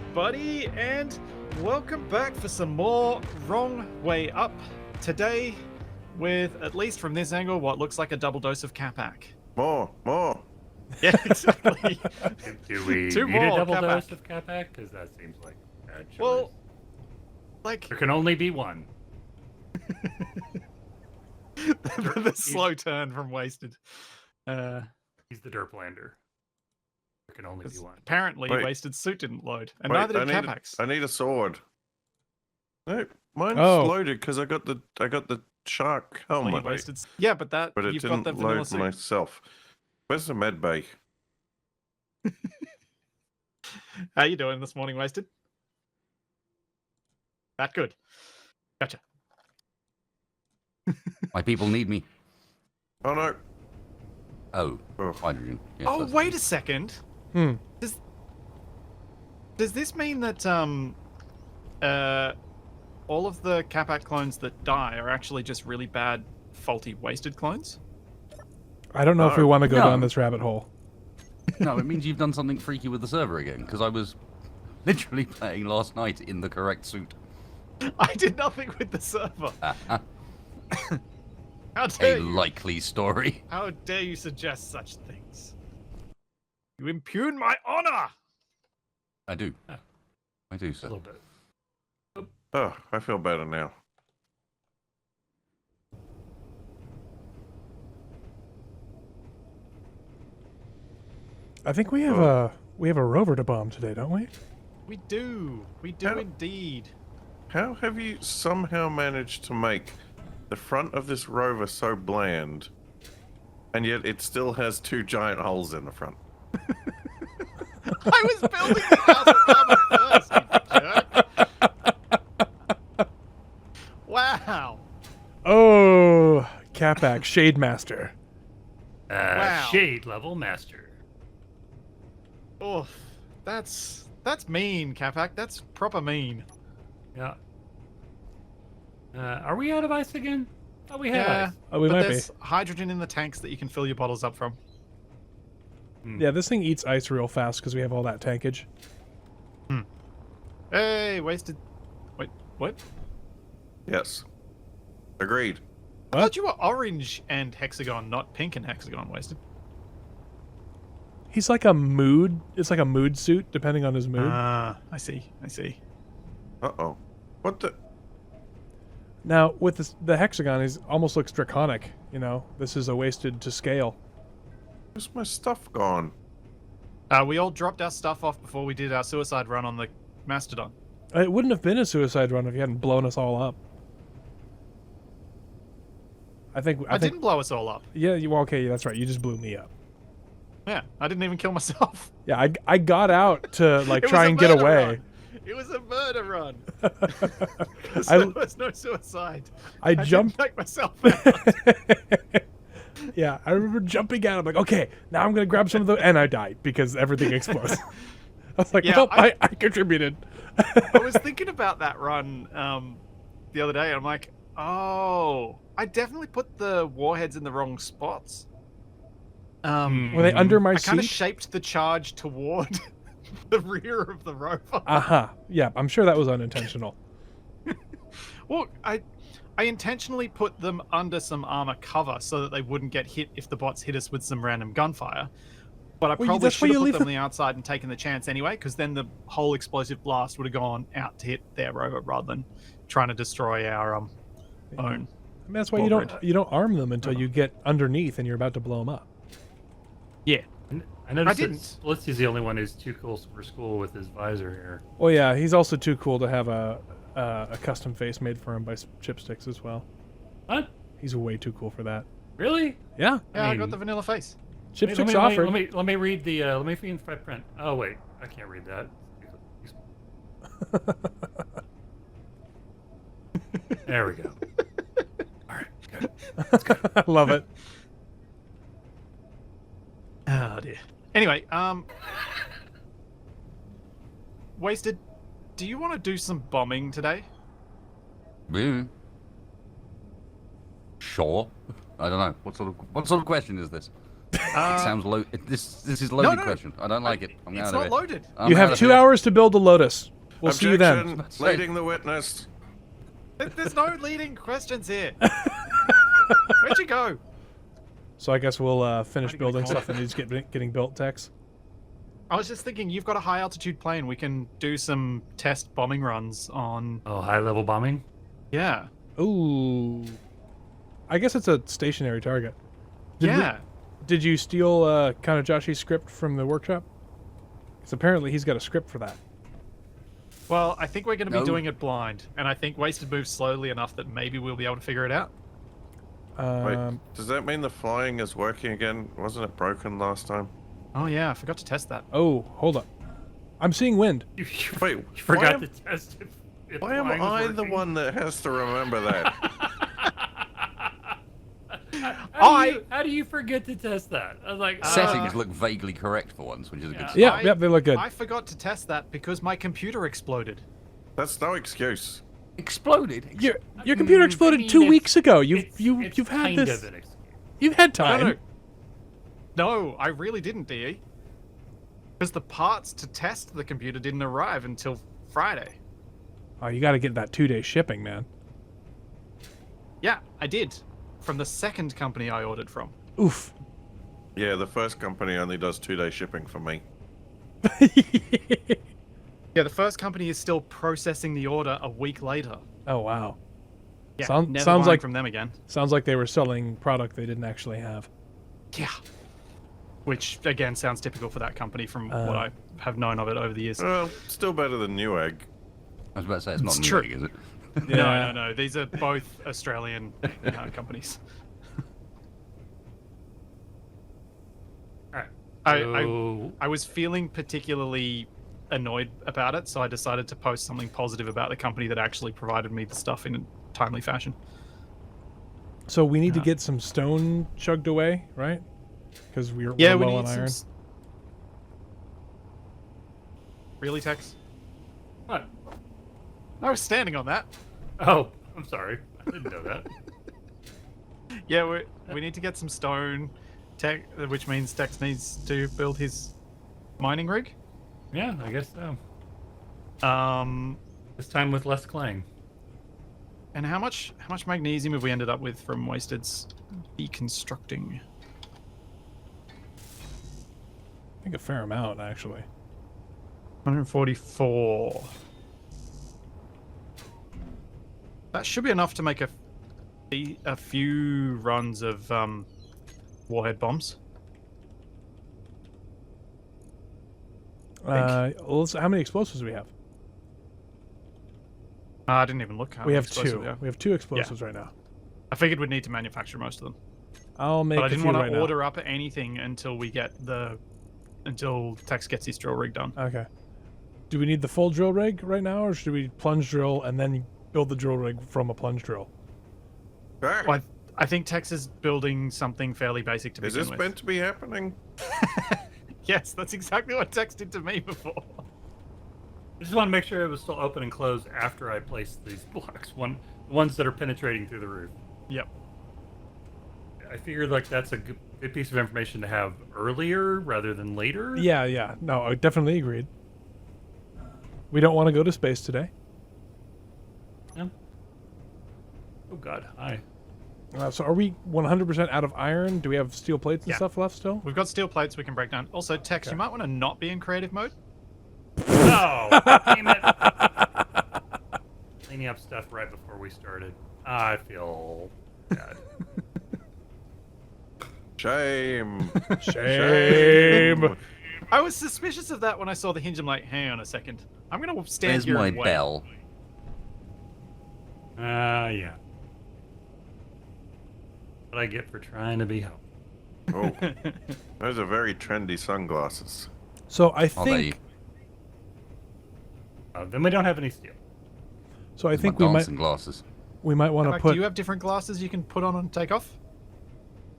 everybody, and welcome back for some more Wrong Way Up. Today, with, at least from this angle, what looks like a double dose of Capac. More. Yeah, exactly. Do we Two need a more double Capac. dose of Capac? Because that seems like a bad choice. Well, like... There can only be one. the slow turn from Wasted. He's the Derplander. There can only be one. Apparently, Wait. Wasted suit didn't load, and Wait, neither did Capac's. I need a sword. No, mine's Oh. loaded because I got the shark Only helmet. Wasted. Yeah, but But it you've got didn't the vanilla load suit. myself. Where's the med bay? How you doing this morning, Wasted? That good. Gotcha. My people need me. Oh no. Oh, Oh. hydrogen. Yes, Oh, that's- wait a second. Does this mean that all of the Capac clones that die are actually just really bad, faulty, wasted clones? I don't know if we want to go No. down this rabbit hole. No, it means you've done something freaky with the server again, because I was literally playing last night in the correct suit. I did nothing with the server. How How dare A you? likely story. How dare you suggest such things? You impugn my honor. I do. Ah. I do, A sir. little bit. Oh, I feel better now. I think we have a rover to bomb today, don't we? We do. We do How- indeed. How have you somehow managed to make the front of this rover so bland, and yet it still has two giant holes in the front? I was building the house of armor first, you jerk. Wow. Oh, Capac, Shade Master. Wow. Shade level master. Oh, that's mean, Capac. That's proper mean. Yeah. Are we out of ice again? Oh, we have Yeah, ice. Oh, we but might be. there's hydrogen in the tanks that you can fill your bottles up from. Yeah, this thing eats ice real fast because we have all that tankage. Hey, wasted. Wait, what? Yes. Agreed. I thought you were orange and hexagon, not pink and hexagon, wasted. He's like a mood. It's like a mood suit, depending on his mood. Ah, I see. I see. Uh-oh. What the... Now, with the hexagon, he almost looks draconic. You know, this is a wasted to scale. Where's my stuff gone? We all dropped our stuff off before we did our suicide run on the Mastodon. It wouldn't have been a suicide run if you hadn't blown us all up. I think. I didn't blow us all up. Yeah, well, okay, that's right. You just blew me up. Yeah, I didn't even kill myself. Yeah, I got out to like It was try a and get murder away. run. It was a murder run. I- There was no suicide. I jumped. Didn't take myself out. Yeah, I remember jumping out. I'm like, okay, now I'm gonna grab some of the, and I died because everything explodes. I was like, Yeah, well, I- I contributed. I was thinking about that run the other day. And I'm like, oh, I definitely put the warheads in the wrong spots. Were they under my I kind of seat? shaped the charge toward the rear of the rover. Yeah, I'm sure that was unintentional. Well, I intentionally put them under some armor cover so that they wouldn't get hit if the bots hit us with some random gunfire. But I Well, probably that's why should you have put leave them on the outside and taken the chance anyway, because then the whole explosive blast would have gone out to hit their rover rather than trying to destroy our own. I mean, that's why you don't arm them until you get underneath and you're about to blow them up. Yeah. I noticed that didn't. Splitzie's the only one who's too cool for school with his visor here. Oh yeah, he's also too cool to have a custom face made for him by Chipsticks as well. What? He's way too cool for that. Really? Yeah, Yeah, I mean- got the vanilla face. Chipsticks Let offered. me read the let me read the fine print. Oh wait, I can't read that. There we go. All right, good. I love it. Oh dear. Anyway, Wasted, do you want to do some bombing today? Sure. I don't know. What sort of question is this? Sounds low. This is loaded no. question. I don't like it. I'm It's out not of it. loaded. I'm You out have of 2 it. hours to build a Lotus. We'll see you then. Objection, leading the witness. There's no leading questions here. Where'd you go? So I guess we'll finish Hiding in the building corner. stuff that needs getting built, Tex. I was just thinking, you've got a high altitude plane. We can do some test bombing runs on. Oh, high level bombing. Yeah. Ooh. I guess it's a stationary target. Yeah. Did you steal Kanajashi's script from the workshop? Because apparently he's got a script for that. Well, I think we're going to be No. doing it blind, and I think Wasted moves slowly enough that maybe we'll be able to figure it out. Wait, does that mean the flying is working again? Wasn't it broken last time? Oh yeah, I forgot to test that. Oh, hold up. I'm seeing wind. You Wait, forgot to test if Why am flying was I the working? one that has to remember that? How do you forget to test that? I was like, Settings look vaguely correct for once, which is a good start. Yeah, they look good. I forgot to test that because my computer exploded. That's no excuse. Exploded. Your computer exploded I mean, 2 weeks ago. It's You've had kind this. of an excuse. You've had time. No, I really didn't, DE. Because the parts to test the computer didn't arrive until Friday. Oh, you got to get that 2-day shipping, man. Yeah, I did. From the second company I ordered from. Oof. Yeah, the first company only does 2-day shipping for me. Yeah, the first company is still processing the order a week later. Oh wow. Yeah, Sounds never sounds buying like from them again. Sounds like they were selling product they didn't actually have. Yeah. Which, again, sounds typical for that company from what I have known of it over the years. Well, still better than Newegg. I was about to say it's not It's true. Newegg, is it? No. These are both Australian companies. All right. I So, I was feeling particularly annoyed about it, so I decided to post something positive about the company that actually provided me the stuff in a timely fashion. So we need to get some stone chugged away, right? Because we're Yeah, we low need on some. iron. Really, Tex? what? I was standing on that. Oh, I'm sorry. I didn't know that. Yeah, we need to get some stone, which means Tex needs to build his mining rig. Yeah, I guess so. This time with less clang. And how much magnesium have we ended up with from Wasted's deconstructing? I think a fair amount, actually. 144. That should be enough to make a few runs of warhead bombs. How many explosives do we have? I didn't even look. How We many have explosives 2. we have. We have 2 explosives right now. I figured we'd need to manufacture most of them, I'll make but I a didn't few want right to now. order up anything until until Tex gets his drill rig done. Okay. Do we need the full drill rig right now, or should we plunge drill and then build the drill rig from a plunge drill? Ah, Well, I think Tex is building something fairly basic to is begin this with. meant to be happening? Yes, that's exactly what Tex did to me before. I just want to make sure it was still open and closed after I placed these blocks. Ones that are penetrating through the roof. Yep. I figured like that's a good piece of information to have earlier rather than later. Yeah. No, I definitely agreed. We don't want to go to space today. Yeah. Oh God, hi. So are we 100% out of iron? Do we have steel plates and Yeah. stuff left still? We've got steel plates we can break down. Also, Tex, you might want to not be in creative mode. No, damn it! Cleaning up stuff right before we started. I feel bad. Shame. Shame. I was suspicious of that when I saw the hinge. I'm like, hang on a second. I'm going to stand Where's here my and wait. bell? Yeah. What I get for trying to be helpful. Oh, those are very trendy sunglasses. So I Oh, there you. think Then we don't have any steel. so. I There's think my we might dancing glasses. want to Mac, put. do you have different glasses you can put on and take off?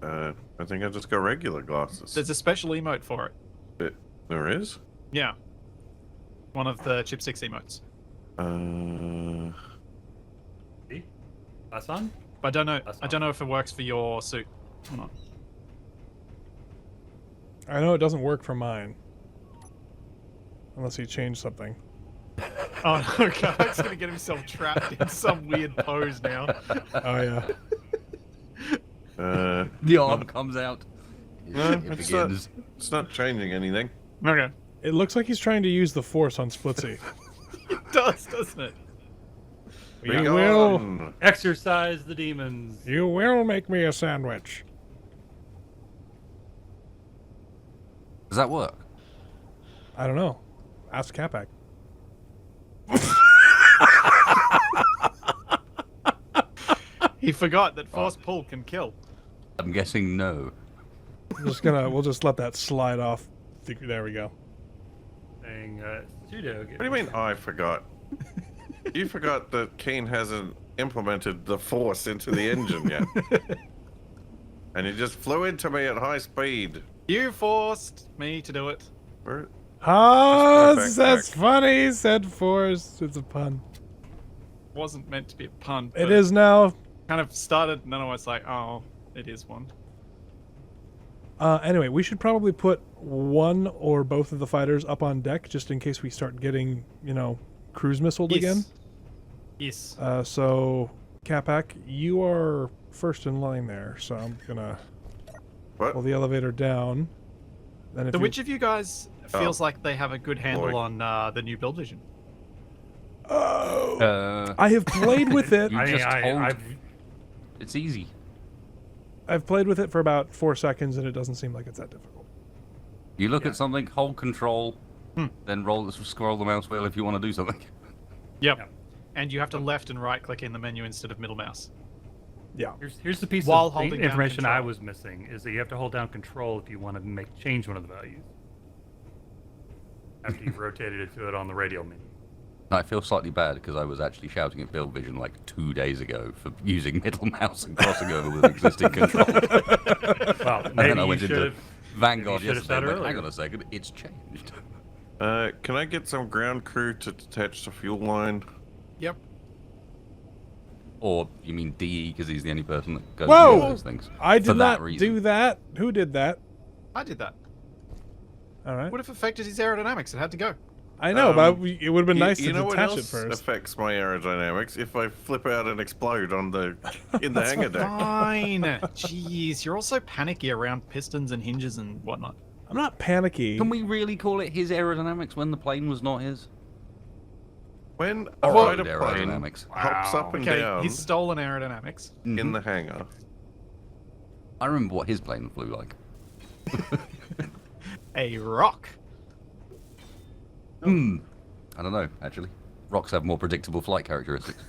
I think I just got regular glasses. There's a special emote for it. There is? Yeah. One of the Chip 6 emotes. See? That's on? But I don't know. That's I don't know if it works for your suit or not. I know it doesn't work for mine. Unless you change something. Oh, no, Guy's gonna get himself trapped in some weird pose now. Oh, yeah. The arm comes out. No, It it's begins. it's not changing anything. Okay. It looks like he's trying to use the force on Splitsie. It does, doesn't it? Be You will. gone. Exercise the demons. You will make me a sandwich. Does that work? I don't know. Ask Capac. He forgot that force pull can kill. I'm guessing no. We'll just let that slide off. There we go. Saying, pseudo. What do you mean I forgot? You forgot that Keen hasn't implemented the force into the engine yet. And you just flew into me at high speed. You forced me to do it. Where? Ah, Just that's backtrack. funny. Said force. It's a pun. Wasn't meant to be a pun. It but is now. Kind of started, and then I was like, oh, it is one. Anyway, we should probably put one or both of the fighters up on deck just in case we start getting, cruise missiled again. Yes. So, Capac, you are first in line there. So I'm gonna What? pull the elevator down. Then if So you- which of you guys feels like they have a good handle Boy. on the new build vision? I have played with it. You just hold. I've It's easy. I've played with it for about 4 seconds, and it doesn't seem like it's that difficult. You look at something, hold control, then scroll the mouse wheel if you want to do something. Yep. And you have to left and right click in the menu instead of middle mouse. Yeah. here's the piece While of holding down information I control. was missing is that you have to hold down control if you want to change one of the values. After you've rotated it to it on the radial menu. I feel slightly bad because I was actually shouting at Build Vision like 2 days ago for using middle mouse and crossing over with existing control. Well, And maybe then I you went should into have. Vanguard you should've yesterday and said went, hang earlier. on a second, it's changed. Can I get some ground crew to detach the fuel line? Yep. Or you mean DE because he's the only person that goes Whoa! through those things. I For did that not reason. do that. Who did that? I did that. All right. Would have affected his aerodynamics. It had to go. I know, but it would have been You- nice you to know what detach it else first. affects my aerodynamics? If I flip out and explode on the in the hangar deck. Fine. Jeez, you're also panicky around pistons and hinges and whatnot. I'm not panicky. Can we really call it his aerodynamics when the plane was not his? When a Road fighter plane aerodynamics. hops up and Okay, down he's stolen aerodynamics. in the hangar, I remember what his plane flew like. A rock. I don't know, actually. Rocks have more predictable flight characteristics.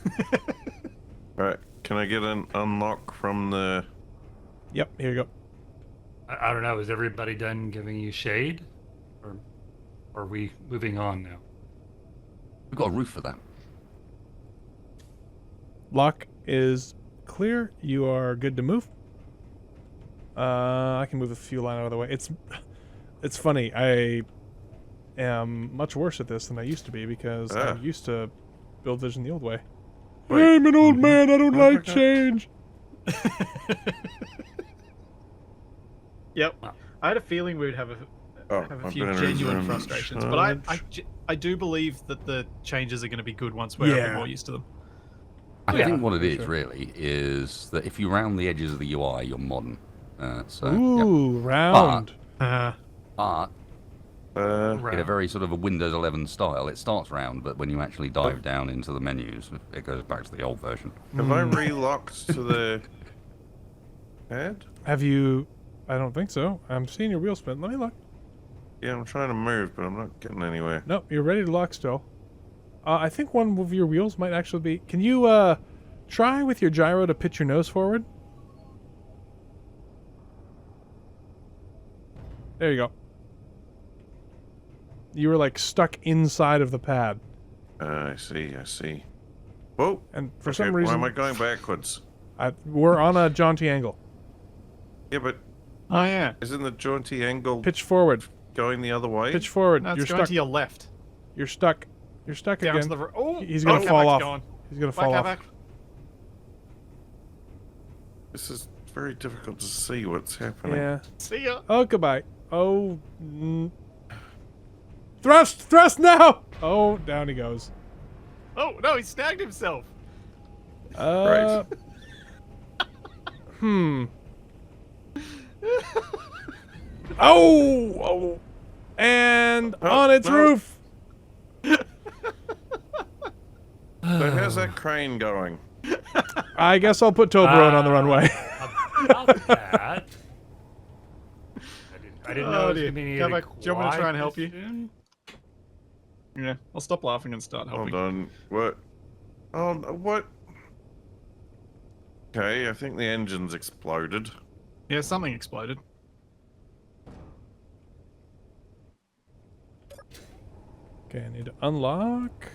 right? Can I get an unlock from the? Yep, here you go. I don't know. Is everybody done giving you shade, or are we moving on now? We've got a roof for that. Lock is clear. You are good to move. I can move the fuel line out of the way. It's funny. I am much worse at this than I used to be because I used to build Vision the old way. Wait. I'm an old man. I don't like change. Yep. I had a feeling we would have a I've few been in genuine resume frustrations, but charge. I do believe that the changes are going to be good once we're a bit Yeah. more used to them. I Yeah, think what it for is sure. really is that if you round the edges of the UI, you're modern. So, yep. Ooh, round. But Uh, in a very sort of a Windows 11 style, it starts round, but when you actually Oh. dive down into the menus, it goes back to the old version. have I relocked to the pad? Have you? I don't think so. I'm seeing your wheel spin. Let me look. Yeah, I'm trying to move, but I'm not getting anywhere. Nope, you're ready to lock still. I think one of your wheels might actually be... Can you try with your gyro to pitch your nose forward? There you go. You were like stuck inside of the pad. I see. Whoa! And for Okay, some reason... why am I going backwards? we're on a jaunty angle. Yeah, but Oh yeah. isn't the jaunty angle Pitch forward. going the other way? Pitch forward. No, it's You're going stuck. to your left. You're stuck. You're stuck Down again. to the oh, He's gonna okay, fall back, off. Gone. He's gonna Back, fall back, off. back. This is very difficult to see what's happening. Yeah. See ya. Oh, goodbye. Oh. Thrust now! Oh, down he goes. Oh, no, he snagged himself. Right. Oh! And on its no. roof! So how's that crane going? I guess I'll put Toblerone on the runway. About that. I didn't know Oh, it was dear. going to be Come back. Do you want me to try and quite help this you? soon. Yeah, I'll stop laughing and start helping. Hold on. What? Oh, what? Okay, I think the engine's exploded. Yeah, something exploded. Okay, I need to unlock.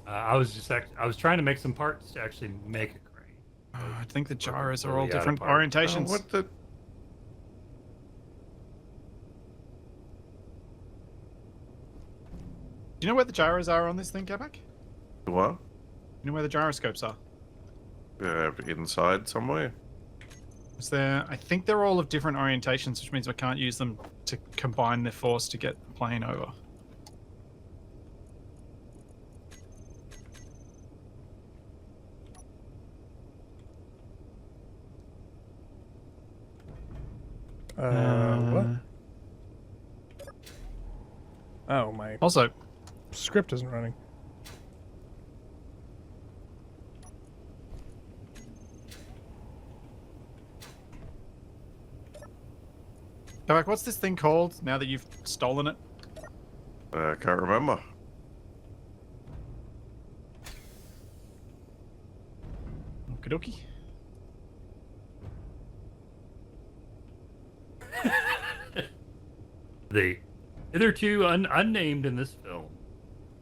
I was trying to make some parts to actually make a crane. I think the gyros are really all out of different part. orientations. Oh, what the? Do you know where the gyros are on this thing, Kabak? What? You know where the gyroscopes are? Inside somewhere? Is there? I think they're all of different orientations, which means I can't use them to combine their force to get the plane over. What? Oh, my Also, script isn't running. Kabak, what's this thing called now that you've stolen it? I can't remember. Okie dokie. The hitherto unnamed in this film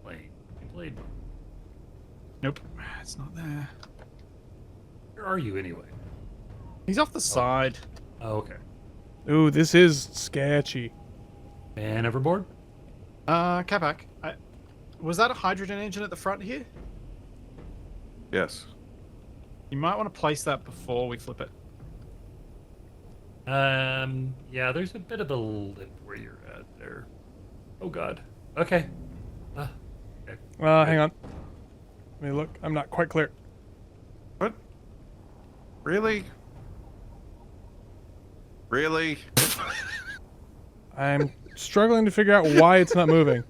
plane. You played. Nope, it's not there. Where are you anyway? He's off the side. Oh, okay. Ooh, this is sketchy. And overboard? Kabak, was that a hydrogen engine at the front here? Yes. You might want to place that before we flip it. Yeah, there's a bit of a lip where you're at there. Oh god. Okay. Okay. Hang on. Let me look. I'm not quite clear. What? Really? Really? I'm struggling to figure out why it's not moving.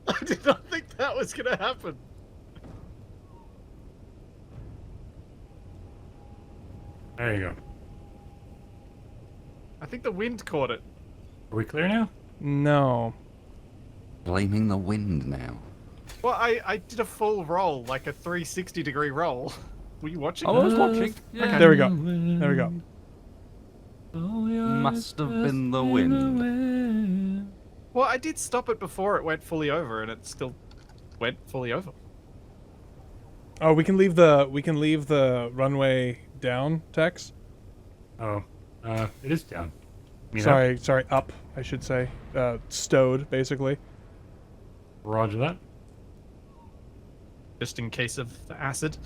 I did not think that was going to happen. There you go. I think the wind caught it. Are we clear now? No. Blaming the wind now. Well, I did a full roll, like a 360-degree roll. Were you watching? Oh, I was watching. Yeah. There we go. There we go. Must have been the wind. Well, I did stop it before it went fully over, and it still went fully over. Oh, we can leave the runway down, Tex. Oh, it is down. You know? Sorry, up, I should say. Stowed, basically. Roger that. Just in case of the acid.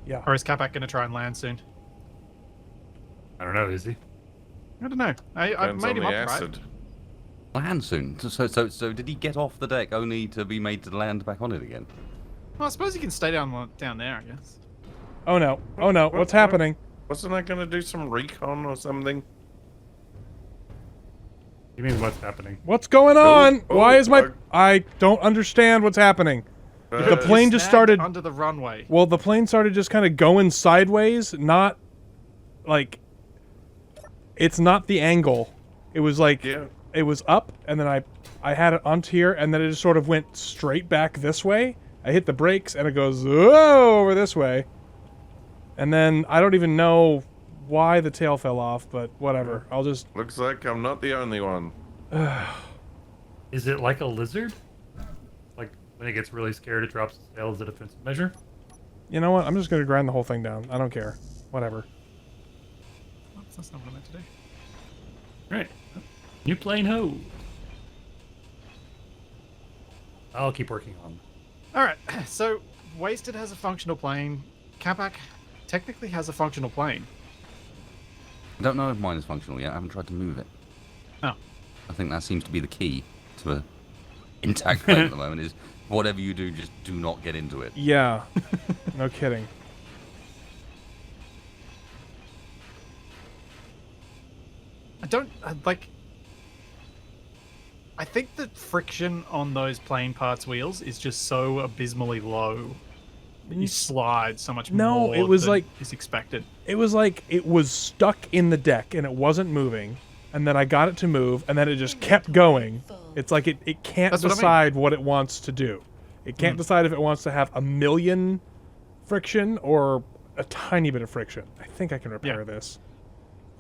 Yeah. Or is Kabak going to try and land soon? I don't know, is he? I don't know. I Depends made on him the up, acid. Land soon. So did he get off the deck only to be made to land back on it again? Well, I suppose he can stay down there, I guess. Oh no. Oh no. What's happening? Wasn't I going to do some recon or something? You mean what's happening? What's going on? Oh, Why is my... oh. I don't understand what's happening. The Uh, plane just Snagged started... under the runway. Well, the plane started just kind of going sideways, not... Like... It's not the angle. It was like... Yeah. It was up, and then I had it onto here, and then it just sort of went straight back this way. I hit the brakes, and it goes whoa, over this way. And then I don't even know why the tail fell off, but whatever. I'll just... Looks like I'm not the only one. Is it like a lizard? Like when it gets really scared, it drops its tail as a defensive measure? You know what? I'm just going to grind the whole thing down. I don't care. Whatever. That's not what I meant to do. Right. New plane ho. I'll keep working on. All right, so Wasted has a functional plane. Kabak, technically has a functional plane. I don't know if mine is functional yet. I haven't tried to move it. Oh. I think that seems to be the key to a intact plane at the moment. Is whatever you do, just do not get into it. Yeah. No kidding. I think the friction on those plane parts wheels is just so abysmally low that you slide so much No, more it was than like- is expected. It was like it was stuck in the deck and it wasn't moving, and then I got it to move, and then it just kept going. It's like it can't That's what I mean. decide what it wants to do. It can't decide if it wants to have a million friction or a tiny bit of friction. I think I can repair Yeah. this.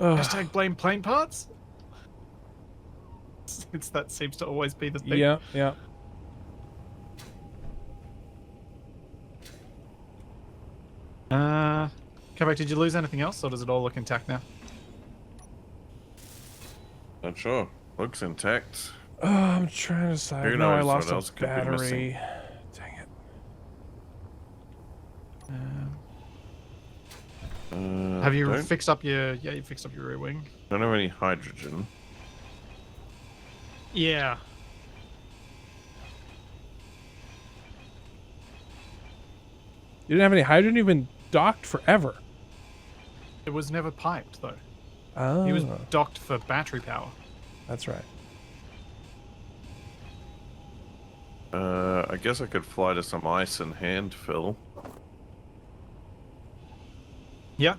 Hashtag blame plane parts. Since that seems to always be the thing. Yeah, yeah. Kabak, did you lose anything else, or does it all look intact now? Not sure. Looks intact. I'm trying to decide. Who No, I knows what lost else a could be battery. missing. Dang it. Have you Don't fixed up your? Yeah, you fixed up your rear wing. have any hydrogen. Yeah. You didn't have any hydrogen? You've been docked forever. It was never piped though. Oh. He was docked for battery power. That's right. I guess I could fly to some ice and hand fill. Yeah.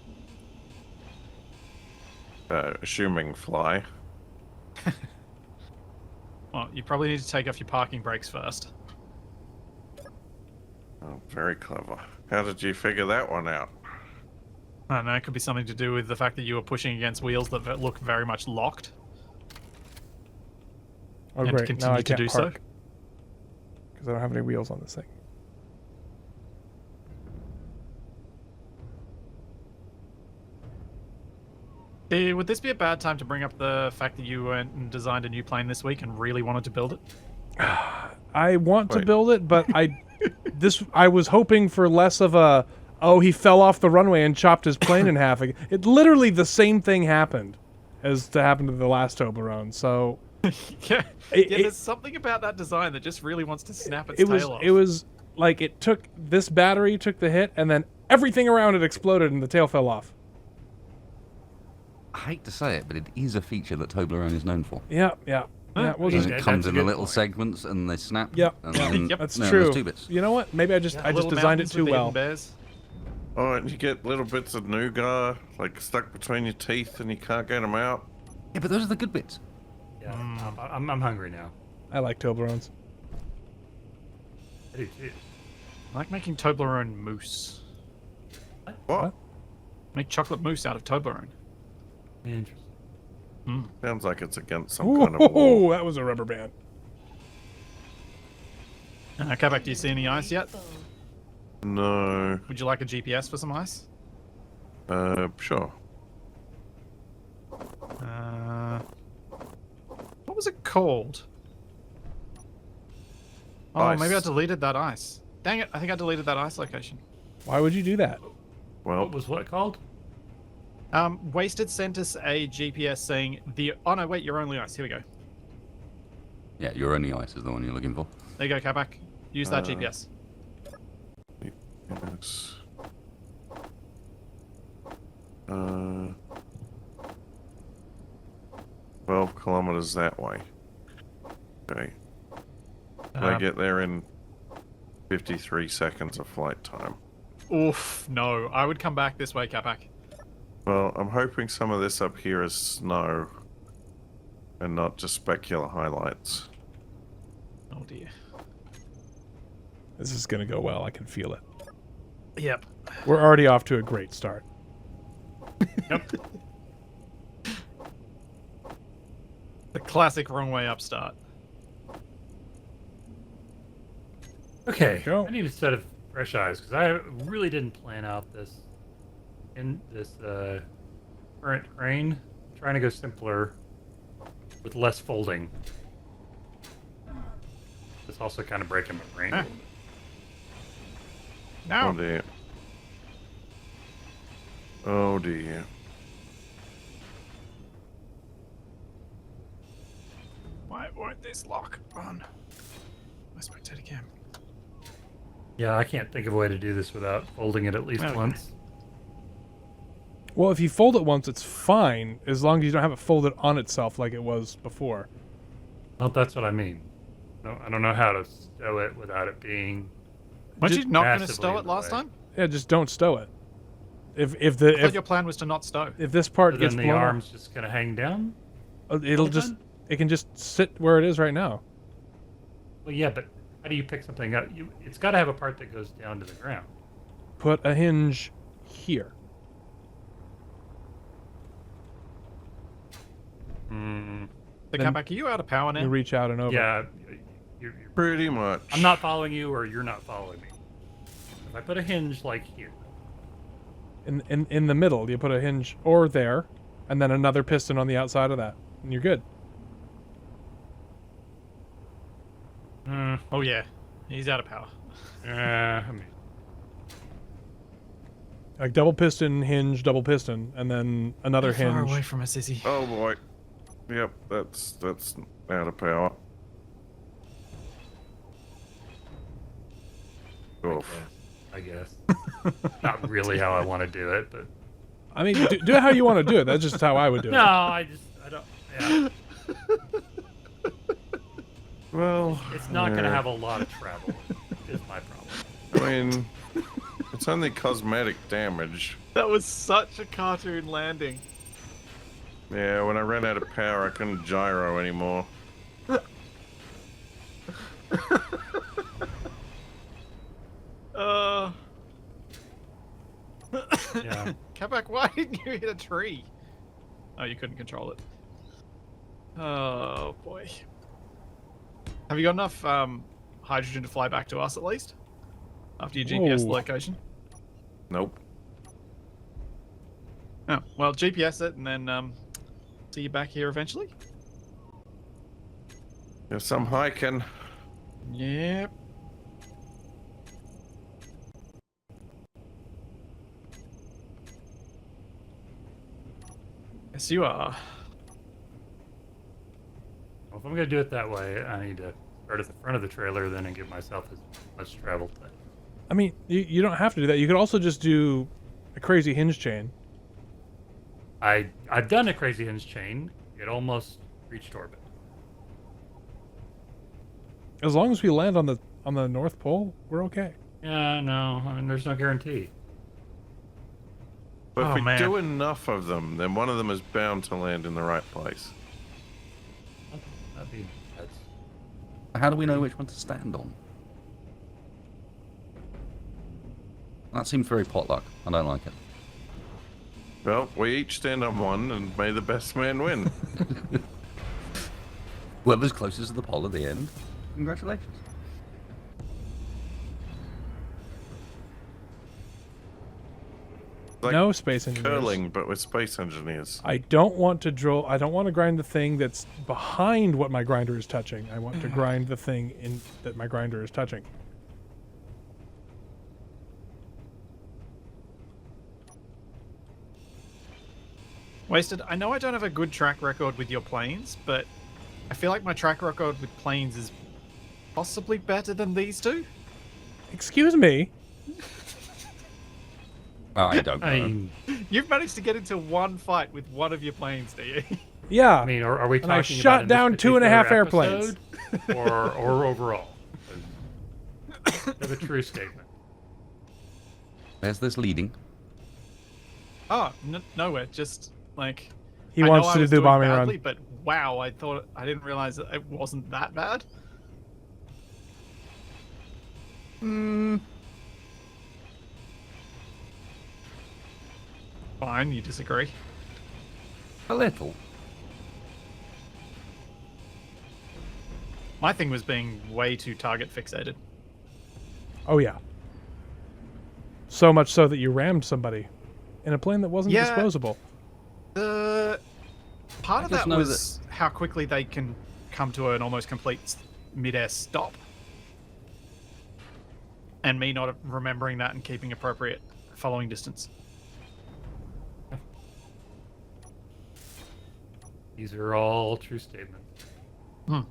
Assuming fly. Well, you probably need to take off your parking brakes first. Oh, very clever. How did you figure that one out? I don't know. It could be something to do with the fact that you were pushing against wheels that look very much locked. Oh, And great. continue Now I to can't do so. park. Because I don't have any wheels on this thing. Would this be a bad time to bring up the fact that you went and designed a new plane this week and really wanted to build it? I want to Wait. build it, but I was hoping for less of a, oh, he fell off the runway and chopped his plane in half. It literally the same thing happened as to happen to the last Toblerone. So Yeah, It- yeah. it- There's something about that design that just really wants to snap its it tail off. was like it took this battery took the hit, and then everything around it exploded, and the tail fell off. I hate to say it, but it is a feature that Toblerone is known for. Yeah, yeah, yeah. We'll just And Yeah, it comes that's a in the good little point. segments, and they snap. Yep, And yeah. then, Yep. That's no, true. There's 2 bits. You know what? Maybe I just Little designed it mountains too with the well. hidden bears. Oh, and you get little bits of nougat, like stuck between your teeth and you can't get them out. Yeah, but those are the good bits. Yeah, I'm hungry now. I like Toblerones. I do too. I like making Toblerone mousse. What? Make chocolate mousse out of Toblerone. Interesting. Sounds like it's against some kind of law. Oh, that was a rubber band. Kabak, do you see any ice yet? No. Would you like a GPS for some ice? Sure. What was it called? Oh, maybe I Ice. deleted that ice. Dang it, I think I deleted that ice location. Why would you do that? Well, What was what called? Wasted sent us a GPS saying the... Oh no, wait, your only ice. Here we go. Yeah, your only ice is the one you're looking for. There you go, Kabak. Use that GPS. yes. 12 kilometers that way. Okay. Can I get there in 53 seconds of flight time? Oof, no. I would come back this way, Kabak. Well, I'm hoping some of this up here is snow and not just specular highlights. Oh dear. This is gonna go well. I can feel it. Yep. We're already off to a great start. Yep. The classic wrong way up start. Okay. Go. I need a set of fresh eyes because I really didn't plan out this current crane. I'm trying to go simpler with less folding. It's also kind of breaking my brain. Ah. Oh No. dear. Oh dear. Why won't this lock on? My spectator cam. Yeah, I can't think of a way to do this without folding it at least Okay. once. Well, if you fold it once, it's fine, as long as you don't have it folded on itself like it was before. Well, that's what I mean. No, I don't know how to stow it without it being. Weren't you not going to massively stow in it the last way. time? Yeah, just don't stow it. If I thought your plan was to not stow. this part So gets then the blown arm's just gonna hang down. up, it'll all just done? it can just sit where it is right now. Well, yeah, but how do you pick something up? It's got to have a part that goes down to the ground. Put a hinge here. Hmm. The Then- Catback, are you out of power now? You reach out and over. Yeah, you're, Pretty much. I'm not following you, or you're not following me. If I put a hinge like here, In the middle, you put a hinge or there, and then another piston on the outside of that, and you're good. Oh yeah, he's out of power. I mean, Like double piston, hinge, double piston, and then another How far away hinge. from us is he? Oh boy. Yep, that's out of power. Oof. I guess. Not really how I want to do it, but I mean, do it how you want to do it. That's just how I would do no, it. I don't. Yeah, Well, it's not going to yeah. have a lot of travel. Is my problem. I mean, it's only cosmetic damage. That was such a cartoon landing. Yeah, when I ran out of power, I couldn't gyro anymore. Yeah. Catback, why didn't you hit a tree? Oh, you couldn't control it. Oh boy. Have you got enough hydrogen to fly back to us at least? After your GPS Whoa. location? Nope. Oh, well, GPS it and then see you back here eventually? There's some hiking. Yep. Yes, you are. Well, if I'm going to do it that way, I need to start at the front of the trailer then and give myself as much travel time. I mean, you don't have to do that. You could also just do a crazy hinge chain. I've done a crazy hinge chain. It almost reached orbit. As long as we land on the North Pole, we're okay. Yeah, no, I mean, there's no guarantee. But Oh, if we man. do enough of them, then one of them is bound to land in the right place. That'd be that's How do we know which one to stand on? That seems very potluck. I don't like it. Well, we each stand on one, and may the best man win. Whoever's closest to the pole at the end, congratulations. Like No space engineers. curling, but with space engineers. I don't want to drill. I don't want to grind the thing that's behind what my grinder is touching. I want to grind the thing in that my grinder is touching. Wasted, I know I don't have a good track record with your planes, but I feel like my track record with planes is possibly better than these two. Excuse me. I don't know. I mean, You've managed to get into one fight with one of your planes, do you? Yeah. I mean, are we And talking I shot about in down this 2.5 particular airplanes. episode, or overall? Have a true statement. There's this leading. Oh, nowhere. Just like He I wants know I to was do doing bombing badly, run. but wow, I didn't realize that it wasn't that bad. Fine, you disagree. A little. My thing was being way too target fixated. Oh yeah. So much so that you rammed somebody in a plane that wasn't Yeah. disposable. The part of just that know was how quickly they can come to an almost complete mid-air stop. And me not remembering that and keeping appropriate following distance. These are all true statements. Hmm.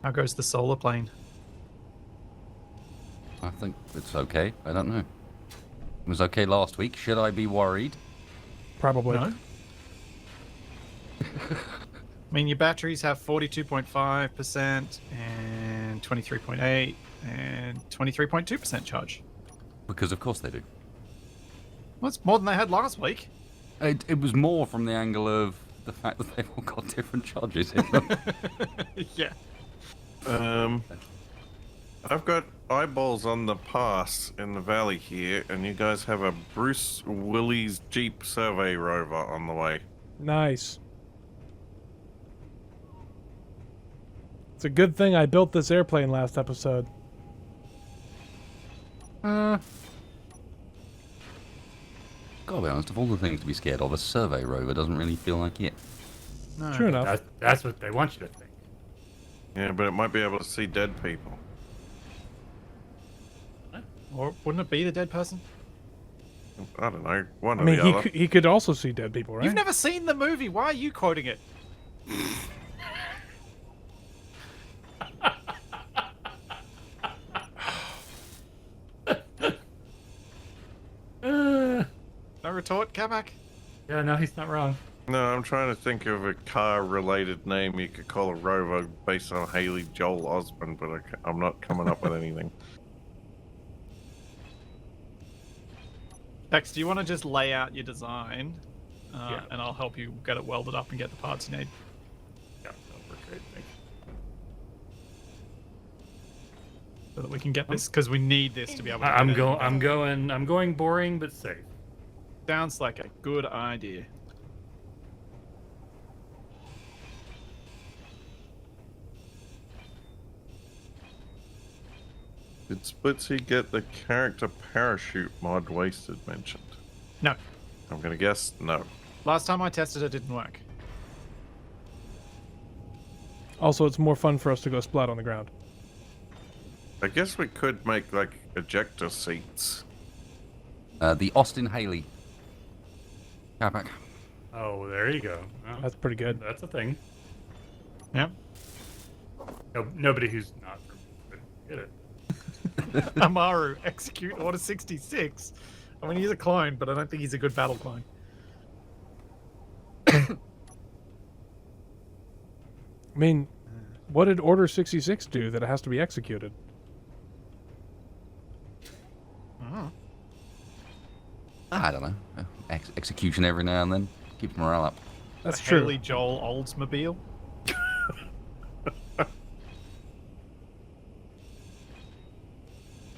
How goes the solar plane? I think it's okay. I don't know. It was okay last week. Should I be worried? Probably. No. I mean, your batteries have 42.5% and 23.8 and 23.2% charge. Because of course they do. Well, it's more than they had last week. It was more from the angle of the fact that they've all got different charges in them. Yeah. I've got eyeballs on the pass in the valley here, and you guys have a Bruce Willis Jeep survey rover on the way. Nice. It's a good thing I built this airplane last episode. Gotta be honest, of all the things to be scared of, a survey rover doesn't really feel like it. No. True enough. That's what they want you to think. Yeah, but it might be able to see dead people. Or wouldn't it be the dead person? I don't know. One I or mean, the other. he could also see dead people, right? You've never seen the movie. Why are you quoting it? No retort, Kamak? Yeah, no, he's not wrong. No, I'm trying to think of a car-related name you could call a rover based on Haley Joel Osment, but I'm not coming up with anything. Dex, do you want to just lay out your design, Yeah. and I'll help you get it welded up and get the parts you need? Yeah, that'll work great. Thank you. So that we can get this, because we need this to be able to. I'm get it. I'm going boring but safe. Sounds like a good idea. Did Splitsie get the character parachute mod wasted mentioned? No. I'm gonna guess no. Last time I tested it didn't work. Also, it's more fun for us to go splat on the ground. I guess we could make like ejector seats. The Austin Haley. Capac. Oh, there you go. Well, That's pretty good. that's a thing. Yeah. No, nobody who's not from could get it. Amaru, execute order 66. I mean, he's a clone, but I don't think he's a good battle clone. I mean, what did Order 66 do that it has to be executed? I don't know. Execution every now and then. Keeps morale up. That's The true. Haley Joel Oldsmobile.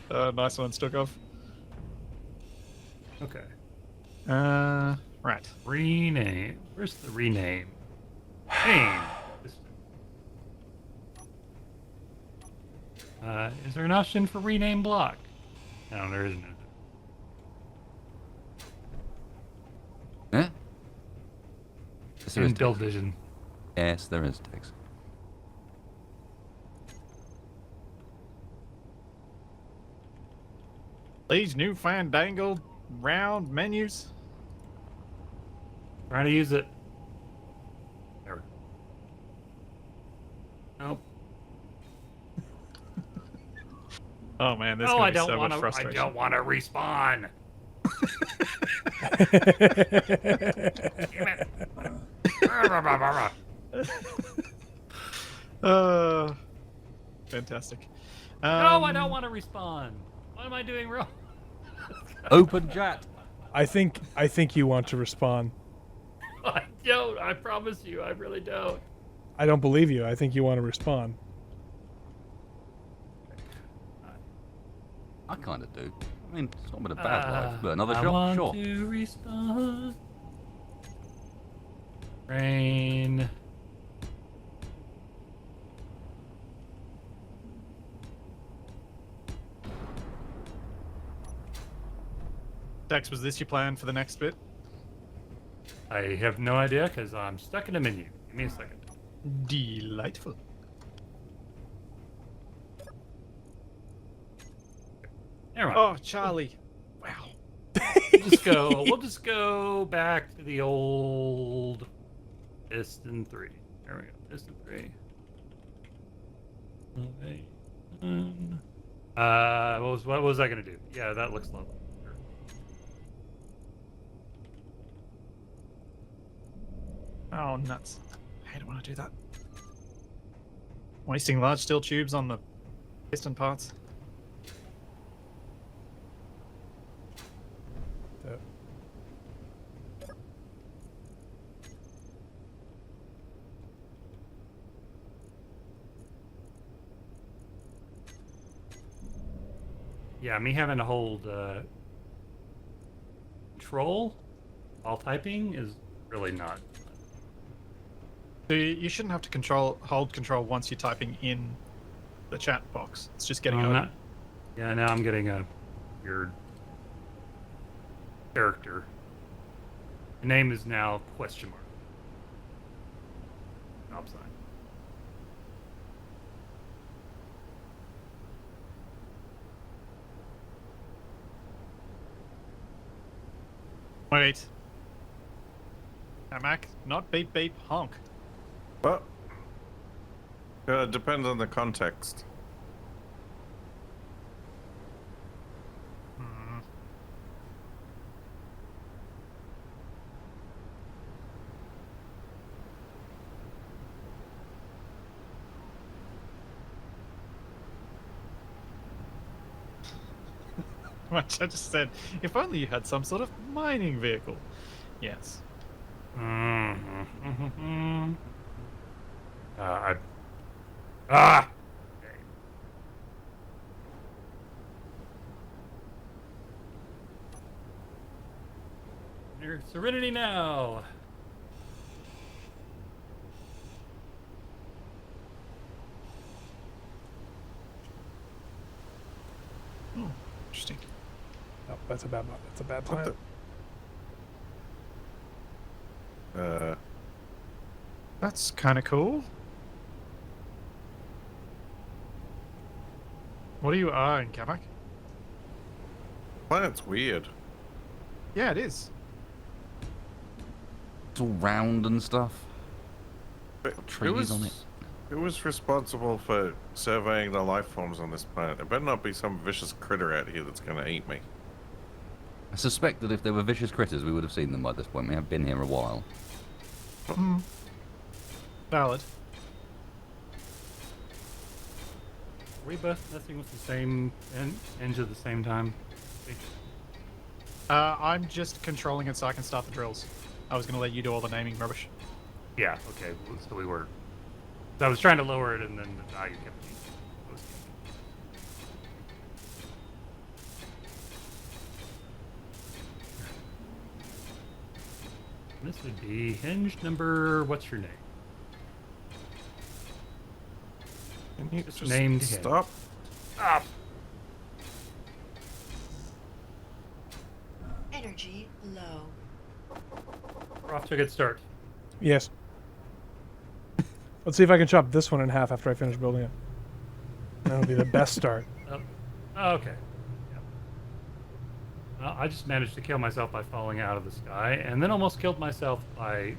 Nice one, Stukov. Okay. Right. Rename. Where's the rename? Name. Is there an option for rename block? No, there isn't. Yeah? Yes, there In is build text. vision. Yes, there is text. These new fandangled round menus. Trying to use it. There we go. Nope. Oh man, there's Oh, gonna I be don't so want much to. I frustration. don't want to respawn. Damn it. Fantastic. No, I don't want to respawn. What am I doing wrong? Open chat. I think you want to respawn. I don't. I promise you. I really don't. I don't believe you. I think you want to respawn. I kind of do. I mean, it's not been a bad life, but another I shot, want sure. to respawn. Rain. Dex, was this your plan for the next bit? I have no idea because I'm stuck in a menu. Give me a second. Delightful. There Never mind. Oh, Charlie. Wow. We'll just go back to the old piston 3. There we go. Piston 3. Okay. What was I gonna do? Yeah, that looks lovely. Sure. Oh, nuts. I hate it when I do that. Wasting large steel tubes on the piston parts. So- Yeah, me having to hold control while typing is really not. So you shouldn't have to hold control once you're typing in the chat box. It's just getting open. Yeah, now I'm getting a weird character. The name is now question mark. Stop sign. Wait. Mac, not beep beep honk. But it depends on the context. Hmm. Which I just said, if only you had some sort of mining vehicle. Yes. Mm-hmm. Okay. Near Serenity now. Oh, interesting. No, that's a bad plan. That's kind of cool. What are you eyeing, Kamak? Planet's weird. Yeah, it is. It's all round and stuff. But Trees on it. Who was responsible for surveying the life forms on this planet? There better not be some vicious critter out here that's going to eat me. I suspect that if there were vicious critters, we would have seen them by this point. We have been here a while. Hmm. Valid. Are we both messing with the same engine at the same time? I'm just controlling it so I can start the drills. I was going to let you do all the naming rubbish. Yeah, okay, so we were. I was trying to lower it and then the value kept changing. This would be hinge number, what's your name? Can you Just just named him. stop? Ah! Energy low. We're off to a good start. Yes. Let's see if I can chop this one in half after I finish building it. That'll be the best start. Oh, okay. Yep. Well, I just managed to kill myself by falling out of the sky, and then almost killed myself by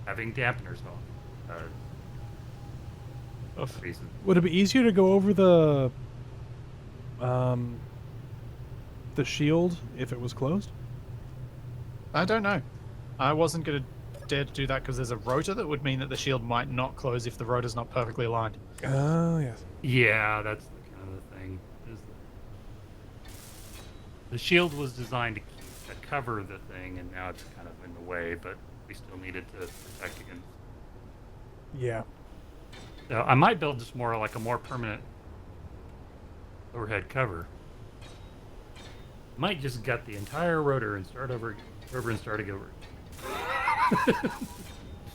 having dampeners on. Reason. Would it be easier to go over the shield if it was closed? I don't know. I wasn't going to dare to do that because there's a rotor that would mean that the shield might not close if the rotor's not perfectly aligned. Oh, yes. Yeah, that's the kind of the thing. The shield was designed to cover the thing, and now it's kind of in the way, but we still needed to protect against. Yeah. So I might build just more like a more permanent overhead cover. Might just gut the entire rotor and start over and start over.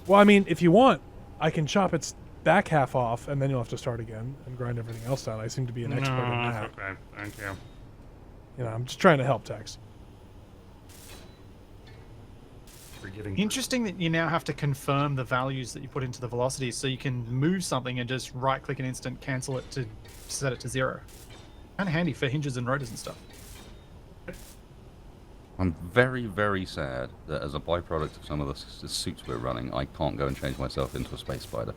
Well, I mean, if you want, I can chop its back half off, and then you'll have to start again and grind everything else out. I seem to be an expert in that. Okay, thank you. You know, I'm just trying to help Tex. Forgetting. Interesting that you now have to confirm the values that you put into the velocities so you can move something and just right click an instant, cancel it to set it to 0. Kind of handy for hinges and rotors and stuff. I'm very, very sad that as a byproduct of some of the suits we're running, I can't go and change myself into a space spider.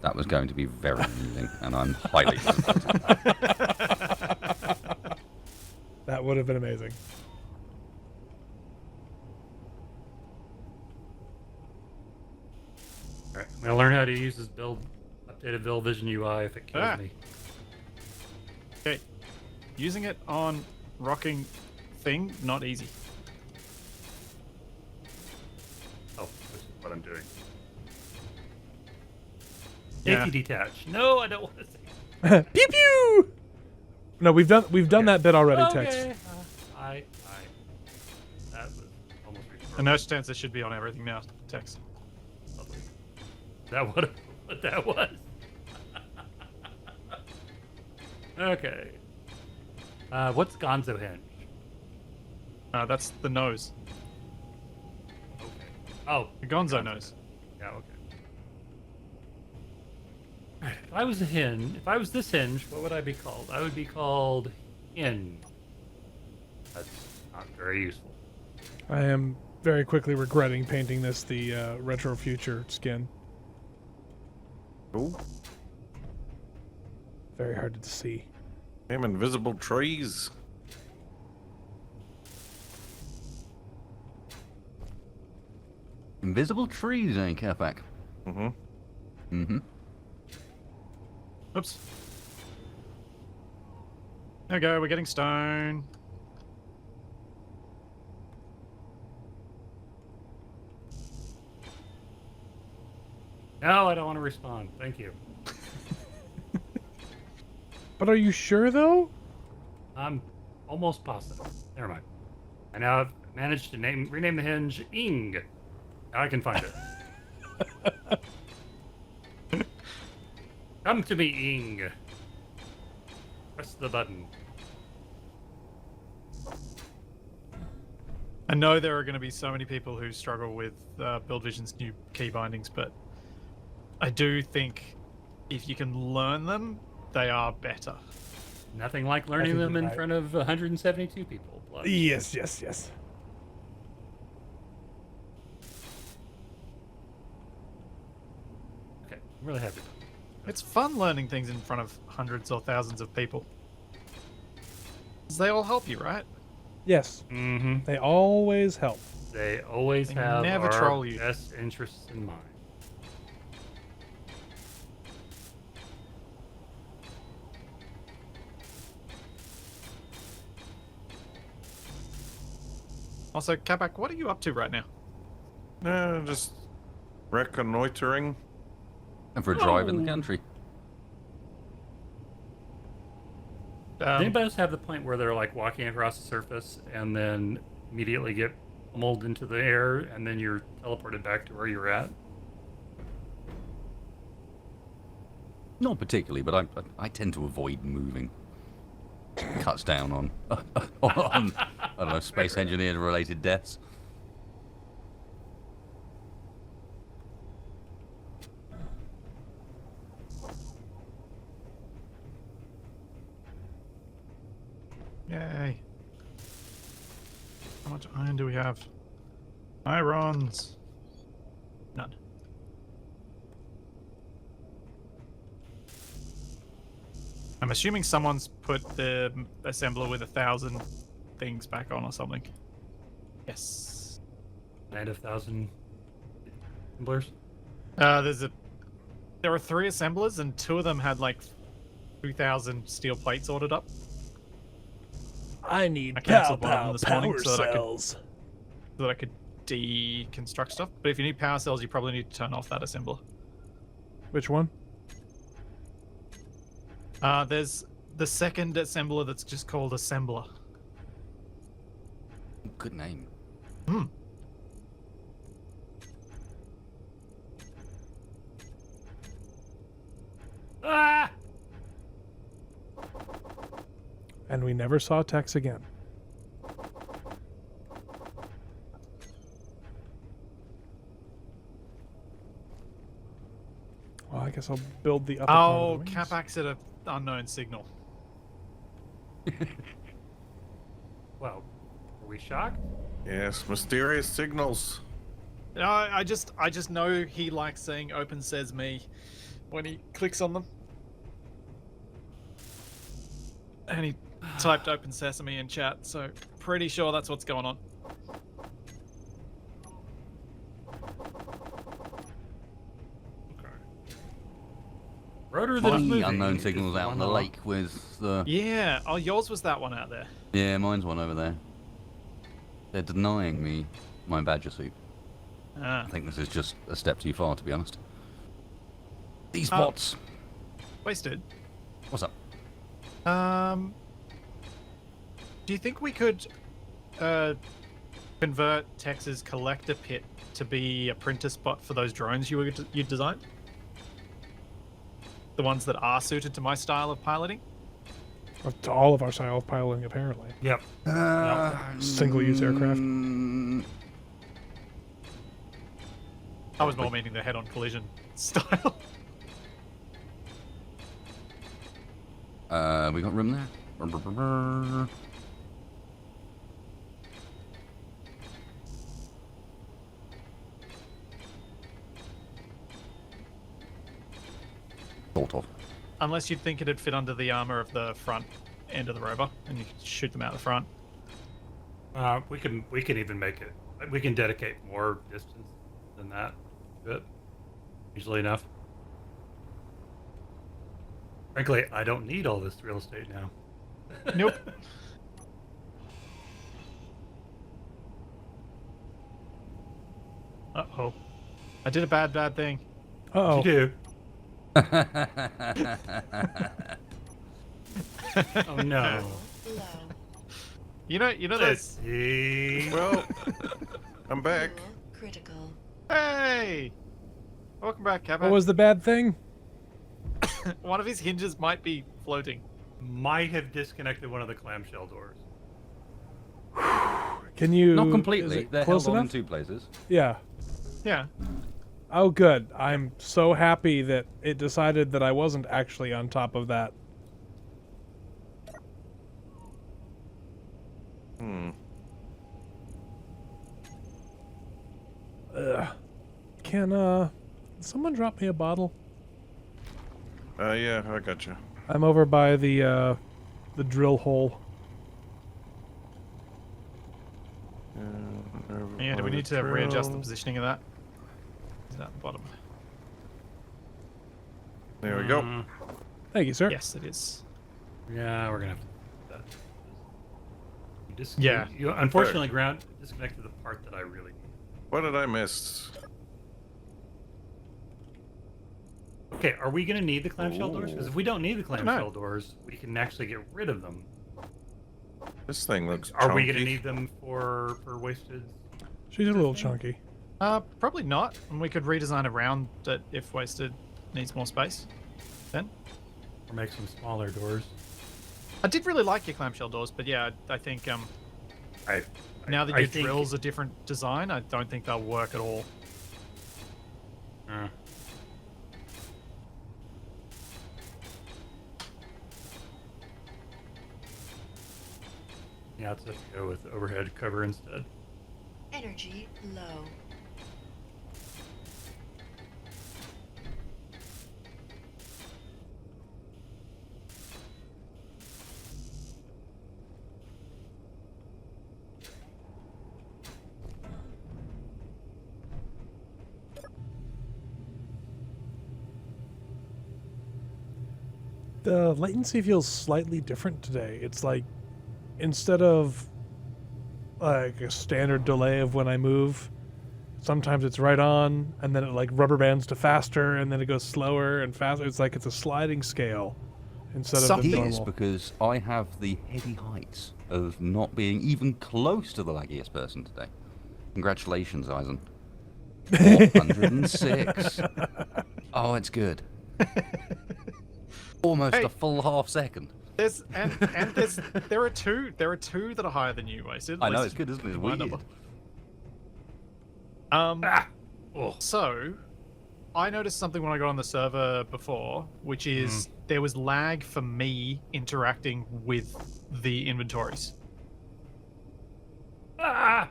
That was going to be very amusing, and I'm highly disappointed. That would have been amazing. Alright, I'm gonna learn how to use this updated build vision UI if it kills me. Okay. Using it on rocking thing, not easy. Oh, this is what I'm doing. Yeah. Safety detach. No, I don't want to say. Pew pew. No, we've done that bit already, Tex. Okay. That was almost And no stance this should be on everything now, Tex. lovely. Is that what that was? Okay. What's Gonzo hinge? That's the nose. Okay. Oh, The Gonzo nose. yeah, okay. Alright, if I was a hinge, if I was this hinge, what would I be called? I would be called hinge. That's not very useful. I am very quickly regretting painting this the retro future skin. Ooh, Very hard to see. them invisible trees. Invisible trees, eh, Capac? Mm-hmm. Mm-hmm. Oops. There we go, we're getting stone. No, I don't want to respond. Thank you. But are you sure though? I'm almost positive. Never mind. I now have managed to rename the hinge Ing. Now I can find it. Come to me, Ing. Press the button. I know there are going to be so many people who struggle with Build Vision's new key bindings, but I do think if you can learn them, they are better. Nothing like learning think them you're in right. front of 172 people. Plus. Yes, yes, yes. Okay, I'm really happy. It's fun learning things in front of hundreds or thousands of people. 'Cause they all help you, right? Yes. Mm-hmm. They always help. They always They have never our troll you. best interests in mind. Also, Kabak, what are you up to right now? No, just reconnoitering. And for a drive in the Oh. country. Does anybody else have the point where they're like walking across the surface and then immediately get pummeled into the air and then you're teleported back to where you're at? Not particularly, but I tend to avoid moving. Cuts down on, on I don't know, space engineer related deaths. Yay. How much iron do we have? Irons. None. I'm assuming someone's put the assembler with 1,000 things back on or something. Yes. Land of Thousand Assemblers? There were 3 assemblers and 2 of them had like 2,000 steel plates ordered up. I need I cancelled one of them this morning so that I could deconstruct stuff. But if you need power cells, you probably need to turn off that assembler. Which one? There's the second assembler that's just called assembler. Good name. Hmm. Ah! And we never saw Tex again. Well, I guess I'll build the upper part of Oh, the wings. Capac's at an unknown signal. Well, Are we shocked? Yes, mysterious signals. No, I just know he likes saying "Open says me" when he clicks on them, and he typed "Open Sesame" in chat, so pretty sure that's what's going on. Okay. Rotor that is My moving unknown is signals out in the one lake with the... Yeah. Oh, yours was that one out there. Yeah, mine's one over there. They're denying me my badger suit. Ah. I think this is just a step too far, to be honest. These Oh. bots. Wasted. What's up? Do you think we could convert Tex's collector pit to be a printer spot for those drones you designed? The ones that are suited to my style of piloting? To all of our style of piloting, apparently. Yep. Single-use aircraft. I was more meaning the head-on collision style. We got room there? Sort of. Unless you'd think it'd fit under the armor of the front end of the rover, and you could shoot them out the front. We can even make it. We can dedicate more distance than that. But easily enough. Frankly, I don't need all this real estate now. Nope. Uh-oh. I did a bad thing. Uh-oh. You do. Oh no. Low. You know Let's this. see. Well, I'm back. Fuel critical. Hey! Welcome back, Kappa. What was the bad thing? One of his hinges might be floating. Might have disconnected one of the clamshell doors. Can you... Not is completely. it They're close held on in enough? 2 places. Yeah. Yeah. Oh, good. I'm so happy that it decided that I wasn't actually on top of that. Ugh. Can someone drop me a bottle? Yeah, I got you. I'm over by the drill hole. Yeah, do we need to readjust the positioning of that? Is that the bottom? There we go. Mm, Thank you, sir. Yes, it is. yeah, we're gonna have to do that. Yeah. You unfortunately disconnected the part that I really need. What did I miss? Okay, are we gonna need the clamshell doors? Because if we don't need the don't know. clamshell doors, we can actually get rid of them. This thing looks Are we gonna chunky. need them for wasted? She's a little chunky. Probably not. And we could redesign around it if Wasted needs more space. Then. Or make some smaller doors? I did really like your clamshell doors, but yeah, I think now that I your think- drill's a different design, I don't think they'll work at all. Yeah, let's have to go with overhead cover instead. Energy low. The latency feels slightly different today. It's like, instead of like a standard delay of when I move, sometimes it's right on, and then it like rubber bands to faster, and then it goes slower and faster. It's like it's a sliding scale instead of Something- the It is normal. because I have the heady heights of not being even close to the laggiest person today. Congratulations, Eisen. 406. Oh, it's good. Almost Hey. a full half second. There are two that are higher than you, Wasted. I know, Wasted it's good, isn't it? It's my weird. number. Oh, So, I noticed something when I got on the server before, which is there was lag for me interacting with the inventories. Ah!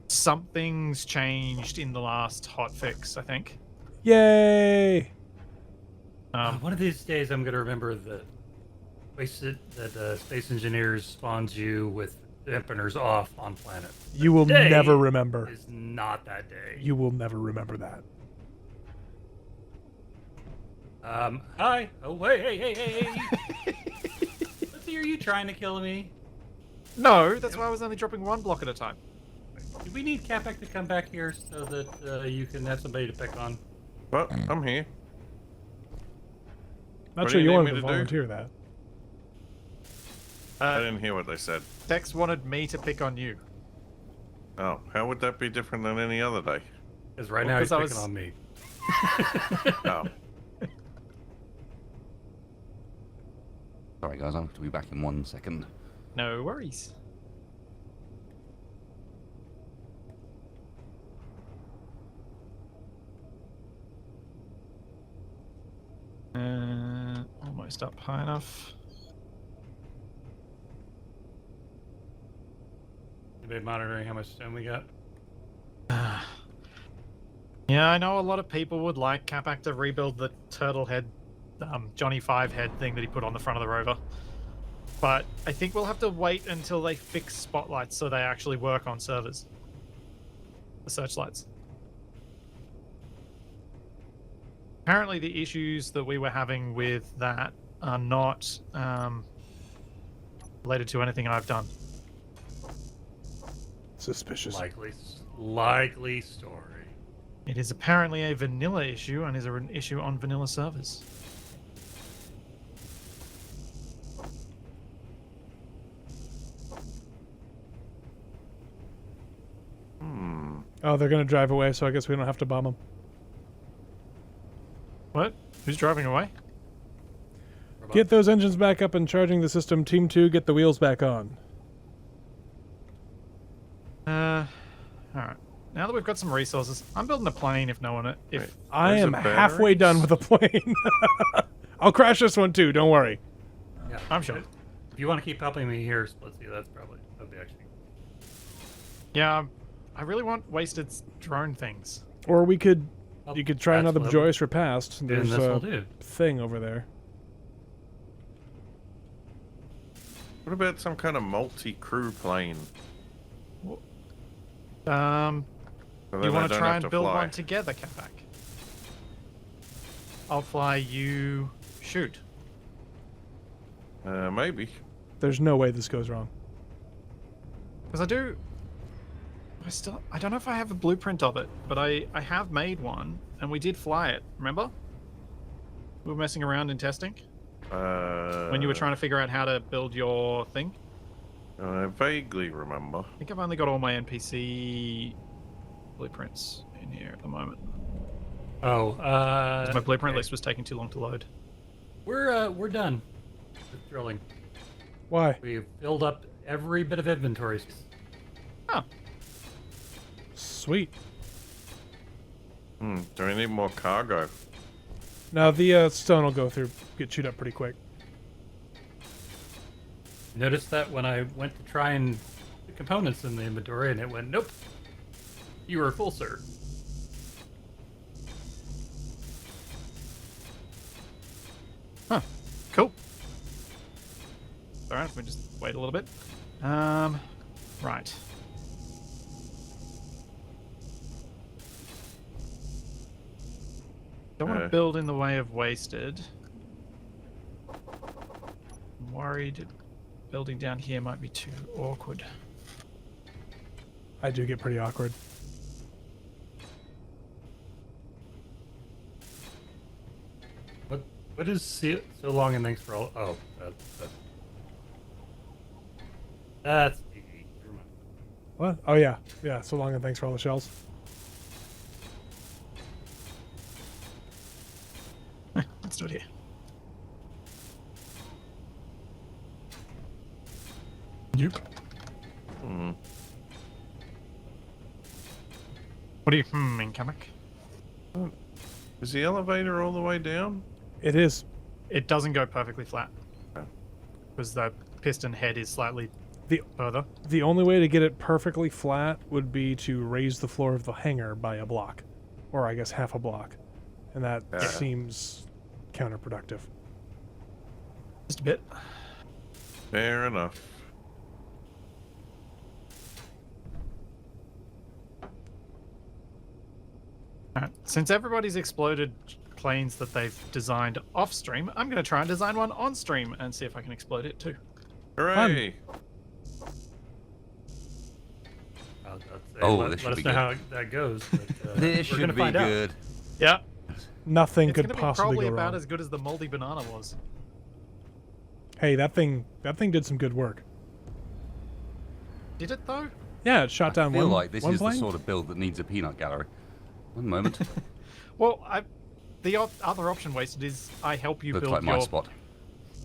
Something's changed in the last hotfix, I think. Yay! One of these days, I'm gonna remember that Space Engineers spawns you with dampeners off on planet. You will Today never remember. Is not that day. You will never remember that. Hi. Oh, hey. Let's see, are you trying to kill me? No, that's why I was only dropping one block at a time. Do we need Capac to come back here so that you can have somebody to pick on? Well, I'm here. Not What sure do you you need wanted me to to do? volunteer that. I didn't hear what they said. Tex wanted me to pick on you. Oh, how would that be different than any other day? Because right Well, now he's 'cause I picking was- on me. Oh, Sorry, guys, I'll have to be back in 1 second. No worries. Almost up high enough. Anybody monitoring how much stone we got? Yeah, I know a lot of people would like Capac to rebuild the turtle head, Johnny 5 head thing that he put on the front of the rover. But I think we'll have to wait until they fix spotlights so they actually work on servers. The searchlights. Apparently the issues that we were having with that are not related to anything I've done. Suspicious. Likely story. It is apparently a vanilla issue and is an issue on vanilla servers. Oh, they're gonna drive away, so I guess we don't have to bomb them. What? Who's driving away? Get those engines back up and charging the system. Team 2, get the wheels back on. Alright. Now that we've got some resources, I'm building a plane if no one... Wait. I There's am a halfway batteries? done with the plane. I'll crash this one too, don't worry. Yeah, I'm sure. If you want to keep helping me here, Splitsie, that'd be actually. Yeah, I really want wasted drone things. Or we could... Oh, You could try that's another what joyous repast. And There's this will a do. thing over there. what about some kind of multi-crew plane? Do So you then I want to don't try have and build fly. one together, Capac? I'll fly, you shoot. Maybe. There's no way this goes wrong. Because I don't know if I have a blueprint of it, but I have made one, and we did fly it, remember? We were messing around in testing when you were trying to figure out how to build your thing. I vaguely remember. I think I've only got all my NPC blueprints in here at the moment. Oh, My blueprint okay. list was taking too long to load. We're done with drilling. Why? We've filled up every bit of inventory. Oh, Sweet. Do we need more cargo? Now the stone will go through, get chewed up pretty quick. Noticed that when I went to try and put components in the inventory, and it went, nope, you were full, sir. cool. Alright, if we just wait a little bit. Right. Don't want to build in the way of wasted. I'm worried building down here might be too awkward. I do get pretty awkward. What is so long and thanks for all? Oh, that's easy. Never mind. What? Oh yeah. Yeah, so long and thanks for all the shells. Let's do it here. Yep. What do you in Kamek? Is the elevator all the way down? It is. It doesn't go perfectly flat. Oh. Because the piston head is slightly further. The only way to get it perfectly flat would be to raise the floor of the hangar by a block, or I guess half a block, and that Yeah. seems counterproductive. Just a bit. Fair enough. Alright, since everybody's exploded planes that they've designed off stream, I'm going to try and design one on stream and see if I can explode it too. Hooray! I'll say, Oh, let this should us be know good. how that goes. But, This we're gonna should be find out. good. Yeah, Nothing it's could going to be possibly probably go about wrong. as good as the moldy banana was. Hey, that thing did some good work. Did it though? Yeah, it shot down I feel one. like this one is plane. the sort of build that needs a peanut gallery. One moment. Well, the other option wasted is I help you Looks build like my your spot.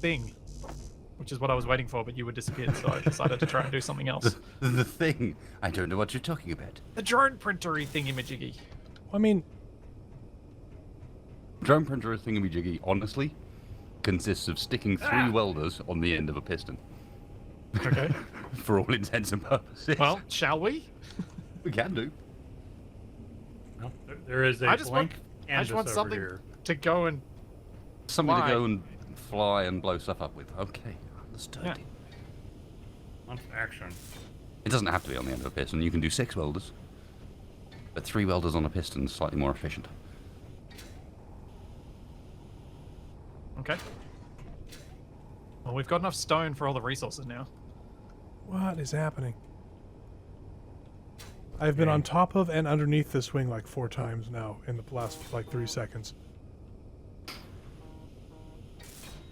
thing, which is what I was waiting for, but you were disappeared, so I decided to try and do something else. The thing. I don't know what you're talking about. The drone printery thingy-majiggy. I mean, Drone printer thingamajiggy, honestly, consists of sticking 3 welders on the end of a piston. Okay. For all intents and purposes. Well, shall we? we can do. Well, there is a I just want, blank I just canvas want over something here. to go and Something Fly. to go and fly and blow stuff up with. Okay, understood. Yeah. On action. It doesn't have to be on the end of a piston. You can do 6 welders. But 3 welders on a piston is slightly more efficient. Okay. Well, we've got enough stone for all the resources now. what is happening? I've been on top of and underneath this wing like 4 times now in the last like 3 seconds.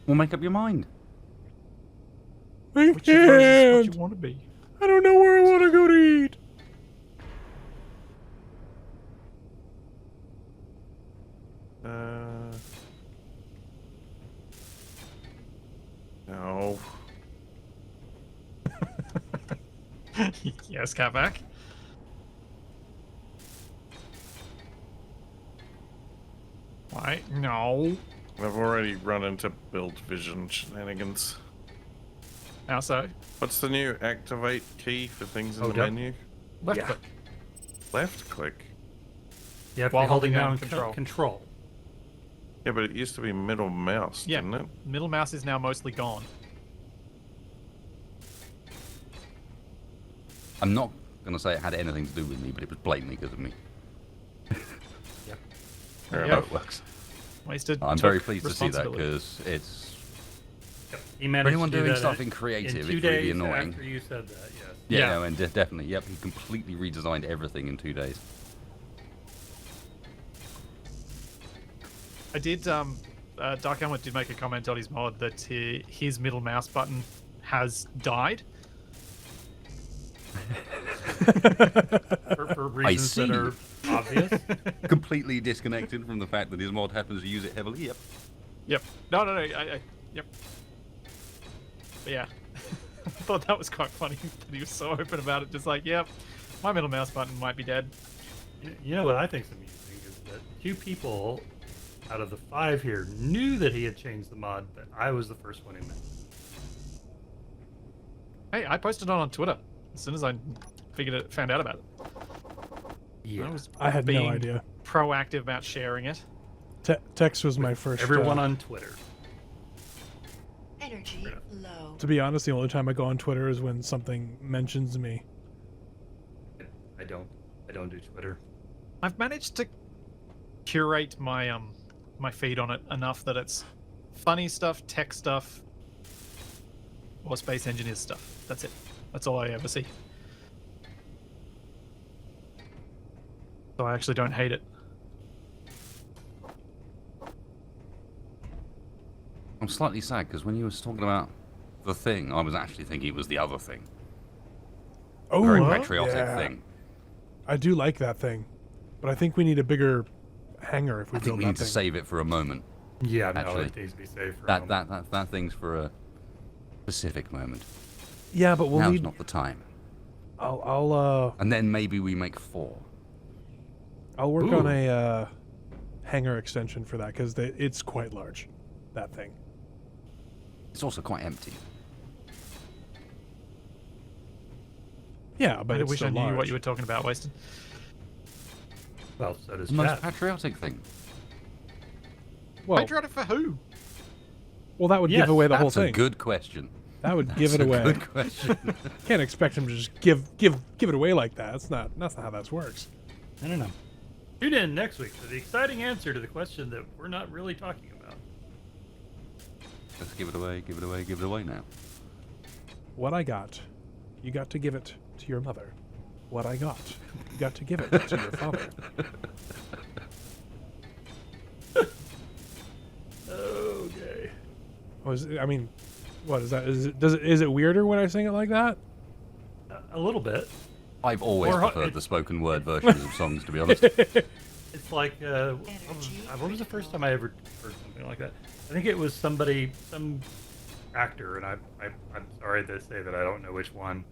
Well, make up your mind. I Which of those is what can't. you want to be? I don't know where I want to go to eat. No. Yes, Catback. Why? No. I've already run into build vision shenanigans. How so? What's the new activate key for things in the yep. menu? Left Yeah. click. Left click. You have to While be holding holding down down control. control. Yeah, but it used to be middle mouse, Yeah. didn't it? Middle mouse is now mostly gone. I'm not going to say it had anything to do with me, but it was blatantly because of me. Fair Yeah. How enough. it works. Wasted. I'm took very pleased to see that responsibility. because it's He managed For anyone to do doing that stuff in in creative, 2 it's really days annoying. after you said that, yes. yeah, Yeah. no, and definitely, yep. He completely redesigned everything in 2 days. I did. Dark Helmet did make a comment on his mod that his middle mouse button has died. For reasons that see. are obvious. Completely disconnected from the fact that his mod happens to use it heavily. Yep. Yep. No. Yep. But yeah, I thought that was quite funny that he was so open about it. Just like, yep, my middle mouse button might be dead. You know what I think's amusing is that 2 people out of the 5 here knew that he had changed the mod, but I was the first one who met. Hey, I posted it on Twitter as soon as I found out about it. Yeah. I had no being idea. proactive about sharing it. Tex was my first. Everyone on Twitter. Energy low. To be honest, the only time I go on Twitter is when something mentions me. I don't do Twitter. I've managed to curate my my feed on it enough that it's funny stuff, tech stuff, or Space Engineers stuff. That's it. That's all I ever see. So I actually don't hate it. I'm slightly sad because when you was talking about the thing, I was actually thinking it was the other thing. Oh, Very patriotic yeah. thing. I do like that thing, but I think we need a bigger hangar if we I think build we that need to thing. save it for a moment. Yeah, no, Actually, it needs to be safe for That thing's for a specific moment. Yeah, but we'll Now's need. not the time. I'll And then maybe we make 4. work on Ooh. a hangar extension for that because it's quite large. That thing. It's also quite empty. Yeah, but I it's wish I still knew what large. you were talking about, Wasted. Well, so does The most chat. patriotic thing. Well, Patriotic for who? well, that would Yes, give away the whole That's a thing. good question. That would give That's it a away. good question. Can't expect him to just give it away like that. That's not how that works. I don't know. Tune in next week for the exciting answer to the question that we're not really talking about. Let's give it away, give it away, give it away now. What I got, you got to give it to your mother. What I got, you got to give it to your father. Okay. I mean, what is that? Is it weirder when I sing it like that? A little bit. I've always Or- preferred the spoken word versions of songs, to be honest. It's like, what was the first time I ever heard something like that? I think it was some actor, and I'm sorry to say that I don't know which one,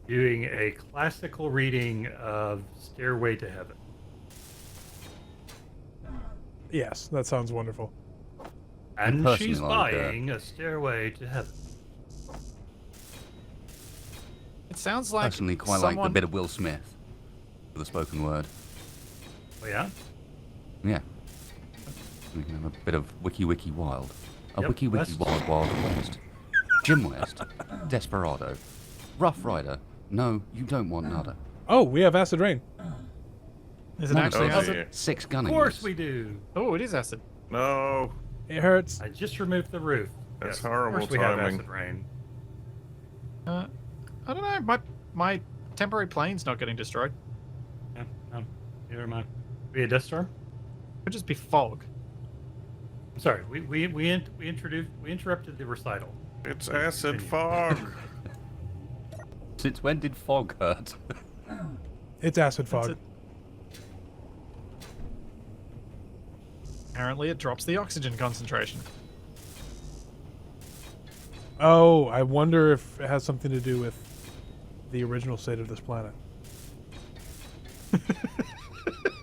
doing a classical reading of Stairway to Heaven. Yes, that sounds wonderful. And personally she's like, buying a Stairway to Heaven. It sounds like Personally, quite like the bit of Will Smith for the spoken word. Oh, yeah? Yeah. We can have a bit of Wiki Wiki Wild. A Yep, Wiki Wiki West. Wild Wild West. Jim West. Desperado. Rough Rider. No, you don't want nada. Oh, we have acid rain. Is it No, actually Oh, acid? dear. 6 Of gunning. course we do. Oh, it is acid. No. It hurts. I just removed the roof. That's Yes, horrible Of course we have timing. acid rain. I don't know. My temporary plane's not getting destroyed. Yeah, no, neither am I. Be a dust storm? Could just be fog. I'm sorry. We interrupted the recital. It's acid fog. Since when did fog hurt? It's acid fog. That's it. Apparently, it drops the oxygen concentration. Oh, I wonder if it has something to do with the original state of this planet.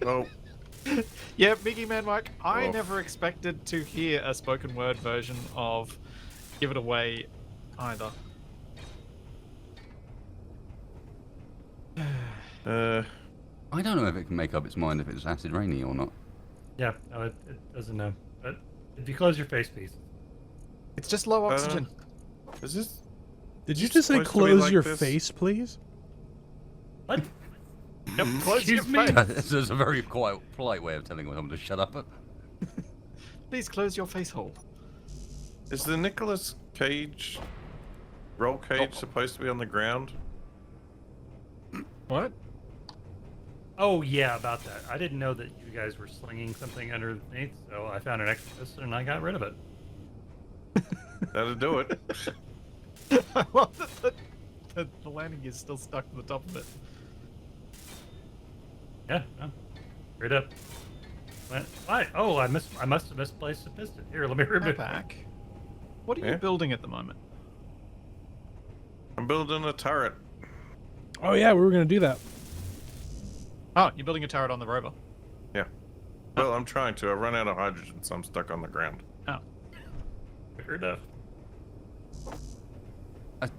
Oh, Yeah, Mickey Man Mike, I Oh. never expected to hear a spoken word version of Give It Away either. I don't know if it can make up its mind if it's acid rainy or not. Yeah, no, it doesn't know. But if you close your face piece, It's just low oxygen. is this? Did you It's just say supposed to be close like your this? face, please? what? Yep, close your Excuse me? face. This is a very quite polite way of telling someone to shut up. Please close your face hole. Is the Nicolas Cage roll cage supposed to be on the ground? What? Oh yeah, about that. I didn't know that you guys were slinging something underneath, so I found an extra piston and I got rid of it. That'll do it. I love that the landing is still stuck to the top of it. Yeah, no. Straight up. Why? Oh, I must have misplaced the piston. Here, let me remove it. Back. What are you Yeah. building at the moment? I'm building a turret. Oh yeah, we were gonna do that. Oh, you're building a turret on the rover. Yeah. Well, I'm trying to. I run out of hydrogen, so I'm stuck on the ground. Oh. Fair enough.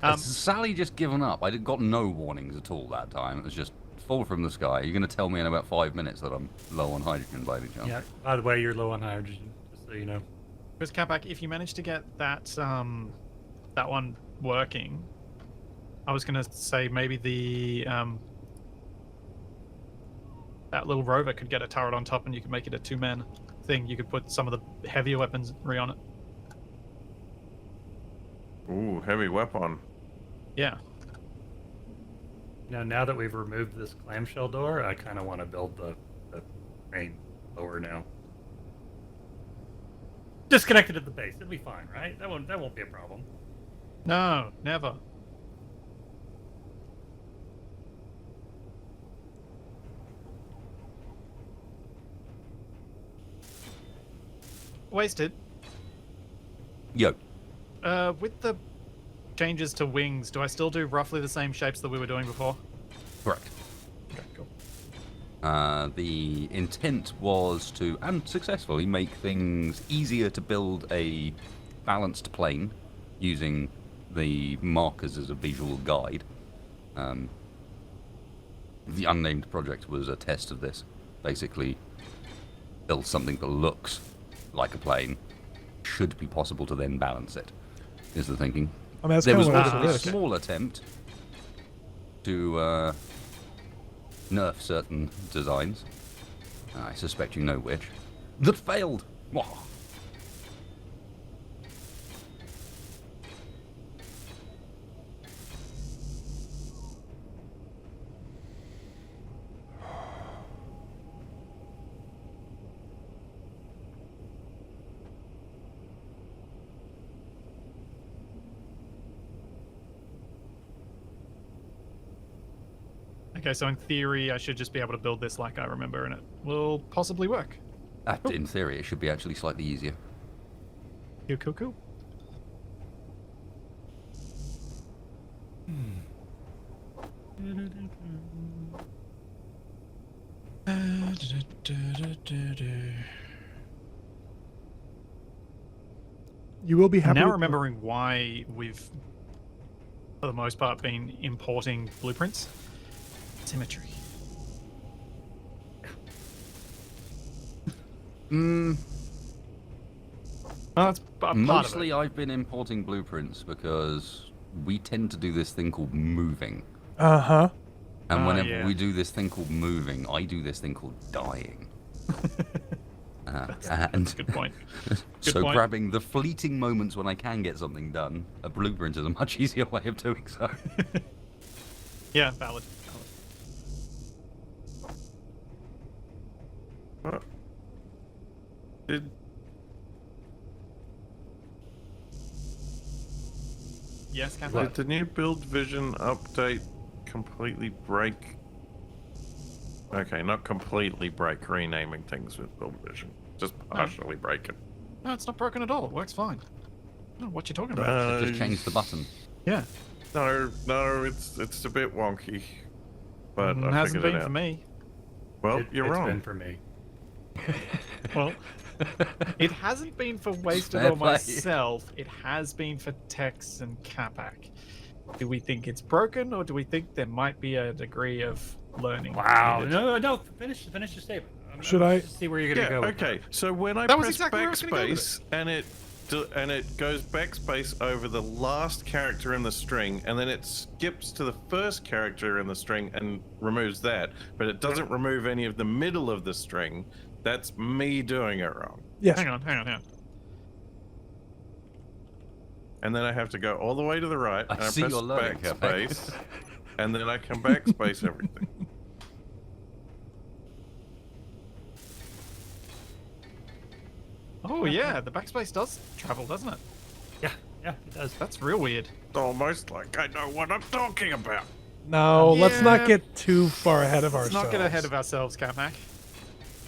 Has Sally just given up? I got no warnings at all that time. It was just fall from the sky. You're going to tell me in about 5 minutes that I'm low on hydrogen by any chance? Yeah. By the way, you're low on hydrogen, just so you know. Because Catback, if you manage to get that that one working, I was gonna say maybe the that little rover could get a turret on top, and you could make it a two-man thing. You could put some of the heavier weaponry on it. Ooh, heavy weapon. Yeah. Now that we've removed this clamshell door, I kind of want to build the main lower now. Disconnected at the base. It'll be fine, right? That won't be a problem. No, never. Wasted. Yo. With the changes to wings, do I still do roughly the same shapes that we were doing before? Correct. Okay, cool. The intent was to, and successfully, make things easier to build a balanced plane using the markers as a visual guide. The unnamed project was a test of this. Basically, build something that looks like a plane. Should be possible to then balance it, is the thinking. I mean, that's There kind was of what also it a is. small attempt to nerf certain designs. I suspect you know which. That failed! Wah. Okay, so in theory, I should just be able to build this like I remember, and it will possibly work. In theory, it should be actually slightly easier. Cool, cool, cool. You will be I'm happy. now with- remembering why we've, for the most part, been importing blueprints. Symmetry. Mm, Well, that's part mostly of it. I've been importing blueprints because we tend to do this thing called moving. Uh-huh. And whenever yeah. we do this thing called moving, I do this thing called dying. And Good point. so point. grabbing the fleeting moments when I can get something done, a blueprint is a much easier way of doing so. Yeah, valid. What? Did Yes, Captain. Did the new build vision update completely break? Okay, not completely break renaming things with build vision. Just partially break it. No, it's not broken at all. It works fine. I don't know what you're talking about. Just change the button. Yeah. No, it's a bit wonky. But It I hasn't figured been it for out. me. Well, you're It's wrong. been for me. Well, it hasn't been for Wasted Fair or play. myself. It has been for Tex and Capac. Do we think it's broken, or do we think there might be a degree of learning? Wow. needed? No. Finish your statement. Should I- See where you're gonna Yeah, go. with okay. So when I That was press exactly where I was gonna go with backspace and it goes backspace over the last character in the string, and then it skips to the first character in the string and removes that, but it doesn't remove any of the middle of the string. That's me doing it wrong. Yes. Hang on. And then I have to go all the way to the right, I and I see press your learning, Capac. backspace, and then I can backspace everything. Oh yeah, the backspace does travel, doesn't it? Yeah, it does. That's real weird. It's almost like I know what I'm talking about. No, let's not Yeah. get too far ahead of Let's ourselves. not get ahead of ourselves, Capac.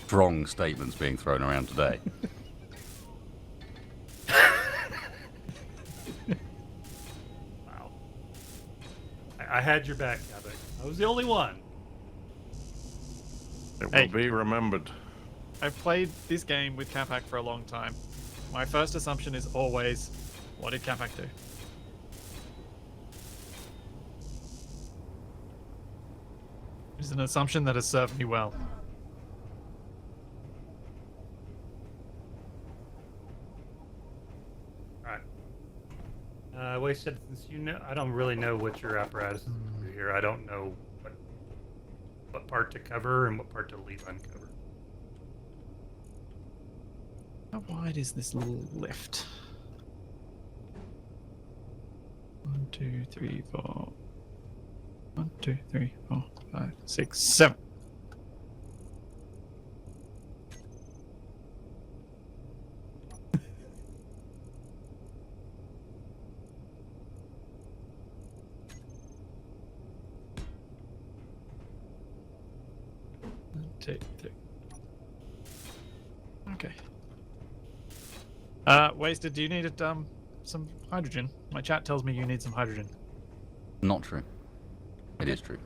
Strong statements being thrown around today. Wow. I had your back, Cabot. I was the only one. It Hey. will be remembered. I've played this game with Capac for a long time. My first assumption is always, what did Capac do? It is an assumption that has served me well. Alright. Wasted, since you know, I don't really know what your apparatus is over here. I don't know what part to cover and what part to leave uncovered. How wide is this little lift? 1, 2, 3, 4. 1, 2, 3, 4, 5, 6, 7. One, 2, 3. Okay. Wasted, do you need some hydrogen? My chat tells me you need some hydrogen. Not true. It is true.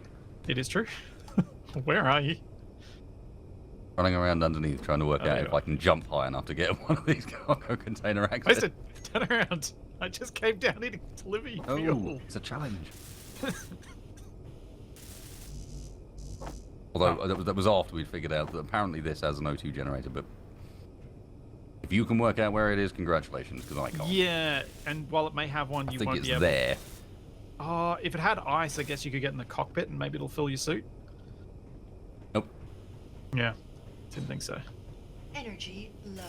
It is true. Where are you? Running around underneath trying to work Oh, out there if you I can jump high enough to get one of these cargo container access. Wasted, turn around. I just came down here to deliver you Oh, fuel. it's a challenge. Although that was after we'd figured out that apparently this has an O2 generator, but if you can work out where it is, congratulations, because I can't. Yeah, and while it may have one, I you think won't it's be able. there. Oh, if it had ice, I guess you could get in the cockpit and maybe it'll fill your suit. Nope. Yeah, didn't think so. Energy low.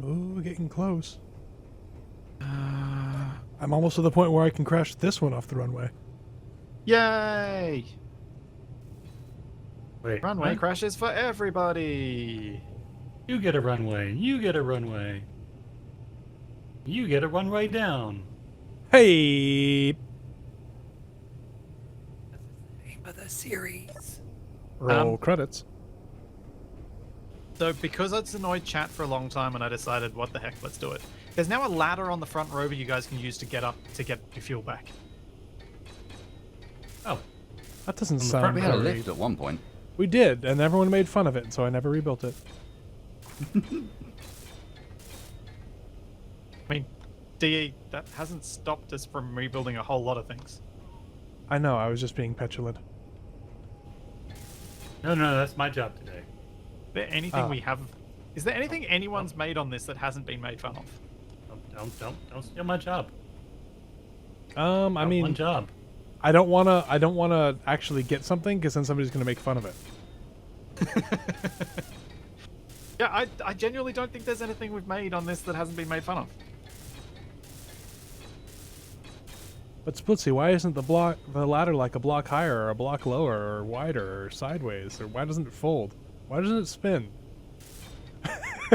Ooh, getting close. I'm almost to the point where I can crash this one off the runway. Yay! Wait, Runway what? crashes for everybody. You get a runway. You get a runway. You get a runway down. Hey! Name of the series. Roll credits. So because it's annoyed chat for a long time and I decided, what the heck, let's do it. There's now a ladder on the front rover you guys can use to get up to get your fuel back. Oh, That doesn't the sound front We had a great. lift at one point. We did, and everyone made fun of it, so I never rebuilt it. I mean, DE, that hasn't stopped us from rebuilding a whole lot of things. I know, I was just being petulant. no, that's my job today. Is there anything we have? Is there anything anyone's made on this that hasn't been made fun of? Don't steal my job. I Got mean, one job. I don't wanna actually get something because then somebody's gonna make fun of it. Yeah, I genuinely don't think there's anything we've made on this that hasn't been made fun of. But Splitsie, why isn't the ladder like a block higher or a block lower or wider or sideways? Or why doesn't it fold? Why doesn't it spin?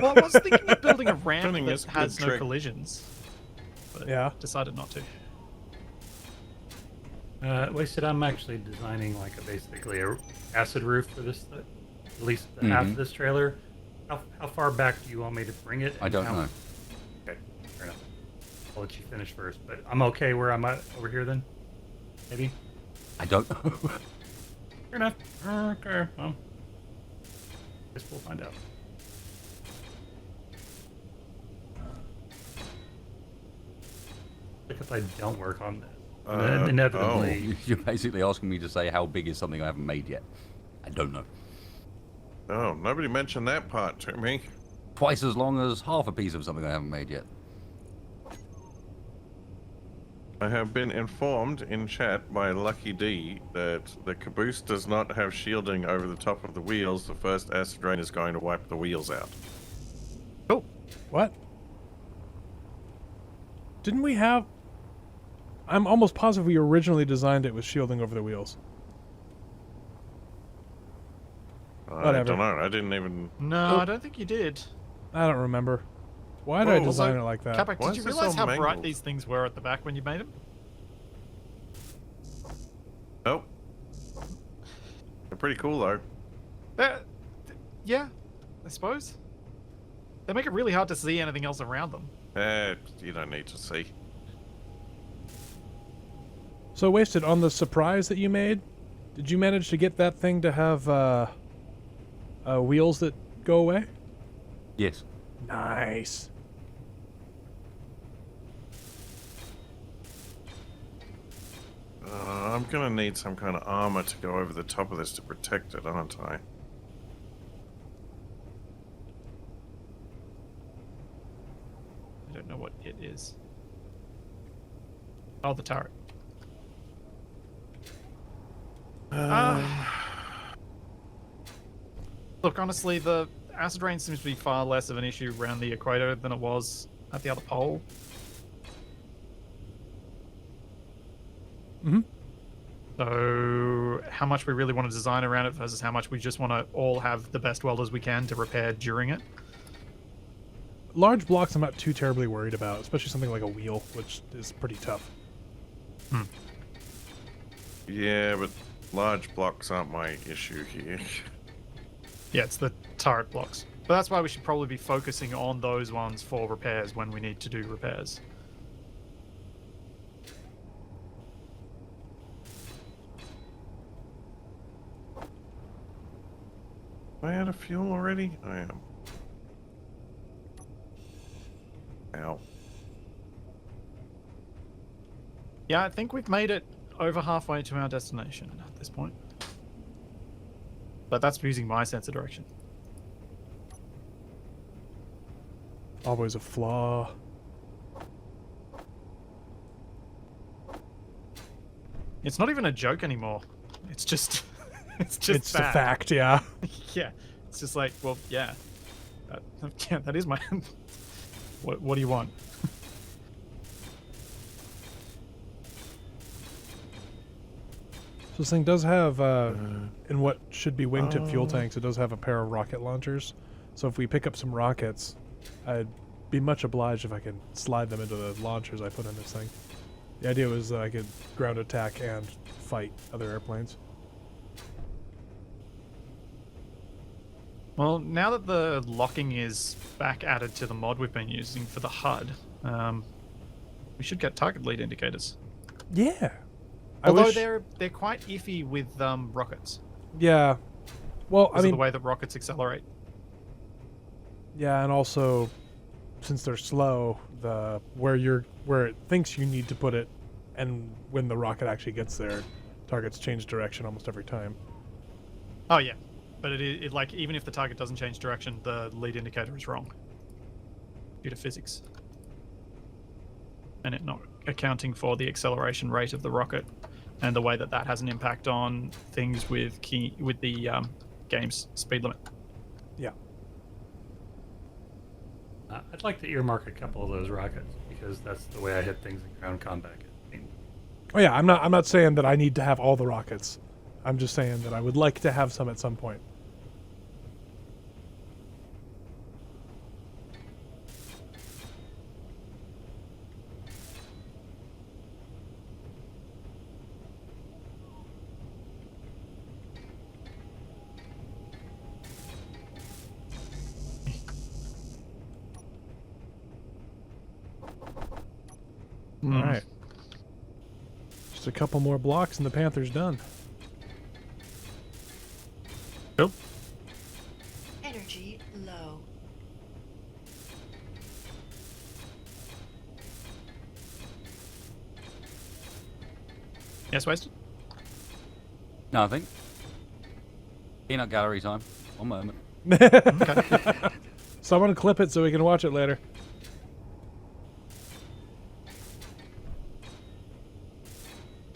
Well, I was thinking of building a ramp Spinning is that a good has no trick. collisions. But Yeah. decided not to. Wasted. I'm actually designing like basically a acid roof for this, at least the half of this trailer. How far back do you want me to bring it? I and don't how- know. Okay, fair enough. I'll let you finish first, but I'm okay where I'm at over here then. Maybe. I don't know. Fair enough. Okay. Well, guess we'll find out. Like if I don't work on this, inevitably. You're basically asking me to say how big is something I haven't made yet. I don't know. Oh, nobody mentioned that part to me. Twice as long as half a piece of something I haven't made yet. I have been informed in chat by Lucky D that the caboose does not have shielding over the top of the wheels. The first acid rain is going to wipe the wheels out. Cool. What? Didn't we have... I'm almost positive we originally designed it with shielding over the wheels. I Whatever. don't know. I didn't even. No, I don't think you did. I don't remember. Why did I Whoa, design also, it like that? Capac, Why did is you this realize all how bright mangled? these things were at the back when you made them? Oh. They're pretty cool though. Yeah, I suppose. They make it really hard to see anything else around them. You don't need to see. So, Wasted, on the surprise that you made, did you manage to get that thing to have wheels that go away? Yes. Nice. I'm gonna need some kind of armor to go over the top of this to protect it, aren't I? I don't know what it is. Oh, the turret. Look, honestly, the acid rain seems to be far less of an issue around the equator than it was at the other pole. Mm-hmm. So, how much we really want to design around it versus how much we just want to all have the best welders we can to repair during it. Large blocks I'm not too terribly worried about, especially something like a wheel, which is pretty tough. Yeah, but large blocks aren't my issue here. Yeah, it's the turret blocks. But that's why we should probably be focusing on those ones for repairs when we need to do repairs. Am I out of fuel already? I am. Ow. Yeah, I think we've made it over halfway to our destination at this point. But that's using my sense of direction. Always a flaw. It's not even a joke anymore. It's just, it's It's a bad. fact, yeah. Yeah, it's just like, well, yeah, yeah, that is my. What do you want? So this thing does have, in what should be wingtip fuel tanks, it does have a pair of rocket launchers. So if we pick up some rockets, I'd be much obliged if I could slide them into the launchers I put in this thing. The idea was that I could ground attack and fight other airplanes. Well, now that the locking is back added to the mod we've been using for the HUD, we should get target lead indicators. Yeah. Although they're quite iffy with rockets. Yeah. Well, Because of the way that rockets accelerate. Yeah, and also, since they're slow, where it thinks you need to put it, and when the rocket actually gets there, targets change direction almost every time. Oh yeah, but it like even if the target doesn't change direction, the lead indicator is wrong due to physics, and it not accounting for the acceleration rate of the rocket and the way that that has an impact on things with the game's speed limit. Yeah. I'd like to earmark a couple of those rockets because that's the way I hit things in ground combat. Oh yeah, I'm not saying that I need to have all the rockets. I'm just saying that I would like to have some at some point. All right. Just a couple more blocks and the Panther's done. Cool. Energy low. Yes, wasted. Nothing. Peanut gallery time. One moment. Someone clip it so we can watch it later.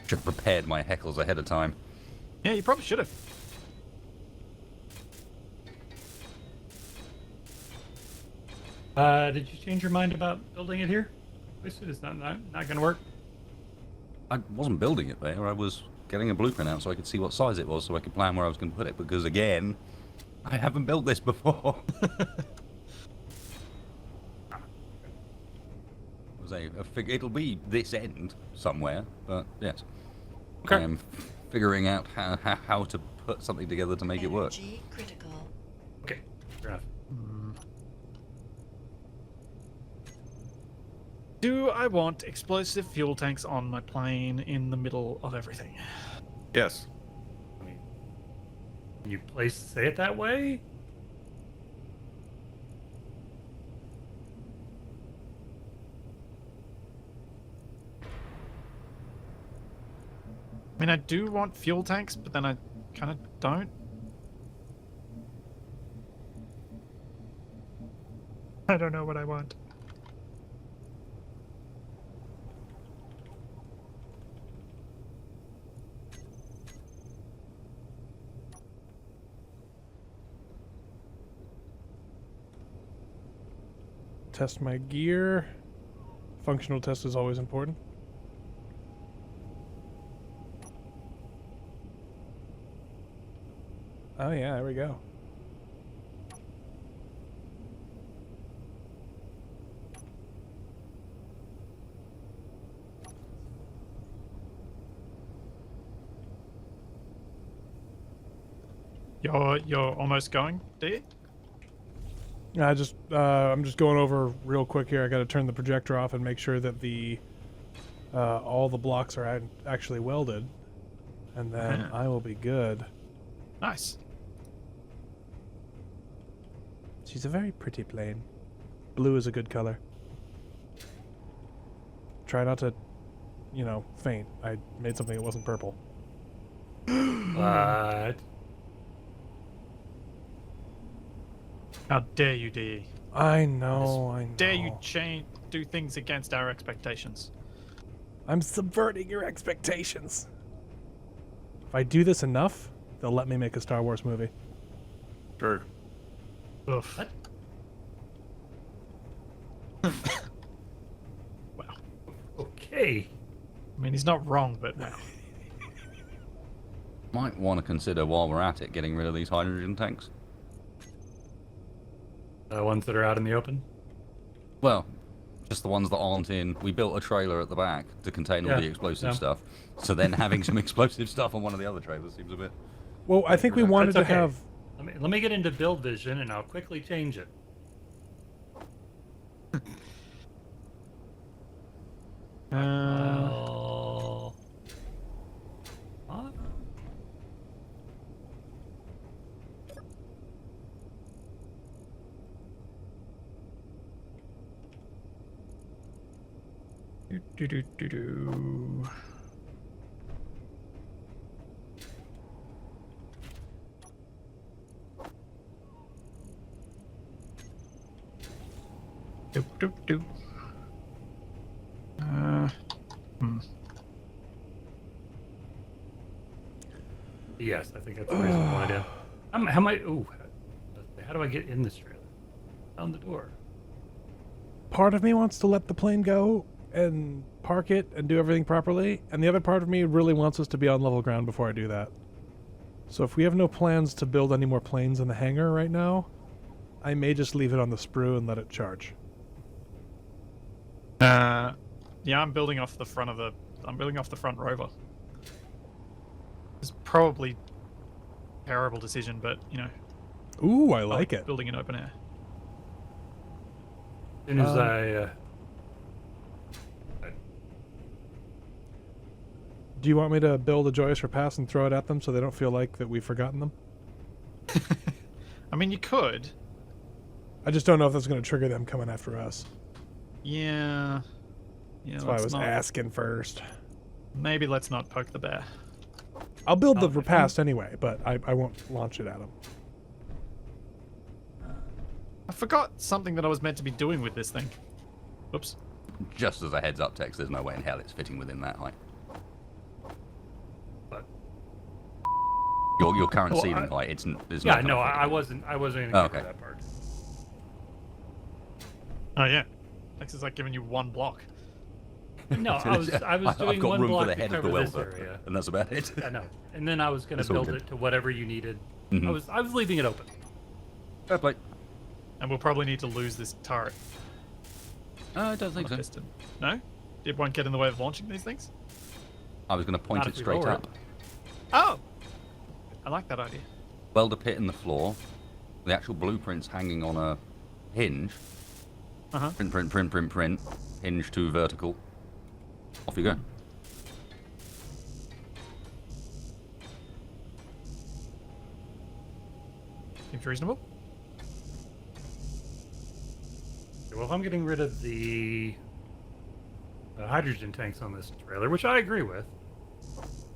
Should have prepared my heckles ahead of time. Yeah, you probably should have. Did you change your mind about building it here? Wasted, it's not going to work. I wasn't building it there. I was getting a blueprint out so I could see what size it was so I could plan where I was going to put it. Because again, I haven't built this before. It'll be this end somewhere, but yes. Okay. I am figuring out how to put something together to make it work. Energy critical. Okay, fair enough. Do I want explosive fuel tanks on my plane in the middle of everything? Yes. I mean, can you say it that way? I mean, I do want fuel tanks, but then I kind of don't. I don't know what I want. Test my gear. Functional test is always important. Oh yeah, there we go. You're almost going, do you? I'm just going over real quick here. I got to turn the projector off and make sure that all the blocks are actually welded, and then I will be good. Nice. She's a very pretty plane. Blue is a good color. Try not to you know, faint. I made something that wasn't purple. What? How dare you, DE? I know. Dare you do things against our expectations? I'm subverting your expectations. If I do this enough, they'll let me make a Star Wars movie. True. Oof. What? Wow. Okay. I mean, he's not wrong, but wow. Might want to consider while we're at it getting rid of these hydrogen tanks. The ones that are out in the open? Well, just the ones that aren't in. We built a trailer at the back to contain all Yeah, the explosive yeah. stuff. So then having some explosive stuff on one of the other trailers seems a bit. Well, I think we wanted That's to okay. have. Let me get into build vision, and I'll quickly change it. Well, what? Do. Do. Yes, I think that's a reasonable idea. How am I? Ooh, how do I get in this trailer? Found the door. Part of me wants to let the plane go and park it and do everything properly, and the other part of me really wants us to be on level ground before I do that. So if we have no plans to build any more planes in the hangar right now, I may just leave it on the sprue and let it charge. Yeah, I'm building off the front rover. It's probably a terrible decision, but you know. Ooh, I like it. Building in open air. As soon as Do you want me to build a Joyous Repass and throw it at them so they don't feel like that we've forgotten them? I mean, you could. I just don't know if that's going to trigger them coming after us. Yeah. That's why I was asking first. Maybe let's not poke the bear. I'll build the Repast anyway, but I won't launch it at them. I forgot something that I was meant to be doing with this thing. Oops. Just as a heads up, Tex, there's no way in hell it's fitting within that height. But Your current Well, ceiling height, it's there's yeah, no. no, I wasn't gonna Oh, get okay. to that part. Oh yeah. Next is like giving you one block. No, I was I've doing got one room for block the to head of the cover this welder, area. and that's about it. I know. And then I was gonna It's all build good. it to whatever you needed. Mhm. I was leaving it open. Fair play. And we'll probably need to lose this turret. I don't think on a so. piston. No? Did one get in the way of launching these things? I was going to point Not it if we straight lower up. it. Oh! I like that idea. Weld a pit in the floor. The actual blueprint's hanging on a hinge. Uh-huh. Print. Hinge to vertical. Off you go. Seems reasonable. Well, if I'm getting rid of the hydrogen tanks on this trailer, which I agree with,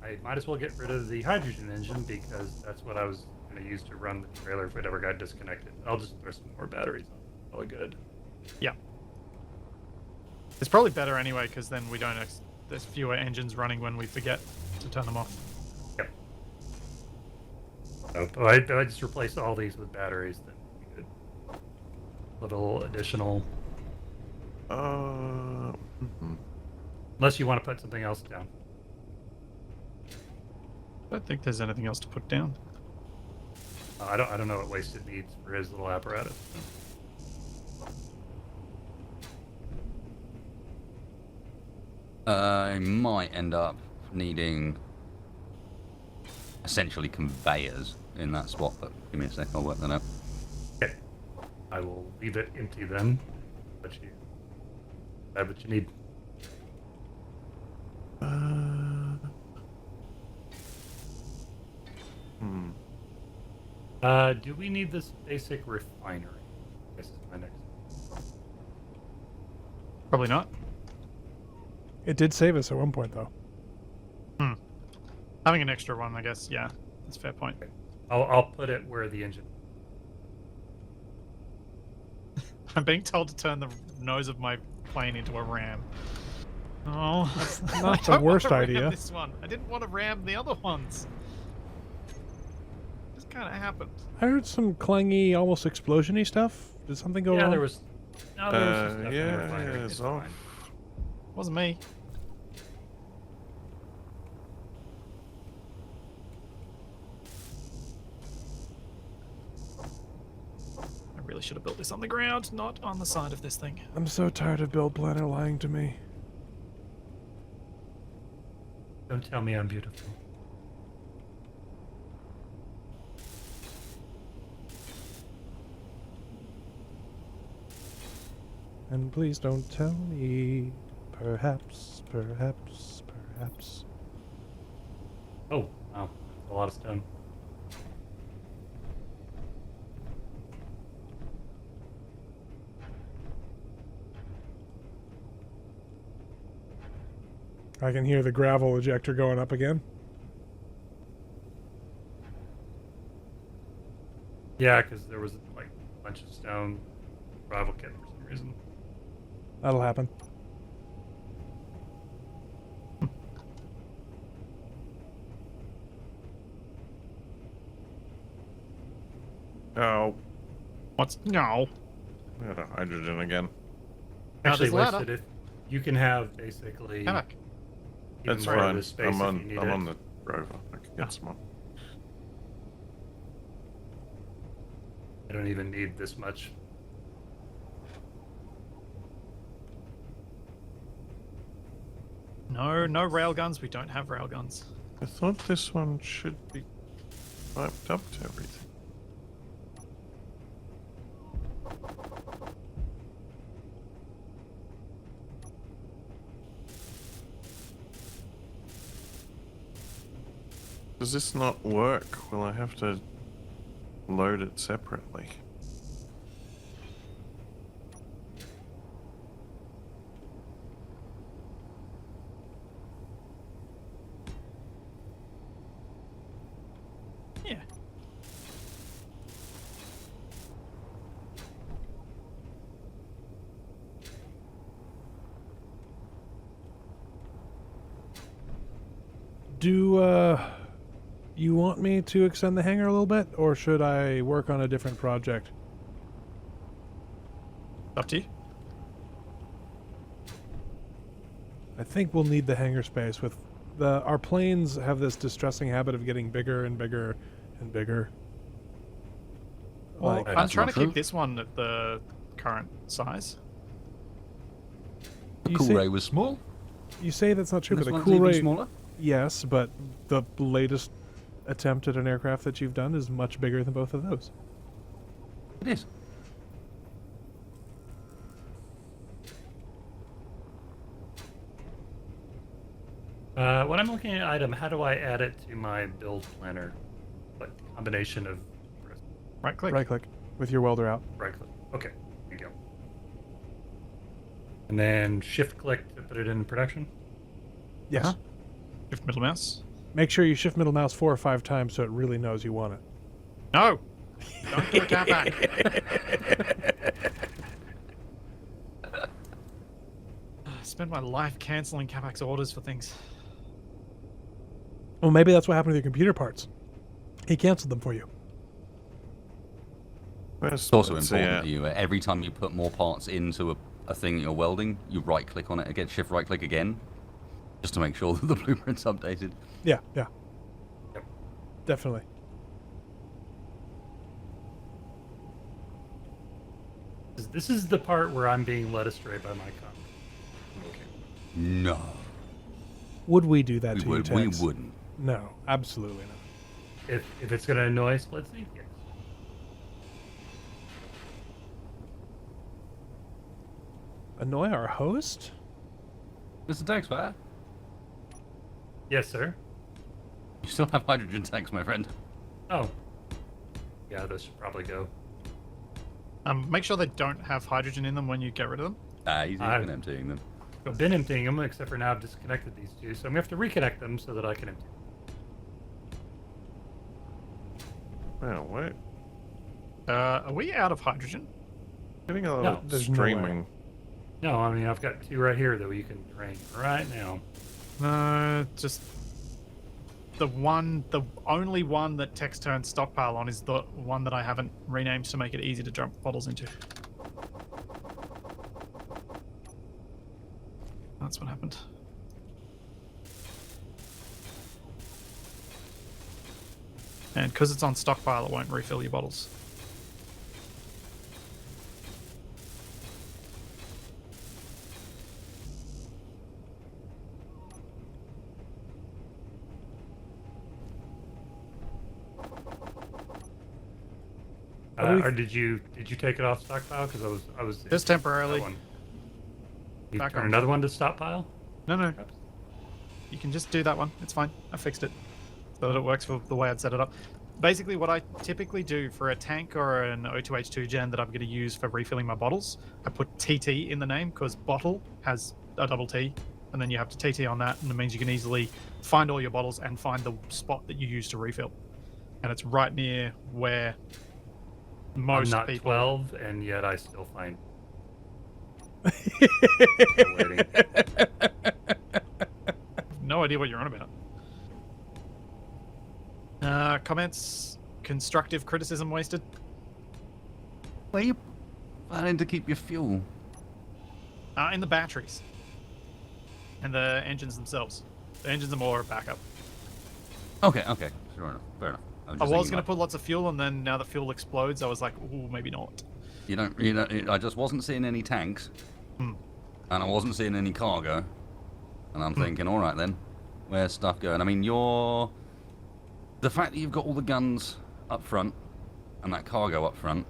I might as well get rid of the hydrogen engine because that's what I was going to use to run the trailer if it ever got disconnected. I'll just throw some more batteries on. Probably good. Yeah. It's probably better anyway, because then we don't... there's fewer engines running when we forget to turn them off. Yep. So if I just replace all these with batteries, then we could little additional... Unless you want to put something else down. I don't think there's anything else to put down. I don't know what Wasted needs for his little apparatus. I might end up needing essentially conveyors in that spot, but give me a sec, I'll work that out. Okay. I will leave it empty then. But you have what you need. Do we need this basic refinery? This is my next. Probably not. It did save us at one point, though. Having an extra one, I guess. Yeah, that's a fair point. I'll put it where the engine. I'm being told to turn the nose of my plane into a ram. Oh, That's I not the don't worst wanna ram idea. This one. I didn't want to ram the other ones. Just kind of happened. I heard some clangy, almost explosion-y stuff. Did something go Yeah, wrong? there was. No, there was some stuff in the Yeah, refinery. it's It's off. fine. Wasn't me. I really should have built this on the ground, not on the side of this thing. I'm so tired of Build Planner lying to me. Don't tell me I'm beautiful. And please don't tell me. Perhaps, perhaps, perhaps. Oh, wow. A lot of stone. I can hear the gravel ejector going up again. Yeah, because there was like a bunch of stone gravel kit for some reason. That'll happen. Oh, What's no? we got a hydrogen again. Now Actually, there's a ladder. listed it. You can have basically Hammock. even That's more of fine. the space I'm if on. you need I'm it. on the rover. I can get some more. I don't even need this much. No, no railguns. We don't have railguns. I thought this one should be piped up to everything. Does this not work? Will I have to load it separately? Yeah. Do you want me to extend the hangar a little bit, or should I work on a different project? Up to you. I think we'll need the hangar space. With our planes have this distressing habit of getting bigger and bigger and bigger. Well, Like, I'm That's trying not to keep true. this one at the current size. you Cool say, Ray was small. you say that's not true, This but the one's cool even ray, smaller. yes, but the latest attempt at an aircraft that you've done is much bigger than both of those. It is. When I'm looking at item, how do I add it to my build planner? Like combination of Right click. Right click with your welder out. right click. Okay, there you go. And then shift click to put it in production. Yes. Uh-huh. Shift middle mouse. Make sure you shift middle mouse 4 or 5 times so it really knows you want it. No. Don't do a tap back. I spend my life canceling Capac's orders for things. Well, maybe that's what happened with your computer parts. He canceled them for you. Where's It's also Splitsie important at? that you, every time you put more parts into a thing you're welding, you right click on it again, shift right click again, just to make sure that the blueprint's updated. Yeah, yeah. Yep. Definitely. This is the part where I'm being led astray by my comment. Okay. No, Would we do that to you, we Tex? wouldn't. No, absolutely not. If it's going to annoy Splitsie, yes. Annoy our host? Mr. Taxpayer, Yes, sir. you still have hydrogen tanks, my friend. Oh. Yeah, this should probably go. Make sure they don't have hydrogen in them when you get rid of them. He's I- even emptying them. I've been emptying them, except for now I've disconnected these two, so I'm going to have to reconnect them so that I can empty. Oh, wait. Are we out of hydrogen? Getting a lot No, of there's no way. streaming. No, I mean, I've got two right here that you can drain right now. No, just the only one that Tex turned stockpile on is the one that I haven't renamed to make it easy to dump bottles into. That's what happened. And because it's on stockpile, it won't refill your bottles. Or did you take it off stockpile? Because I was Just temporarily. that one. You Back turn on. another one to stockpile? No. You can just do that one. It's fine. I fixed it so that it works for the way I'd set it up. Basically, what I typically do for a tank or an O2H2 gen that I'm going to use for refilling my bottles, I put TT in the name because bottle has a double T, and then you have to TT on that, and it means you can easily find all your bottles and find the spot that you use to refill. And it's right near where most I'm not people... 12, and yet I still find. Waiting. No idea what you're on about. Comments? Constructive criticism wasted? Where you planning to keep your fuel? In the batteries. And the engines themselves. The engines are more backup. Okay, sure enough, fair enough. I was going to put lots of fuel, and then now that fuel explodes, I was like, ooh, maybe not. You know, I just wasn't seeing any tanks, and I wasn't seeing any cargo, and I'm thinking, all right then, where's stuff going? I mean, the fact that you've got all the guns up front and that cargo up front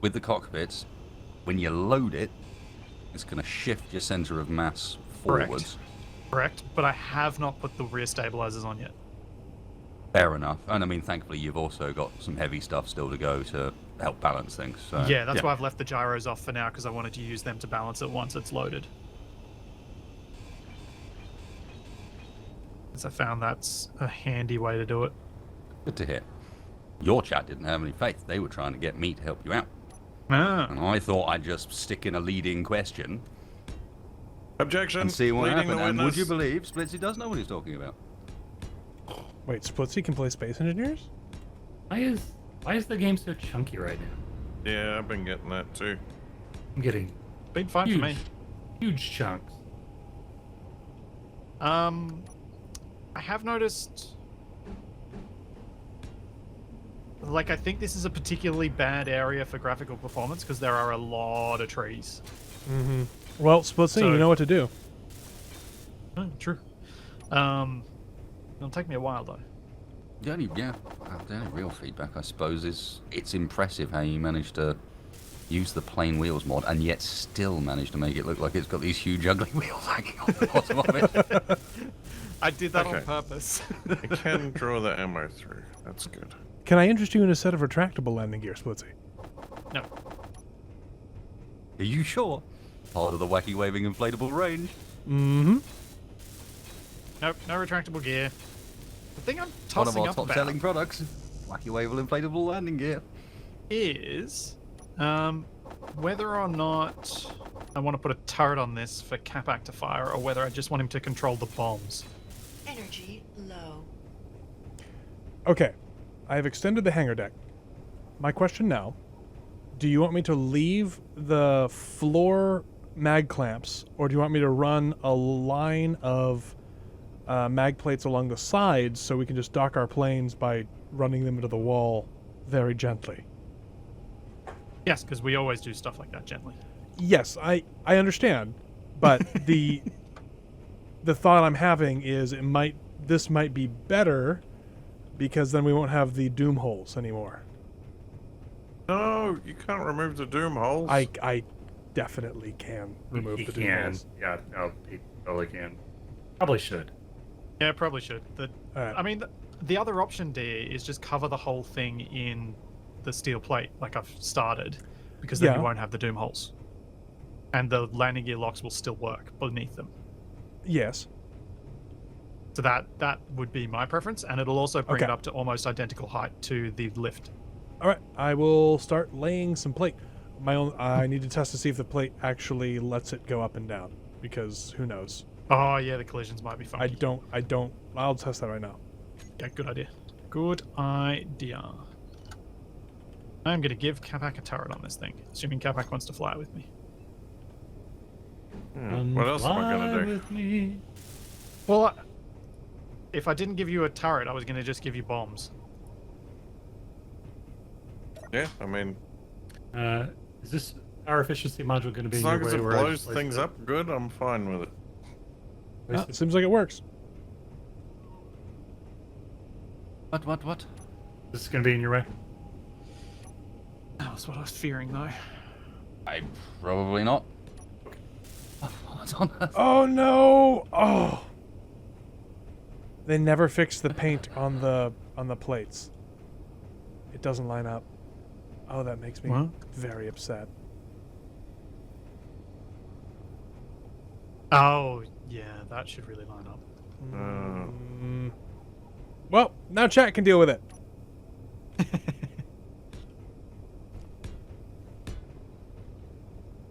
with the cockpits, when you load it, it's going to shift your center of mass forwards. Correct, but I have not put the rear stabilizers on yet. Fair enough. And I mean, thankfully, you've also got some heavy stuff still to go to help balance things. So, yeah, that's why I've left the gyros off for now, because I wanted to use them to balance it once it's loaded. Because I found that's a handy way to do it. Good to hear. Your chat didn't have any faith. They were trying to get me to help you out. Ah. And I thought I'd just stick in a leading question Objection. and see what Leading happened. the And would witness. you believe Splitsie does know what he's talking about? Wait, Splitsie can play Space Engineers? Why is the game so chunky right now? Yeah, I've been getting that too. I'm getting Been fine for me. huge chunks. I have noticed... Like, I think this is a particularly bad area for graphical performance, because there are a lot of trees. Mm-hmm. Well, Splitsie, So- you know what to do. Oh, true. It'll take me a while, though. The only real feedback, I suppose, is it's impressive how you managed to use the plain wheels mod and yet still manage to make it look like it's got these huge ugly wheels hanging off the bottom of it. I did that on Okay. purpose. I can draw the ammo through. That's good. Can I interest you in a set of retractable landing gear, Splitsie? No. Are you sure? Part of the wacky waving inflatable range. Mm-hmm. Nope, no retractable gear. The thing I'm One of tossing our up top about selling products. Wacky wavable inflatable landing gear. is whether or not I want to put a turret on this for Capac to fire, or whether I just want him to control the bombs. Energy low. Okay. I have extended the hangar deck. My question now, do you want me to leave the floor mag clamps, or do you want me to run a line of mag plates along the sides so we can just dock our planes by running them into the wall very gently? Yes, because we always do stuff like that gently. Yes, I understand, but the thought I'm having is this might be better because then we won't have the doom holes anymore. No, you can't remove the doom holes. I definitely can remove He the doom can. holes. Yeah, no, he totally can. Probably should. Yeah, probably should. Alright. I mean, the other option, D, is just cover the whole thing in the steel plate, like I've started, because then Yeah. you won't have the doom holes. and the landing gear locks will still work beneath them. Yes. So that would be my preference, and it'll also bring Okay. it up to almost identical height to the lift. All right, I will start laying some plate. I need to test to see if the plate actually lets it go up and down, because who knows? Oh yeah, the collisions might be funky. I don't. I'll test that right now. Yeah, good idea. Good idea. I'm going to give Capac a turret on this thing, assuming Capac wants to fly with me. What else am I Fly gonna do? with me. Well, if I didn't give you a turret, I was going to just give you bombs. Yeah, I mean, Is this power efficiency module going to be as in your long way as it to where I blows just place things it? up good, I'm fine with it. Place Ah, it? seems like it works. What? This is going to be in your way. That was what I was fearing, though. Probably not. What's on earth? Oh no! Oh. They never fixed the paint on the plates. It doesn't line up. Oh, that makes me What? very upset. Oh, yeah, that should really line up. Well, now chat can deal with it.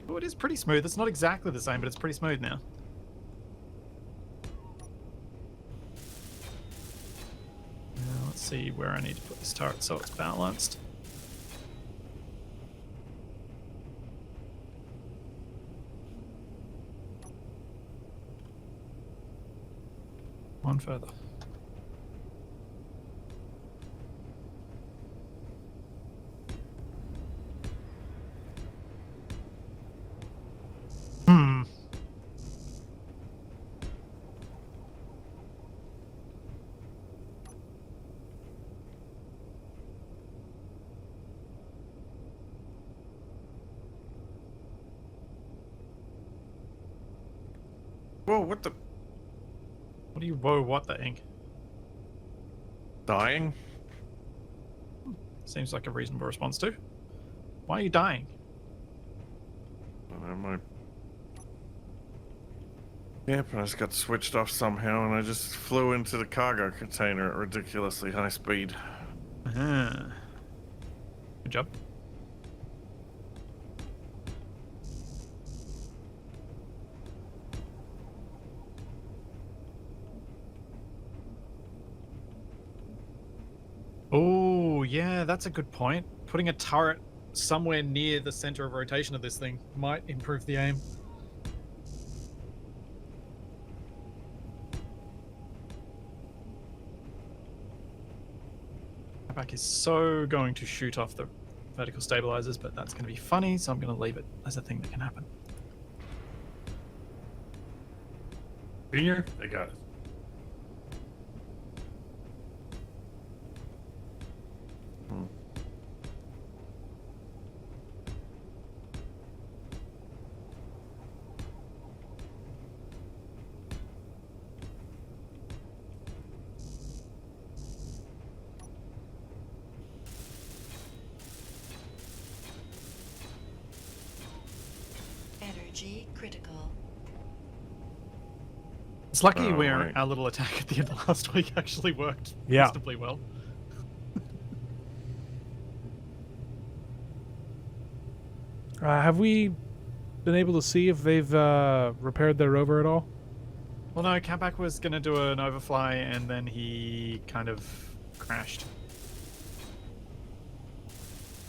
Oh, it is pretty smooth. It's not exactly the same, but it's pretty smooth now. Now, let's see where I need to put this turret so it's balanced. One further. Hmm. Whoa, what the? What do you whoa what the ink? Dying? Seems like a reasonable response too. Why are you dying? I don't know, my... Yep, I just got switched off somehow and I just flew into the cargo container at ridiculously high speed. Uh-huh. Good job. Oh, yeah, that's a good point. Putting a turret somewhere near the center of rotation of this thing might improve the aim. Back is so going to shoot off the vertical stabilizers, but that's going to be funny, so I'm going to leave it as a thing that can happen. Junior, they got it. Energy critical. It's lucky Oh, where right. our little attack at the end of last week actually worked Yeah. reasonably well. Have we been able to see if they've repaired their rover at all? Well, no, Capac was going to do an overfly, and then he kind of crashed.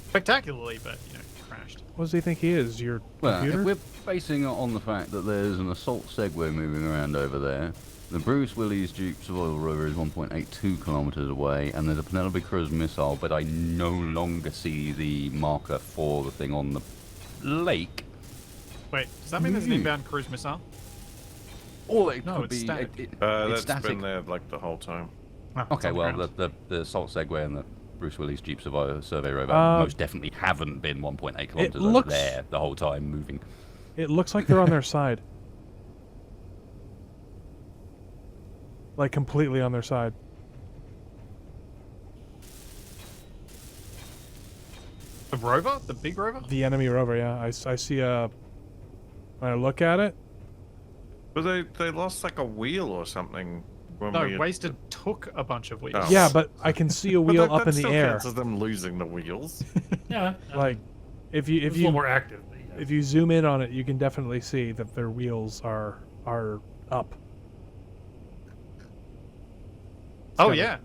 Spectacularly, but, you know, crashed. What does he think he is? Your Well, computer? if we're basing it on the fact that there's an assault Segway moving around over there, the Bruce Willis Dukes of Oil Rover is 1.82 kilometers away, and there's a Penelope Cruz missile, but I no longer see the marker for the thing on the lake. Wait, does that mean there's an inbound cruise missile? Or it No, could it's be static. it's That's static. been there like the whole time. Oh, it's Okay, on the well, ground. the assault Segway and the Bruce Willis Jeep Survey Rover most definitely haven't been 1.8 kilometers over looks- there the whole time moving. It looks like they're on their side. Like completely on their side. The rover? The big rover? The enemy rover, yeah. I see a When I look at it, But they lost like a wheel or something. When No, we Wasted took a bunch of wheels. Oh. yeah, but I can see a But wheel that up in the still air. counts as them losing the wheels. Yeah. Like, if it's a you little more active. But yeah. if you zoom in on it, you can definitely see that their wheels are up. Oh gotta- yeah,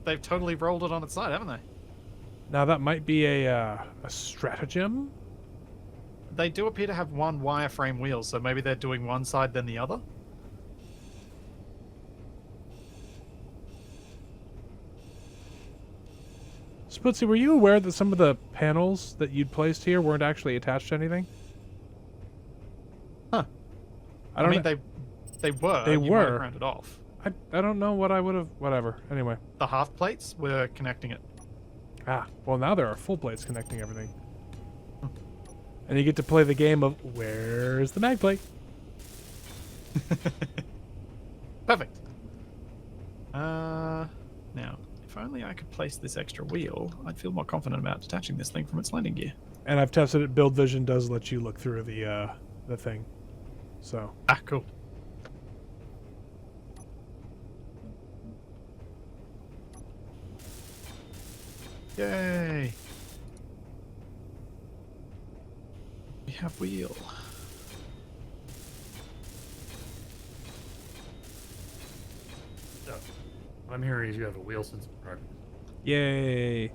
they've totally rolled it on its side, haven't they? Now that might be a stratagem. They do appear to have one wireframe wheel, so maybe they're doing one side then the other. Splitsie, were you aware that some of the panels that you'd placed here weren't actually attached to anything? Huh. I don't mean, know. they were. They you might were. have rounded off. I don't know what I would have. Whatever. Anyway. The half plates were connecting it. Ah, well now there are full plates connecting everything. And you get to play the game of where's the mag plate? Perfect. Now, if only I could place this extra wheel, I'd feel more confident about detaching this thing from its landing gear. And I've tested it. Build Vision does let you look through the thing. So Ah, cool. Yay! We have wheel. So, what I'm hearing is you have a wheel sense of progress. yay!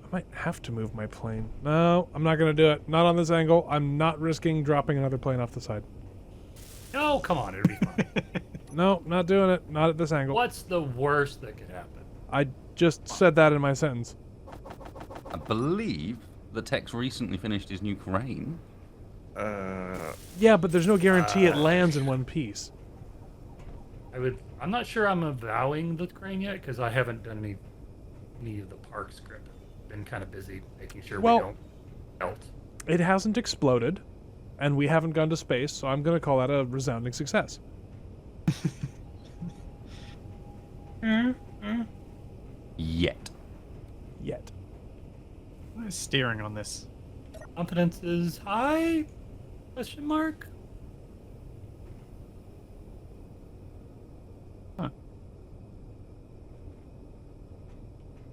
I might have to move my plane. No, I'm not gonna do it. Not on this angle. I'm not risking dropping another plane off the side. Oh, come on, it'll be fine. No, not doing it. Not at this angle. What's the worst that could happen? I just said that in my sentence. I believe the Tex recently finished his new crane. Yeah, but there's no guarantee it lands in one piece. I'm not sure I'm avowing the crane yet because I haven't done any of the park script. Been kind of busy making sure Well- we don't melt. It hasn't exploded, and we haven't gone to space, so I'm gonna call that a resounding success. Yet. Yet. What is steering on this? Confidence is high? Question mark.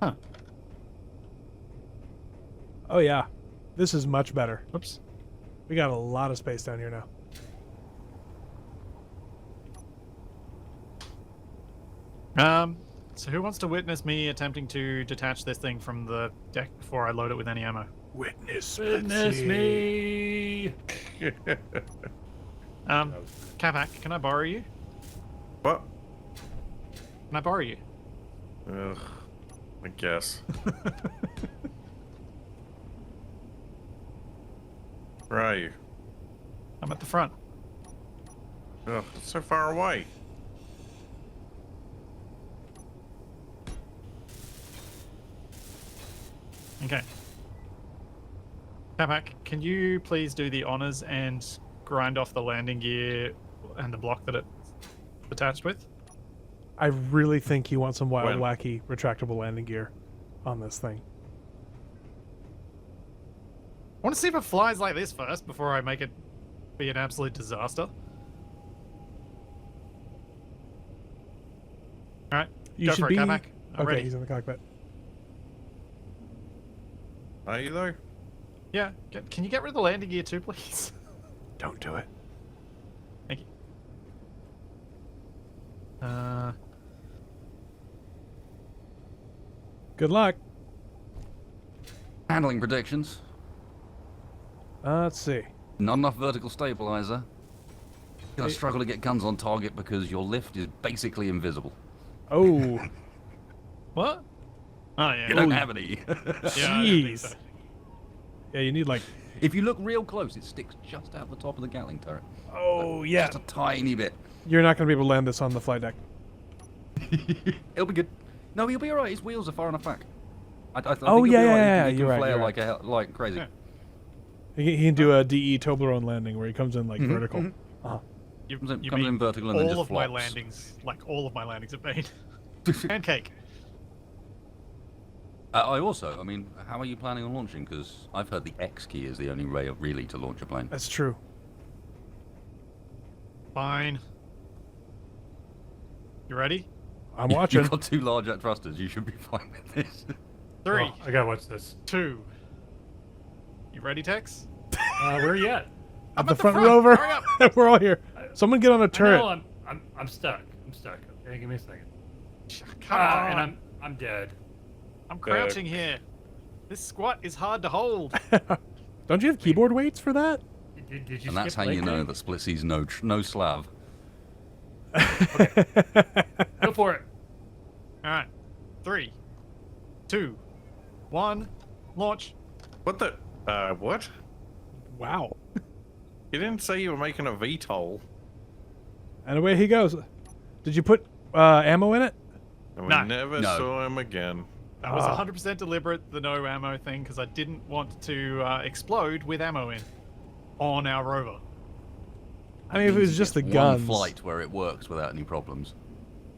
Huh. Oh yeah, this is much better. Oops. We got a lot of space down here now. So who wants to witness me attempting to detach this thing from the deck before I load it with any ammo? Witness, Witness me. Capac, can I borrow you? What? Can I borrow you? Ugh, I guess. Where are you? I'm at the front. Ugh, it's so far away. Okay. Capac, can you please do the honors and grind off the landing gear and the block that it's attached with? I really think you want some wild, When? wacky, retractable landing gear on this thing. I want to see if it flies like this first before I make it be an absolute disaster. Alright, You go should for be it, Capac. I'm okay. ready. He's in the cockpit. Are you though? Yeah, can you get rid of the landing gear too, please? Don't do it. Thank you. Good luck. Handling predictions. Let's see. Not enough vertical stabilizer. Gonna struggle to get guns on target because your lift is basically invisible. Oh, What? Oh, yeah. You don't have any. Yeah, I don't think jeez. so. Yeah, you need like. If you look real close, it sticks just out the top of the Gatling turret. Oh yeah. Just a tiny bit. You're not going to be able to land this on the flight deck. It'll be good. No, he'll be alright. His wheels are far enough back. I think Oh, he'll yeah, be alright. yeah, He can you're right, flare you're like like crazy. Yeah. He can do a DE Toblerone landing where he comes in like vertical. Uh-huh. You, Comes in- you comes mean in vertical and then all just of my flops. landings, like all of my landings have been pancake. I also, I mean, how are you planning on launching? Because I've heard the X key is the only way of really to launch a plane. That's true. Fine. You ready? I'm watching. You've got 2 large jet thrusters. You should be fine with this. 3, Oh, I gotta watch this. 2. You ready, Tex? Where are you at? At the at front rover. Hurry up. We're all here. Someone get on a turret. No, I'm stuck. I'm stuck. Okay, give me a second. Come on. And I'm dead. I'm crouching here. This squat is hard to hold. Don't you have keyboard weights for that? Did you And that's skip how you know leg that Splitsie's no Slav. day? Go for it. All right. 3, 2, 1. Launch. What the? What? Wow. You didn't say you were making a VTOL. And away he goes. Did you put ammo in it? And we No. never No. saw him again. That was 100% deliberate, the no ammo thing, because I didn't want to explode with ammo in on our rover. I mean, if it was just the One guns. flight where it works without any problems.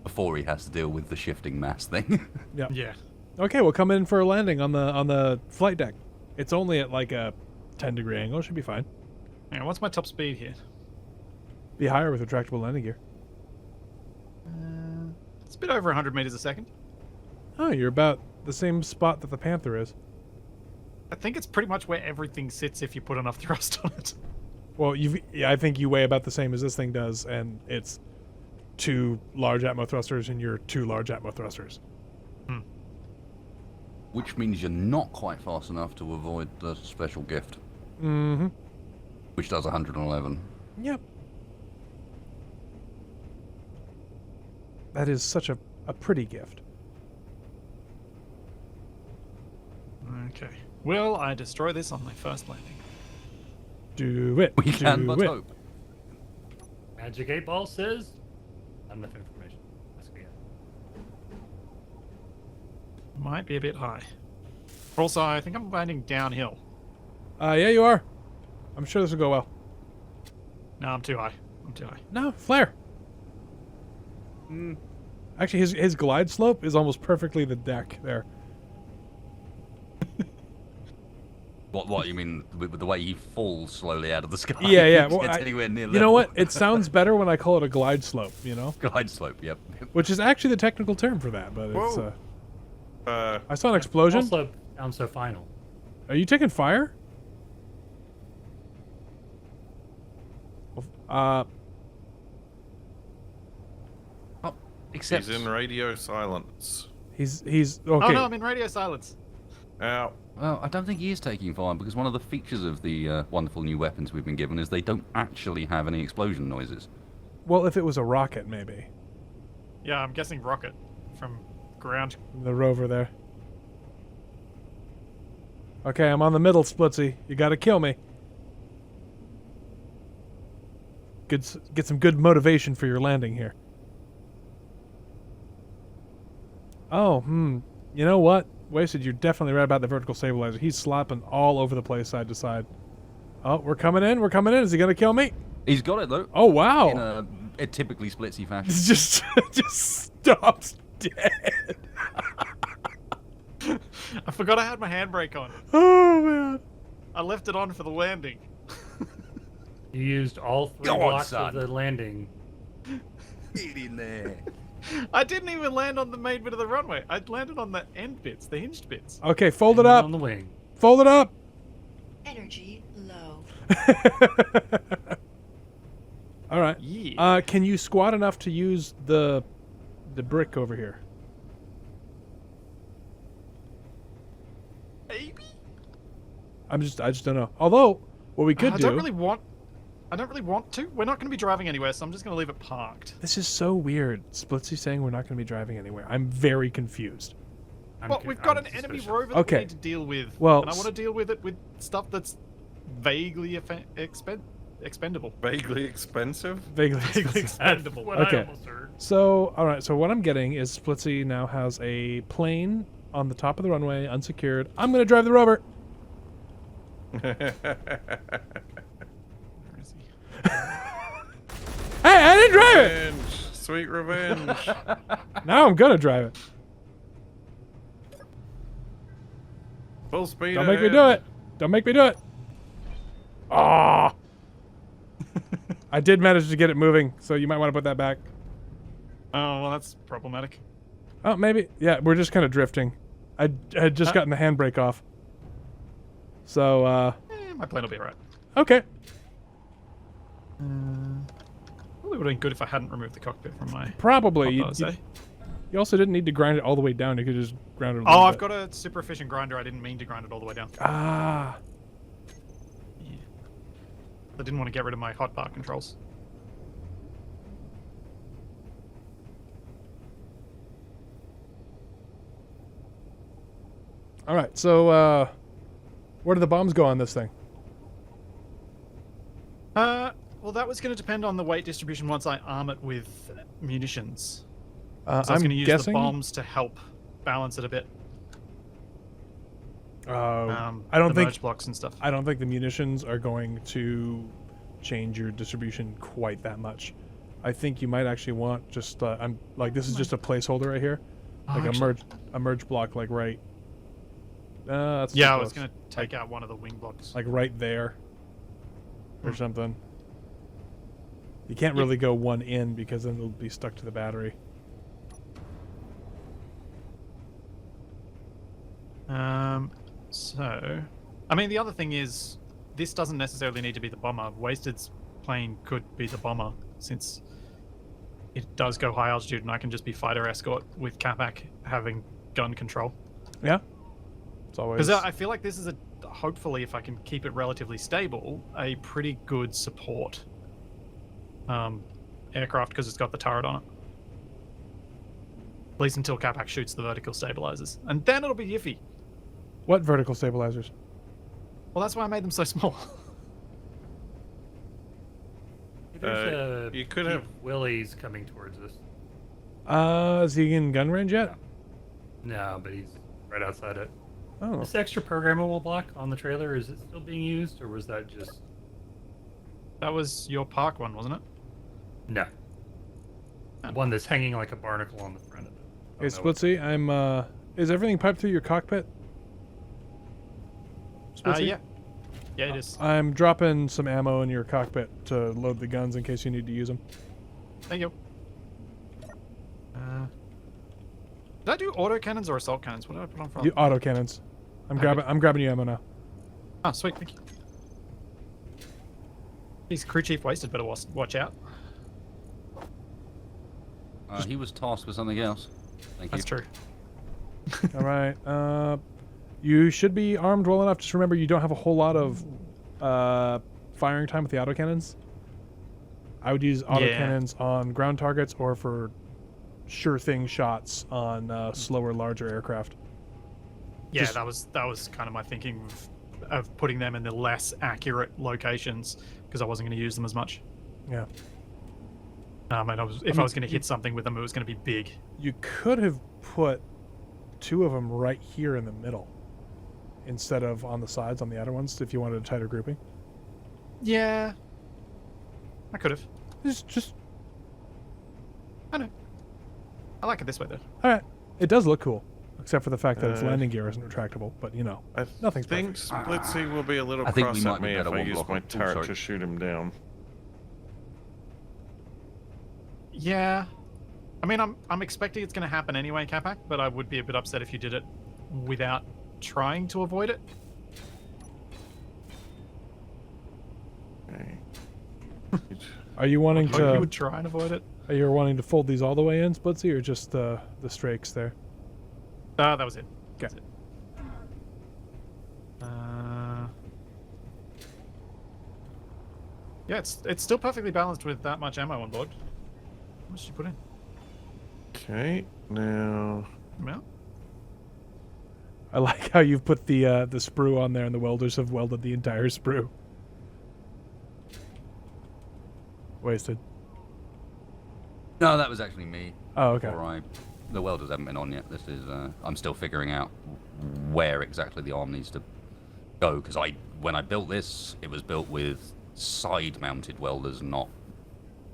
Before he has to deal with the shifting mass thing. Yeah. Yeah. Okay, we'll come in for a landing on the flight deck. It's only at like a 10-degree angle. Should be fine. Hang on, what's my top speed here? Be higher with retractable landing gear. It's a bit over 100 meters a second. Oh, you're about the same spot that the Panther is. I think it's pretty much where everything sits if you put enough thrust on it. Well, I think you weigh about the same as this thing does, and it's 2 large atmo thrusters, and you're 2 large atmo thrusters. Which means you're not quite fast enough to avoid the special gift. Mm-hmm. Which does 111. Yep. That is such a pretty gift. Okay. Will I destroy this on my first landing? Do it. We can do but it. hope. Magic 8 Ball says not enough information. Let's go. Might be a bit high. Also, I think I'm landing downhill. Yeah, you are. I'm sure this will go well. No, I'm too high. I'm too high. No, flare. Actually, his glide slope is almost perfectly the deck there. What you mean with the way he falls slowly out of the sky? Yeah, yeah. If he Well, gets I- anywhere near You know level. what? It sounds better when I call it a glide slope, you know? Glide slope, yep. Which is actually the technical term for that, but it's... Whoa. I saw an explosion. Also sounds so final. Are you taking fire? Except He's in radio silence. He's okay. Oh no, I'm in radio silence. Ow. well, I don't think he is taking fire because one of the features of the wonderful new weapons we've been given is they don't actually have any explosion noises. Well, if it was a rocket, maybe. Yeah, I'm guessing rocket from ground. The rover there. Okay, I'm on the middle, Splitsie. You gotta kill me. Get some good motivation for your landing here. Oh, You know what? Wasted, you're definitely right about the vertical stabilizer. He's slopping all over the place side to side. Oh, we're coming in. We're coming in. Is he gonna kill me? He's got it though. Oh, wow. In a typically Splitsy fashion. just stops dead. I forgot I had my handbrake on. Oh, man. I left it on for the landing. You used all 3 Go on, blocks son. of the landing. Get in there. I didn't even land on the main bit of the runway. I landed on the end bits, the hinged bits. Okay, fold it And up. on the wing. Fold it up. Energy low. All right. Yeah. Can you squat enough to use the brick over here? Maybe. I just don't know. Although what we could I do. don't really want to. We're not going to be driving anywhere, so I'm just going to leave it parked. This is so weird. Splitsy saying we're not going to be driving anywhere. I'm very confused. Well, we've got an enemy rover that Okay. we need to deal with. Well, and I want to deal with it with stuff that's vaguely expendable. Vaguely expensive? Vaguely. Vaguely expendable. What Okay. I almost heard. So, all right. So what I'm getting is Splitsy now has a plane on the top of the runway, unsecured. I'm going to drive the rover. Where is he? Hey, I didn't drive it. Revenge. Sweet revenge. Now I'm going to drive it. Full speed Don't make me ahead. do it. Don't make me do it. Ah! I did manage to get it moving, so you might want to put that back. Oh, well, that's problematic. Oh, maybe. Yeah, we're just kind of drifting. I had just gotten the handbrake off. So, My plane will be alright. okay. Probably would have been good if I hadn't removed the cockpit from my... Probably. You, What was I you, say? you also didn't need to grind it all the way down. You could just grind it a Oh, little I've bit. got a super efficient grinder. I didn't mean to grind it all the way down. Ah. Yeah. I didn't want to get rid of my hotbar controls. All right, so, where do the bombs go on this thing? Well, that was going to depend on the weight distribution once I arm it with munitions. So I was I'm going to use guessing... the bombs to help balance it a bit. I don't the think... merge blocks and stuff. I don't think the munitions are going to change your distribution quite that much. I think you might actually want just I'm like this is just a placeholder right here, like a merge block like right. That's too Yeah, I was close. going to take out one of the wing blocks. Like right there, or something. You can't really go one in because then it'll be stuck to the battery. So, I mean, the other thing is, this doesn't necessarily need to be the bomber. Wasted's plane could be the bomber, since it does go high altitude, and I can just be fighter escort with Capac having gun control. Yeah, it's always. Because I feel like this is hopefully, if I can keep it relatively stable, a pretty good support aircraft because it's got the turret on it. At least until Capac shoots the vertical stabilizers, and then it'll be iffy. What vertical stabilizers? Well, that's why I made them so small. There's you could have- Willie's coming towards us. Is he in gun range yet? No, but he's right outside it. Oh, This extra programmable block on the trailer, is it still being used, or was that just... That was your park one, wasn't it? No. The one that's hanging like a barnacle on the front of it. hey, Oh, no, Splitsie, I'm. Is everything piped through your cockpit? Splitsie? Yeah. Yeah, it is. I'm dropping some ammo in your cockpit to load the guns in case you need to use them. Thank you. Did I do auto cannons or assault cannons? What did I put on front? You auto cannons. I'm Okay. grabbing you ammo now. Oh, sweet, thank you. He's crew chief wasted, better watch out. He was tasked with something else. Thank That's you. true. All right. You should be armed well enough. Just remember, you don't have a whole lot of firing time with the autocannons. I would use autocannons on ground targets or for sure thing shots on slower, larger aircraft. Yeah, Just- that was kind of my thinking of putting them in the less accurate locations because I wasn't going to use them as much. Yeah. And I was was going to hit something with them, it was going to be big. You could have put two of them right here in the middle instead of on the sides on the other ones if you wanted a tighter grouping. Yeah, I could have. Just I know. I like it this way though. all right. It does look cool, except for the fact that its Uh, landing gear isn't retractable. But you know, I nothing's think perfect. Splitsie will be a little I think we cross might at be me if better I one use block my on- oh, turret sorry. to shoot him down. Yeah, I mean, I'm expecting it's going to happen anyway, Capac, but I would be a bit upset if you did it without trying to avoid it. Okay. Are you wanting Like, you to? would try and avoid it. Are you wanting to fold these all the way in, Splitsie, or just the strakes there? That was it. Okay. That's it. Yeah, it's still perfectly balanced with that much ammo on board. How much did you put in? Okay, now Amount? I like how you've put the sprue on there, and the welders have welded the entire sprue. Wasted. No, that was actually me. Oh, okay. The welders haven't been on yet. This is I'm still figuring out where exactly the arm needs to go because when I built this, it was built with side-mounted welders, not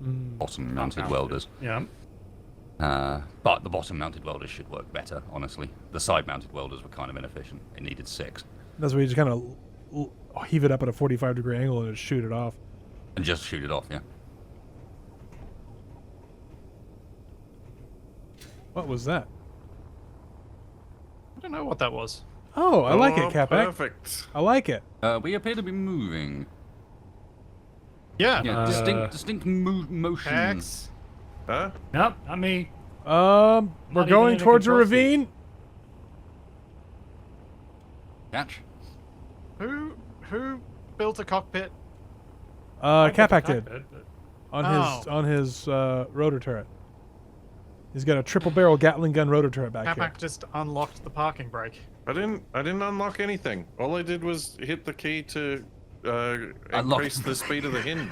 bottom-mounted welders. Yeah. But the bottom-mounted welders should work better, honestly. The side-mounted welders were kind of inefficient. It needed 6. That's where you just kind of heave it up at a 45-degree angle and just shoot it off. And just shoot it off, yeah. What was that? I don't know what that was. Oh, I like it, Capac. Perfect. I like it. We appear to be moving. Yeah. Yeah, distinct motion. X. Huh? Nope, not me. We're even going in a towards a control seat. ravine. Catch. Who built a cockpit? Capac did Cockpit, but- on his rotor turret. He's got a triple barrel Gatling gun rotor turret back here. Capac just unlocked the parking brake. I didn't unlock anything. All I did was hit the key to Unlock. increase the speed of the hinge.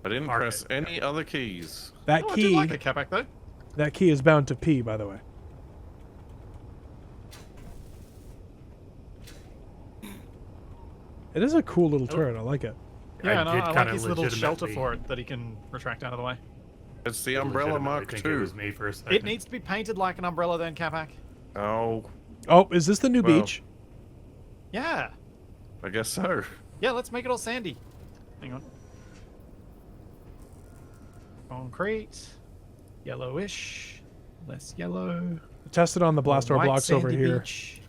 I didn't Park press it. any other keys. That Oh, I key, do like the Capac though. that key is bound to P, by the way. It is a cool little turret. I like it. Yeah, I no, did I like kinda his little shelter legitimately- for it that he can retract out of the way. It's the Umbrella legitimately Mark think it II. was me for a second. It needs to be painted like an umbrella then, Capac. Oh, Oh, is this the new Well. beach? Yeah. I guess so. Yeah, let's make it all sandy. Hang on. Concrete. Yellowish. Less yellow. Test it on the blast door White blocks over sandy here. beach.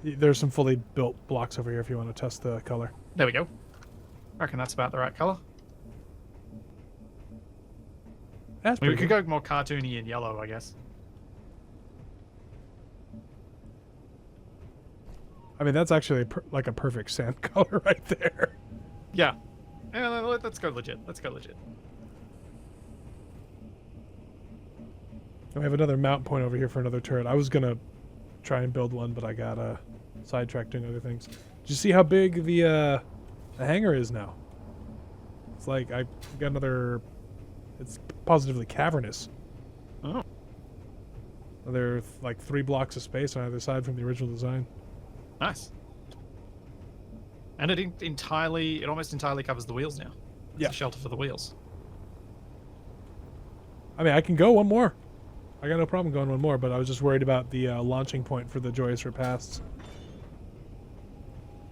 There's some fully built blocks over here if you want to test the color. There we go. I reckon that's about the right color. That's I mean, we pretty could good. go more cartoony in yellow, I guess. I mean, that's actually like a perfect sand color right there. Yeah. Yeah, let's go legit. Let's go legit. And we have another mount point over here for another turret. I was gonna try and build one, but I got sidetracked doing other things. Did you see how big the hangar is now? It's like I got another. It's positively cavernous. Oh. There are like 3 blocks of space on either side from the original design. Nice. And it almost entirely covers the wheels now. It's Yeah. a shelter for the wheels. I mean, I can go one more. I got no problem going one more, but I was just worried about the launching point for the Joyous Repasts.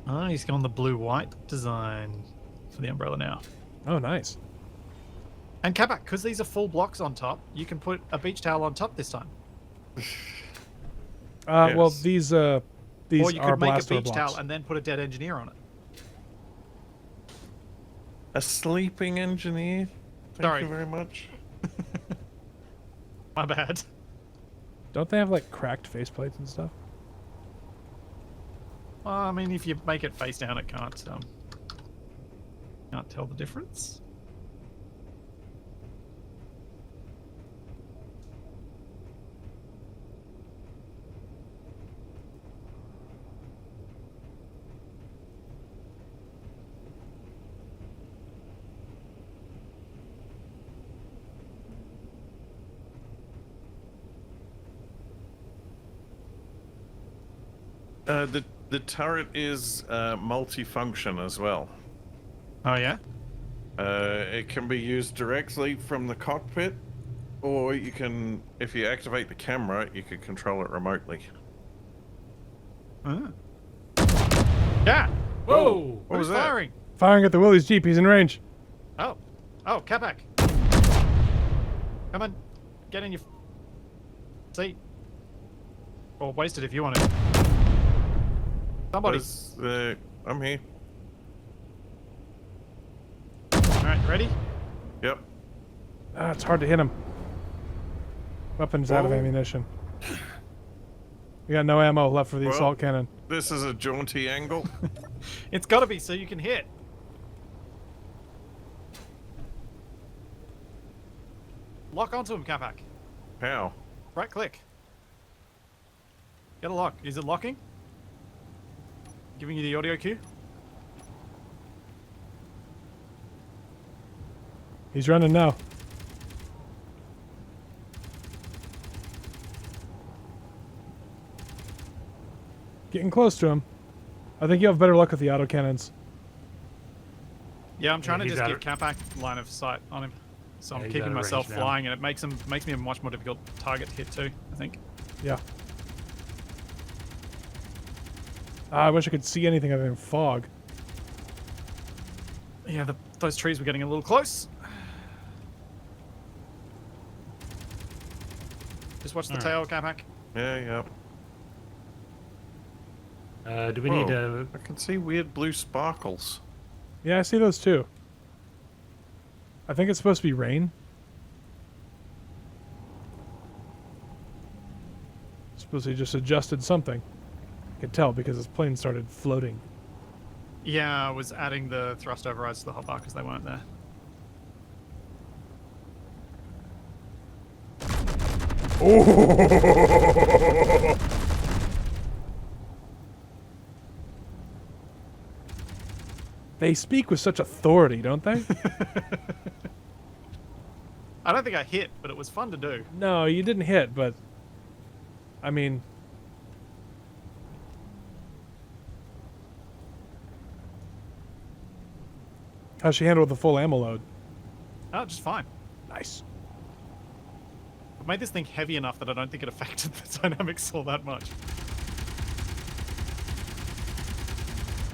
Ah, he's gone the blue-white design for the umbrella now. Oh, nice. And Capac, because these are full blocks on top, you can put a beach towel on top this time. Well, Yes. these Or you are could make a blast door beach blocks. towel and then put a dead engineer on it. A sleeping engineer. Thank Sorry. you very much. My bad. Don't they have like cracked faceplates and stuff? Well, I mean, if you make it face down, it can't tell the difference. The turret is multifunction as well. Oh yeah. It can be used directly from the cockpit, or you can, if you activate the camera, you can control it remotely. Ah. Yeah. Whoa! What was Who's that? firing? Firing at the Willie's Jeep. He's in range. Oh. Oh, Capac. Come on. Get in your seat. Or waste it if you want to. Somebody. I'm here. Alright, ready? Yep. Ah, it's hard to hit him. Weapon's out of Whoa. ammunition. We got no ammo left for the Well- assault cannon. This is a jaunty angle. It's gotta be so you can hit. Lock onto him, Capac. How? Right click. Get a lock. Is it locking? Giving you the audio cue? He's running now. Getting close to him. I think you have better luck with the autocannons. Yeah, I'm trying to he's just got get Capac line of sight on him. So I'm Yeah, he's keeping out of range myself now. flying, and it makes me a much more difficult target to hit too, I think. Yeah. I wish I could see anything other than fog. Yeah, those trees were getting a little close. Just watch the tail, Capac. Yeah, yeah. Do we Whoa, need to... I can see weird blue sparkles. Yeah, I see those too. I think it's supposed to be rain. Suppose he just adjusted something. I could tell because his plane started floating. Yeah, I was adding the thrust overrides to the hotbar because they weren't there. Oh! They speak with such authority, don't they? I don't think I hit, but it was fun to do. No, you didn't hit, but I mean, how'd she handle the full ammo load? Oh, just fine. Nice. I've made this thing heavy enough that I don't think it affected the dynamics all that much.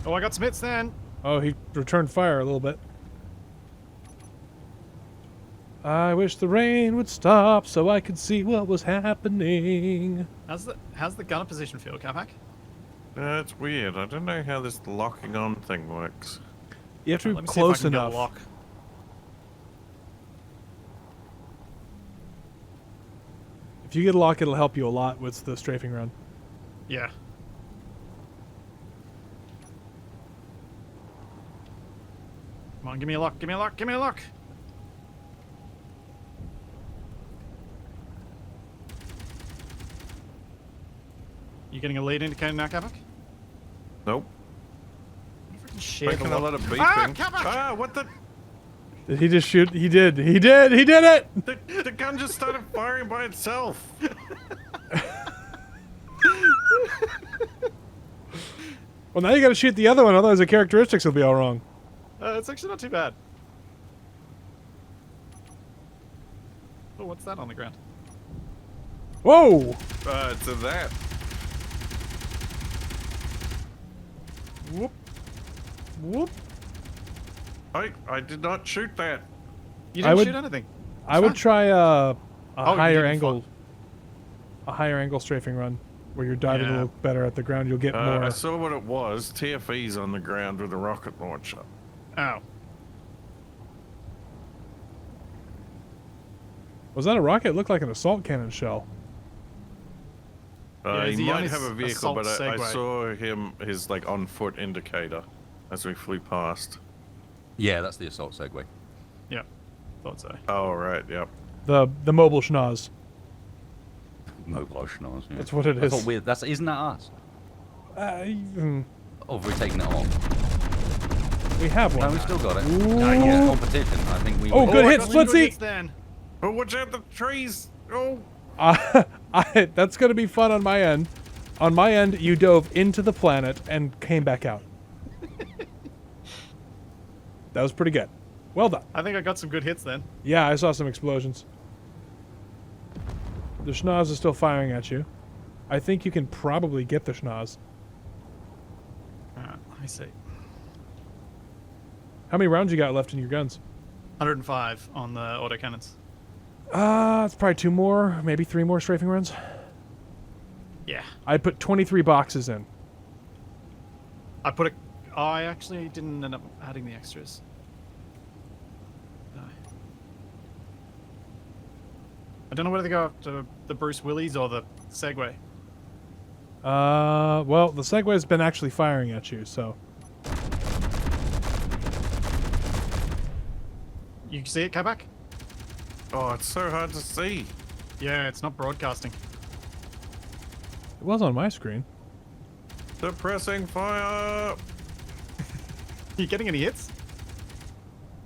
Oh, I got some hits then. Oh, he returned fire a little bit. I wish the rain would stop so I could see what was happening. How's the gunner position feel, Capac? It's weird. I don't know how this locking on thing works. You have to Let be me see if I close can get a enough. lock. If you get a lock, it'll help you a lot with the strafing run. Yeah. Come on, give me a lock, give me a lock, give me a lock! You getting a lead indicator now, Capac? Nope. Share the Making a lock. lot of beeping. Ah, Capac! Ah, what the? Did he just shoot? He did. He did. He did it! The gun just started firing by itself. Well, now you gotta shoot the other one, otherwise the characteristics will be all wrong. It's actually not too bad. Oh, what's that on the ground? Whoa! To that. Whoop. Whoop. I did not shoot that. You I didn't would- shoot anything. I would try a you higher didn't angle, a higher angle strafing run, where you're diving a Yeah. little better at the ground. You'll get more. I saw what it was. TFE's on the ground with a rocket launcher. Oh. Was that a rocket? It looked like an assault cannon shell. Yeah, He he might on his have a vehicle, but assault I Segway. saw his like on foot indicator as we flew past. Yeah, that's the assault segue. Yeah. Thought so. Oh right, yep. The mobile schnoz. Mobile schnoz. Yeah. That's what it That's is. all weird. Isn't that us? Mm, Or have we taken it on? we have No, one. we still got it. Ooh. Yeah, competition. I think we. Oh, win. good I hit, got some good Splitsie! hits then. Oh, watch out the trees! Oh, That's gonna be fun on my end. On my end, you dove into the planet and came back out. That was pretty good. Well done. I think I got some good hits then. Yeah, I saw some explosions. The schnoz is still firing at you. I think you can probably get the schnoz. Alright, let me see. How many rounds you got left in your guns? 105 on the autocannons. It's probably 2 more, maybe 3 more strafing runs. Yeah. I put 23 boxes in. I put a... Oh, I actually didn't end up adding the extras. No. I don't know whether to go after the Bruce Willis or the Segway. Well, the Segway's been actually firing at you, so... You see it, Capac? oh, it's so hard to see. Yeah, it's not broadcasting. It was on my screen. Suppressing fire. You getting any hits?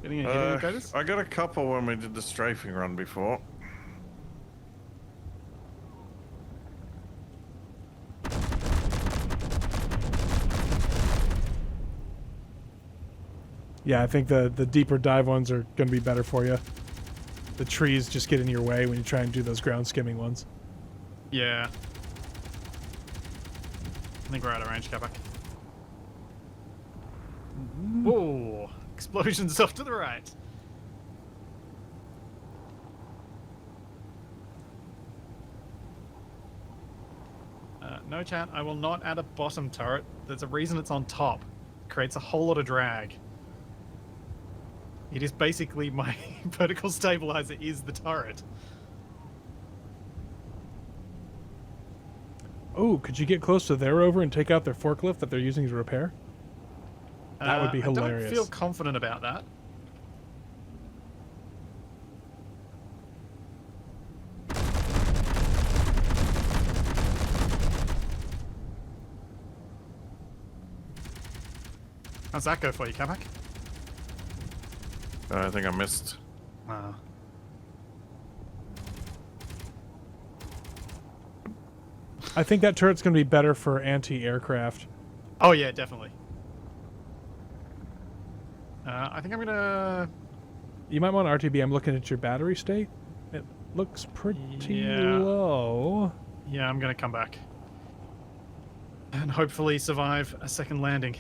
Getting any hit indicators? I got a couple when we did the strafing run before. Yeah, I think the deeper dive ones are going to be better for you. the trees just get in your way when you try and do those ground skimming ones. Yeah. I think we're out of range, Capac. Whoa! Explosions off to the right. No chat, I will not add a bottom turret. There's a reason it's on top. It creates a whole lot of drag. It is basically my vertical stabilizer is the turret. Oh, could you get close to their rover and take out their forklift that they're using to repair? That would be hilarious. I don't feel confident about that. How's that go for you, Capac? I think I missed. I think that turret's going to be better for anti-aircraft. Oh yeah, definitely. I think I'm gonna... You might want RTB. I'm looking at your battery state. It looks pretty low. Yeah, I'm gonna come back. And hopefully survive a second landing.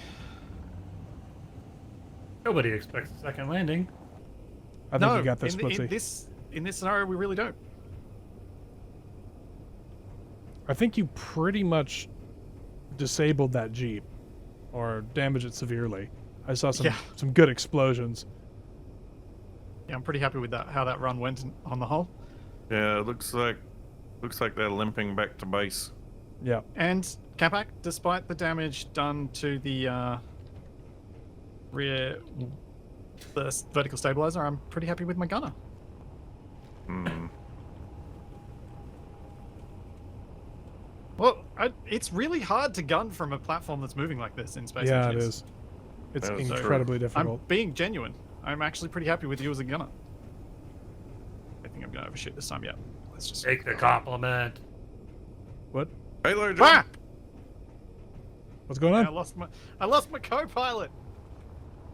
Nobody expects a second landing. I think you got this, in Splitsie. this scenario, we really don't. I think you pretty much disabled that Jeep or damaged it severely. I saw some good explosions. Yeah, I'm pretty happy with that. How that run went on the whole. Yeah, it looks like they're limping back to base. Yeah. And Capac, despite the damage done to the rear, the vertical stabilizer, I'm pretty happy with my gunner. Hmm. Well, it's really hard to gun from a platform that's moving like this in space. Yeah, it Machines. is. It's That is true. incredibly I'm difficult. being being genuine. I'm actually pretty happy with you as a gunner. I think I'm going to overshoot this time. Yeah. Let's just Take the compliment. What? Halo Ah! jump! What's going on? I lost my co-pilot.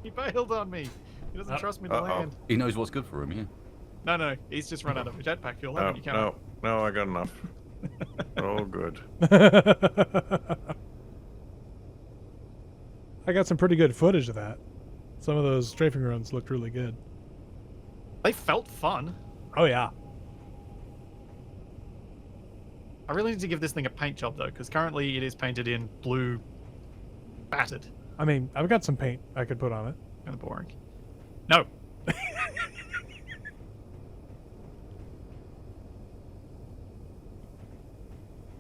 He bailed on me. He doesn't trust me to land. He knows what's good for him, yeah. No, he's just run out of jetpack fuel. Haven't you, Cameron? No, I got enough. Oh, good. I got some pretty good footage of that. Some of those strafing runs looked really good. They felt fun. Oh, yeah. I really need to give this thing a paint job, though, because currently it is painted in blue battered. I mean, I've got some paint I could put on it. Kind of boring. No.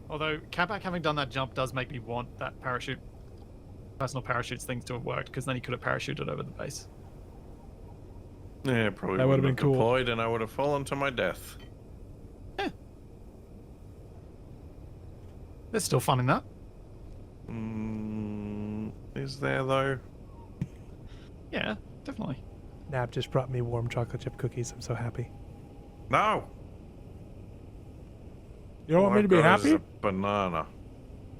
Although, Capac having done that jump does make me want that personal parachutes things to have worked, because then he could have parachuted over the base. Yeah, probably That would would've have been cool. deployed and I would have fallen to my death. There's still fun in that. Is there though? Yeah, definitely. Nap just brought me warm chocolate chip cookies. I'm so happy. No. You don't want me to I've be got is happy? a banana.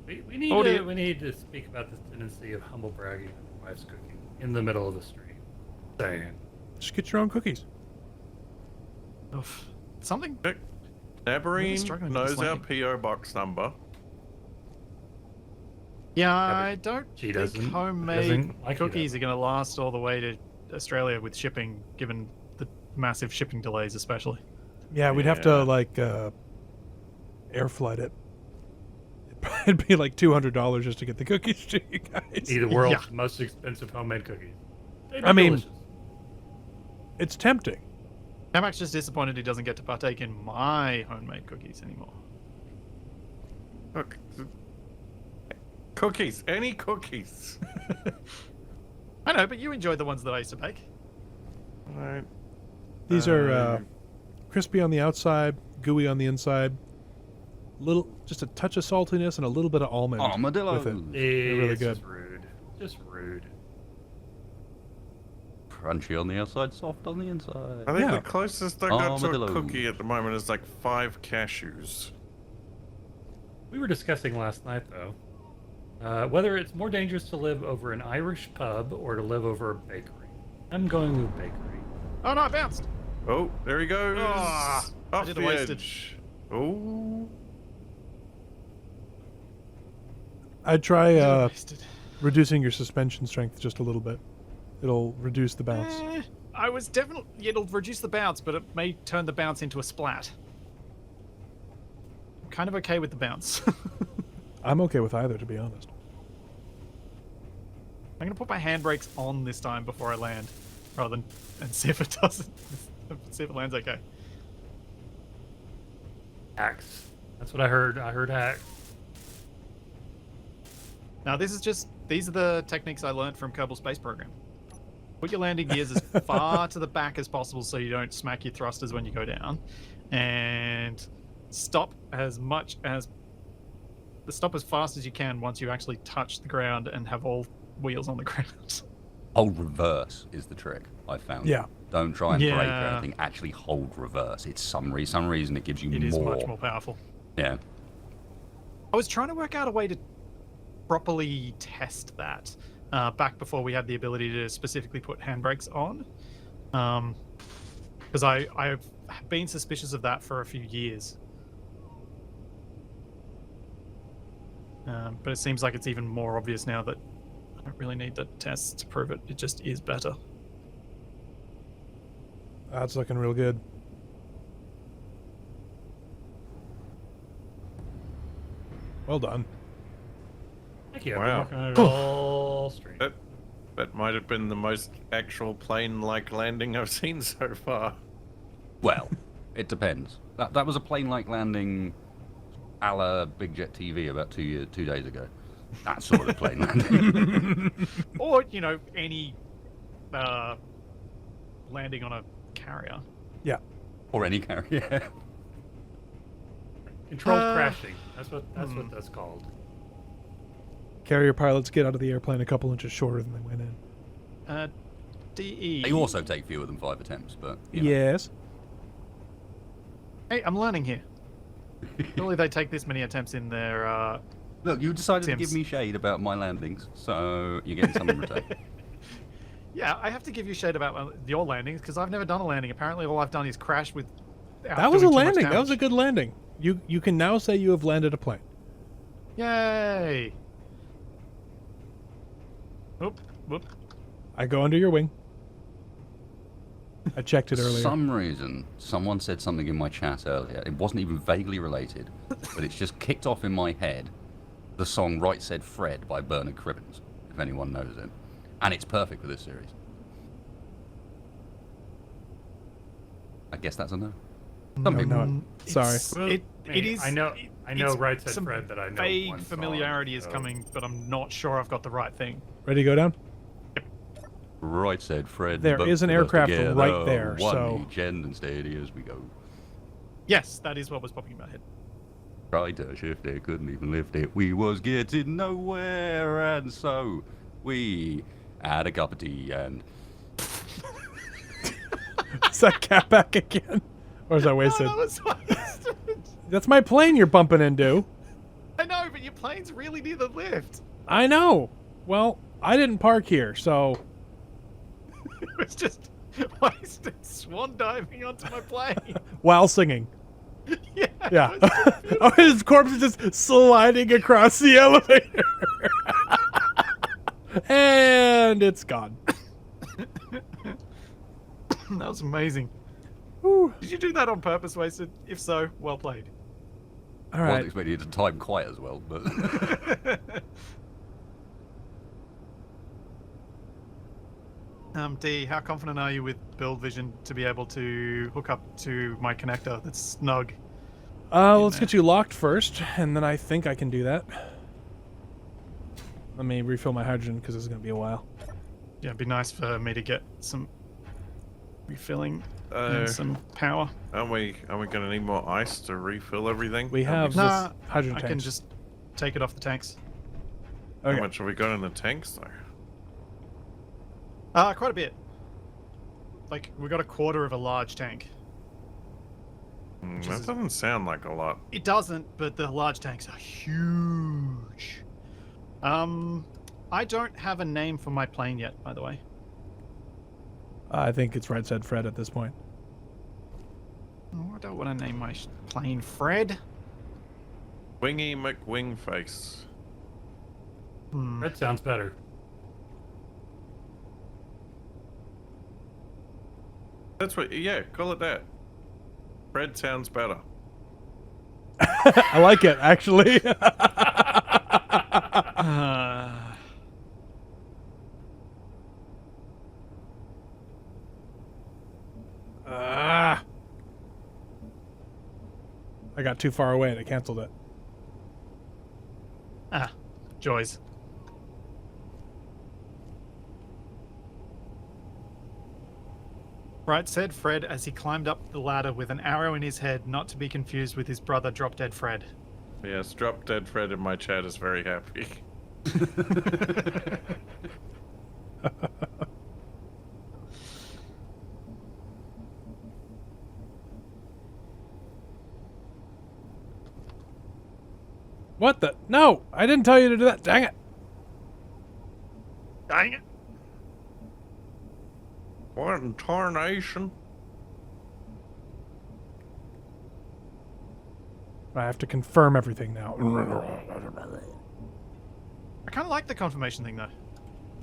We need to speak about this tendency of humble bragging on wife's cooking in the middle of the street. Saying. Just get your own cookies. Oof. Something. Nabarine struggling with knows this our landing. PO box number. Yeah, but I don't she think doesn't homemade like you cookies that are going to last all the way to Australia with shipping, given the massive shipping delays, especially. Yeah, we'd have to, like, air flight it. It'd be like $200 just to get the cookies to you guys. Be the world's most expensive homemade cookies. They'd be I mean- delicious. It's tempting. Camac's just disappointed he doesn't get to partake in my homemade cookies anymore. Look, cookies, any cookies. I know, but you enjoyed the ones that I used to bake. Right. These are crispy on the outside, gooey on the inside. Just a touch of saltiness and a little bit of almond Armadillo. with it. It's really just good. rude. Just rude. Crunchy on the outside, soft on the inside. I think Yeah. the closest I got to a Armadillo. cookie at the moment is like 5 cashews. We were discussing last night, though, whether it's more dangerous to live over an Irish pub or to live over a bakery. I'm going with bakery. Oh no, I bounced! Oh, there he goes. Ah, I Off did the a wasted. edge. Oh. I'd try Wasted. reducing your suspension strength just a little bit. It'll reduce the bounce. I was definitely. It'll reduce the bounce, but it may turn the bounce into a splat. I'm kind of okay with the bounce. I'm okay with either, to be honest. I'm gonna put my handbrakes on this time before I land, rather than and see if it doesn't. See if it lands okay. Hacks. That's what I heard. I heard hacks. Now these are the techniques I learned from Kerbal Space Program. Put your landing gears as far to the back as possible so you don't smack your thrusters when you go down, and stop as fast as you can once you actually touch the ground and have all wheels on the ground. Hold reverse is the trick, I found. Yeah. Don't try and brake or Yeah. anything. Actually hold reverse. It's some reason it gives you It more. is much more powerful. Yeah. I was trying to work out a way to properly test that back before we had the ability to specifically put handbrakes on, because I've been suspicious of that for a few years. But it seems like it's even more obvious now that I don't really need the tests to prove it. It just is better. That's looking real good. Well done. Thank you. Wow. I've been working on it all straight. That might have been the most actual plane-like landing I've seen so far. Well, it depends. That was a plane-like landing a la Big Jet TV about 2 days ago. That sort of plane landing. Or, any landing on a carrier. Yeah. Or any carrier. Controlled crashing. That's what that's called. Carrier pilots get out of the airplane a couple inches shorter than they went in. DE. They also take fewer than 5 attempts, but you know. Yes. Hey, I'm learning here. Surely they take this many attempts in their. Look, you decided to Sims. give me shade about my landings, so you're getting some in return. Yeah, I have to give you shade about your landings because I've never done a landing. Apparently, all I've done is crash with. That was a landing. That was a good landing. You can now say you have landed a plane. Yay! Whoop. Uh, I go under your wing. I checked it For earlier. some reason, someone said something in my chat earlier. It wasn't even vaguely related, but it's just kicked off in my head. The song "Right Said Fred" by Bernard Cribbins, if anyone knows it, and it's perfect for this series. I guess that's a no. Some people. No. Sorry. Well, It is. I know. it's Right said some Fred that I know. Vague one familiarity song, is so- coming, but I'm not sure I've got the right thing. Ready to go down? Right said Fred. There both is an of us aircraft together, right there, one so- each end and steady as we go. Yes, that is what was popping in my head. Tried to shift it, couldn't even lift it. We was getting nowhere, and so we had a cup of tea and Is that cat back again? Or is that wasted? No, that was wasted. That's my plane you're bumping into. I know, but your plane's really near the lift. I know. Well, I didn't park here, so It was just wasted swan diving onto my plane. while singing. Yeah. Yeah. it was just beautiful. Oh, his corpse is just sliding across the elevator. And it's gone. That was amazing. Whew. Did you do that on purpose, Wasted? If so, well played. All I wasn't right. expecting it to time quite as well, but D, how confident are you with Build Vision to be able to hook up to my connector that's snug? Let's get you locked first, and then I think I can do that. Let me refill my hydrogen because this is going to be a while. Yeah, it'd be nice for me to get some refilling Uh, and some power. Are we going to need more ice to refill everything? We have Nah, this hydrogen I tanks. can just take it off the tanks. How Okay. much have we got in the tanks though? Quite a bit. Like, we got a quarter of a large tank. That doesn't sound like a lot. It doesn't, but the large tanks are huge. I don't have a name for my plane yet, by the way. I think it's right said Fred at this point. Oh, I don't want to name my plane Fred. Wingy McWingface. That sounds better. That's what. Yeah, call it that. Fred sounds better. I like it, actually. Ah. I got too far away and I canceled it. Joys. Right, said Fred as he climbed up the ladder with an arrow in his head, not to be confused with his brother Drop Dead Fred. Yes, Drop Dead Fred in my chat is very happy. What the? No! I didn't tell you to do that. Dang it. Dang it! What in tarnation? I have to confirm everything now. I kind of like the confirmation thing, though.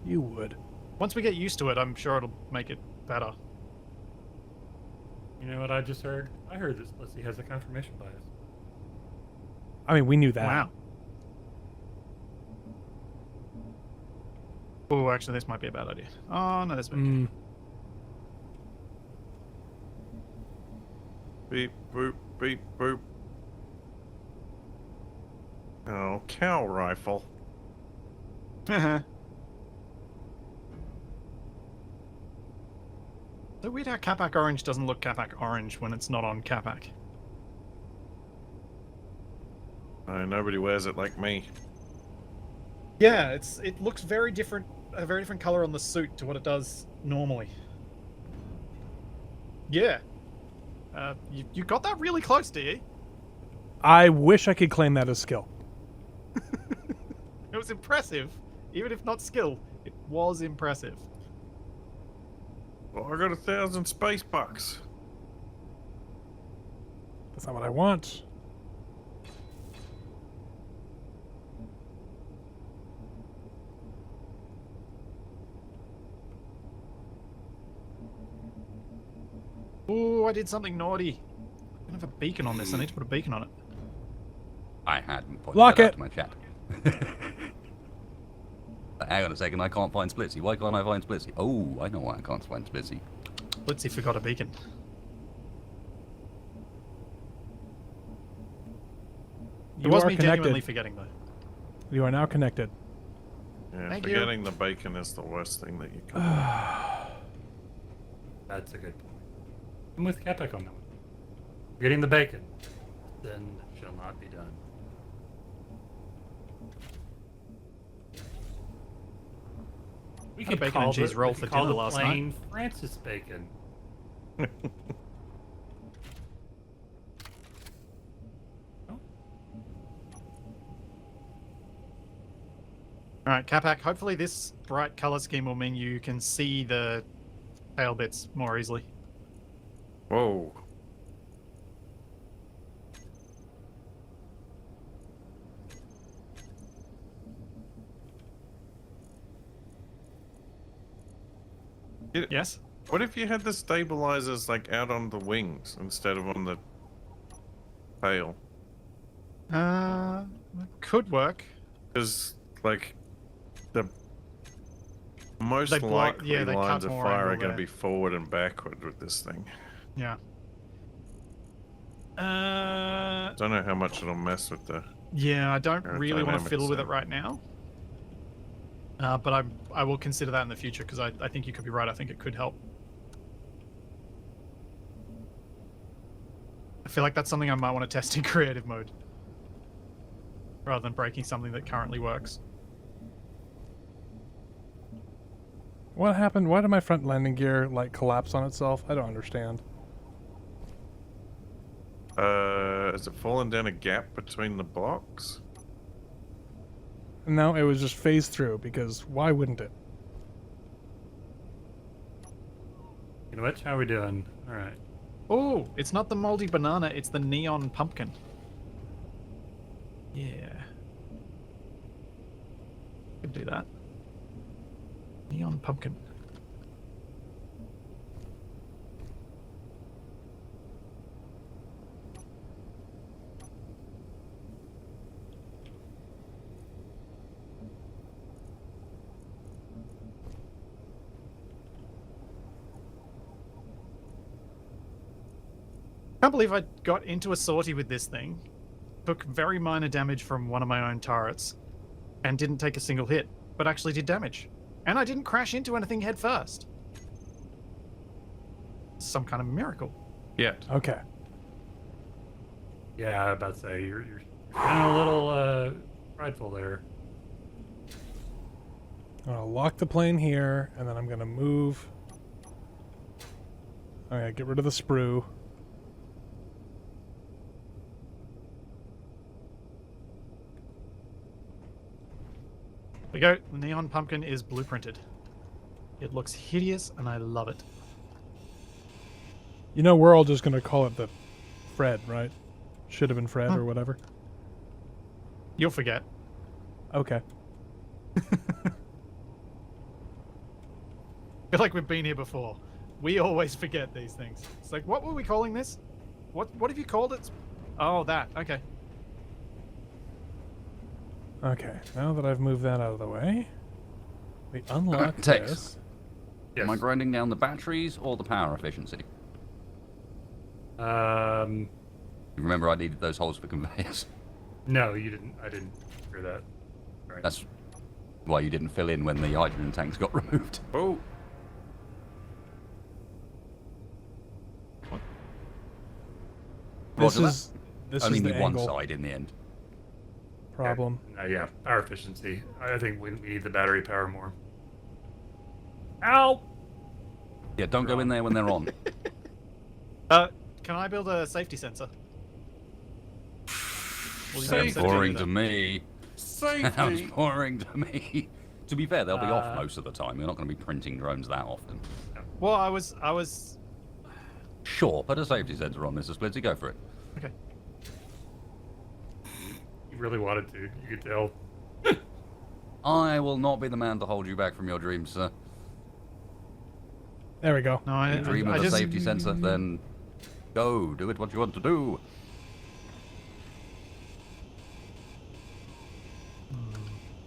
You would. Once we get used to it, I'm sure it'll make it better. You know what I just heard? I heard this Splitsie has a confirmation bias. I mean, we knew that. Wow. Oh, actually, this might be a bad idea. Oh, no, this might be. Beep, boop, beep, boop. Oh, cow rifle. So weird how Capac Orange doesn't look Capac Orange when it's not on Capac. Nobody wears it like me. Yeah, it looks very different, a very different color on the suit to what it does normally. Yeah. You got that really close, DE. I wish I could claim that as skill. It was impressive. Even if not skill, it was impressive. Well, I got 1,000 space bucks. That's not what I want. Oh, I did something naughty. I don't have a beacon on this. I need to put a beacon on it. I hadn't pointed Lock that out it. to my chat. Hang on a second, I can't find Splitsie. Why can't I find Splitsie? Oh, I know why I can't find Splitsie. Splitsie forgot a beacon. It You was are me genuinely connected. forgetting, though. You are now connected. Yeah, Thank you. forgetting the bacon is the worst thing that you can do. That's a good point. I'm with Capac on that one. Getting the bacon, then shall not be done. We Had a bacon and cheese roll for dinner last night. Francis Bacon. Alright, Capac, hopefully this bright color scheme will mean you can see the tail bits more easily. Whoa. Yes? What if you had the stabilizers like out on the wings instead of on the tail? Could work. Because like the most They block- likely yeah, they cut lines of more fire are angle going to there. be forward and backward with this thing. Yeah. Don't know how much it'll mess with the. Yeah, I don't really want to Aerodynamics, fiddle with so- it right now. But I will consider that in the future because I think you could be right. I think it could help. I feel like that's something I might want to test in creative mode. Rather than breaking something that currently works. What happened? Why did my front landing gear like collapse on itself? I don't understand. Is it falling down a gap between the blocks? No, it was just phased through because why wouldn't it? You know what? How are we doing? All right. Oh, it's not the moldy banana, it's the neon pumpkin. Yeah. Could do that. Neon pumpkin. Can't believe I got into a sortie with this thing, took very minor damage from one of my own turrets, and didn't take a single hit, but actually did damage. And I didn't crash into anything head first. Some kind of miracle. Yeah. Okay. Yeah, I was about to say you're kind of a little prideful there. I'm gonna lock the plane here, and then I'm gonna move. Okay, get rid of the sprue. There we go. The neon pumpkin is blueprinted. It looks hideous, and I love it. You know, we're all just gonna call it the Fred, right? Should have been Fred or whatever. You'll forget. Okay. I feel like we've been here before. We always forget these things. It's like, what were we calling this? What have you called it? Oh, that. Okay. Okay, now that I've moved that out of the way, we unlock Tex. this. Yes. Am I grinding down the batteries or the power efficiency? Remember, I needed those holes for conveyors. No, you didn't. I didn't hear that. Right. That's why you didn't fill in when the hydrogen tanks got removed. Oh, This Roger is this Only is the need one angle side in the end. problem. Yeah, power efficiency. I think we need the battery power more. Ow! Yeah, don't go in there when they're on. Can I build a safety sensor? Will you Sounds be able to boring do to that? me. Sounds safety. boring to me. To be fair, they'll be off most of the time. You're not going to be printing drones that often. Well, I was. Sure, put a safety sensor on, Mr. Splitsie. Go for it. Okay. You really wanted to. You could tell. I will not be the man to hold you back from your dreams, sir. There we go. No, You dream I of a just. safety sensor, then go. Do it what you want to do.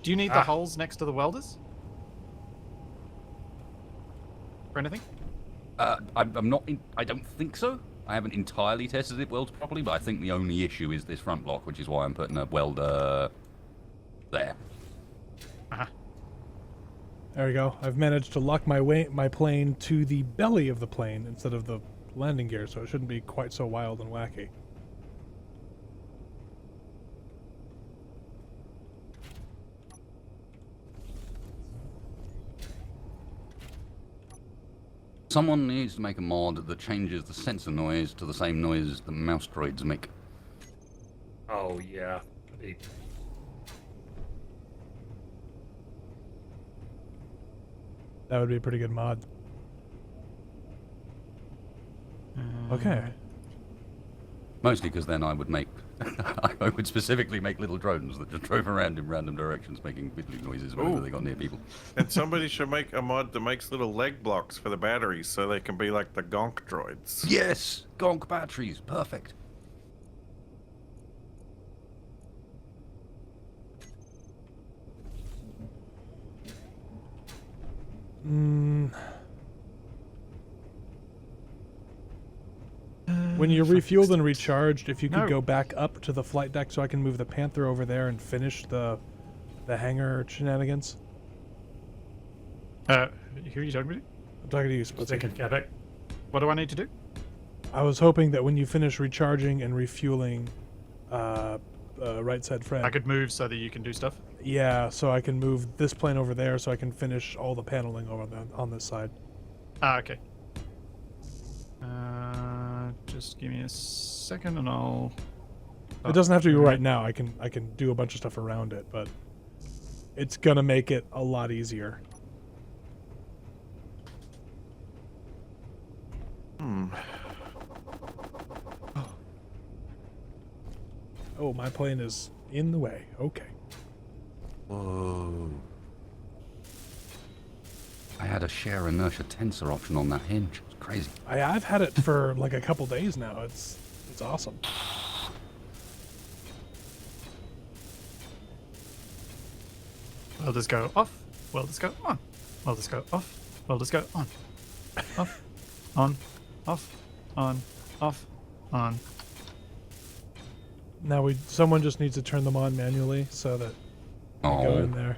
Do you need the holes next to the welders? For anything? I'm not. I don't think so. I haven't entirely tested it weld properly, but I think the only issue is this front block, which is why I'm putting a welder there. Uh-huh. There we go. I've managed to lock my plane to the belly of the plane instead of the landing gear, so it shouldn't be quite so wild and wacky. Someone needs to make a mod that changes the sensor noise to the same noise the mouse droids make. Oh yeah. That would be a pretty good mod. Okay. Mostly because then I would make, I would specifically make little drones that just drove around in random directions, making fiddly noises whenever Ooh. they got near people. And somebody should make a mod that makes little leg blocks for the batteries so they can be like the gonk droids. Yes, gonk batteries, perfect. When you're refueled and recharged, if you could No. go back up to the flight deck so I can move the Panther over there and finish the hangar shenanigans. Who are you talking to? I'm talking to you, Splitsie. Second Quebec. What do I need to do? I was hoping that when you finish recharging and refueling right side Fred, I could move so that you can do stuff. yeah, so I can move this plane over there so I can finish all the paneling over on this side. Okay. Just give me a second and I'll... It doesn't have to be right now. I can do a bunch of stuff around it, but it's gonna make it a lot easier. Oh, my plane is in the way. Okay. Whoa. I had a share inertia tensor option on that hinge. It's crazy. I've had it for like a couple days now. It's awesome. Welders go off. Welders go on. Welders go off. Welders go on. Off. On. Off. On. Off. On. Now someone just needs to turn them on manually so that we go in Oh. there,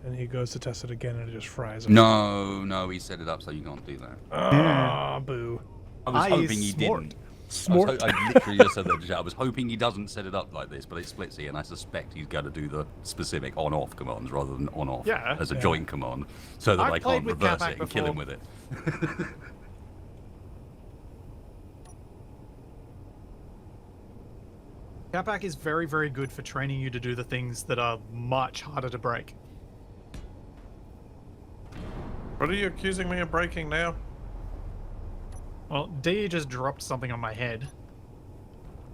and he goes to test it again, and it just fries him. No, he set it up so you can't do that. Ah, boo. I was I hoping he smart. didn't. Smart. I literally just said that in the chat. I was hoping he doesn't set it up like this, but it's Splitsie, and I suspect he's going to do the specific on-off commands rather than on-off Yeah. as a Yeah. joint command, so that I've I played can't with reverse Capac it and kill him before. with it. Capac is very, very good for training you to do the things that are much harder to break. What are you accusing me of breaking now? Well, D just dropped something on my head.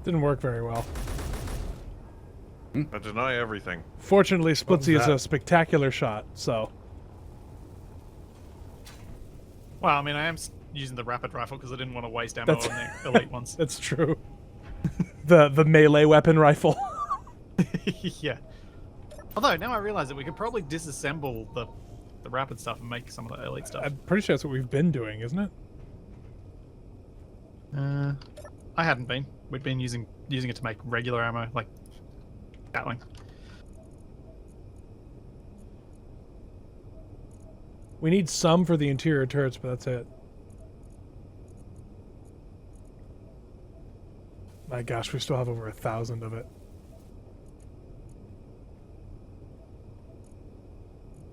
Didn't work very well. I deny everything. Fortunately, Splitsie is that? a spectacular shot, so Well, I mean, I am using the rapid rifle because I didn't want to waste ammo That's- on the elite ones. that's true. the melee weapon rifle. Yeah. Although, now I realize that we could probably disassemble the rapid stuff and make some of the elite stuff. I'm pretty sure that's what we've been doing, isn't it? I hadn't been. We'd been using it to make regular ammo, like Gatling. We need some for the interior turrets, but that's it. My gosh, we still have over 1,000 of it.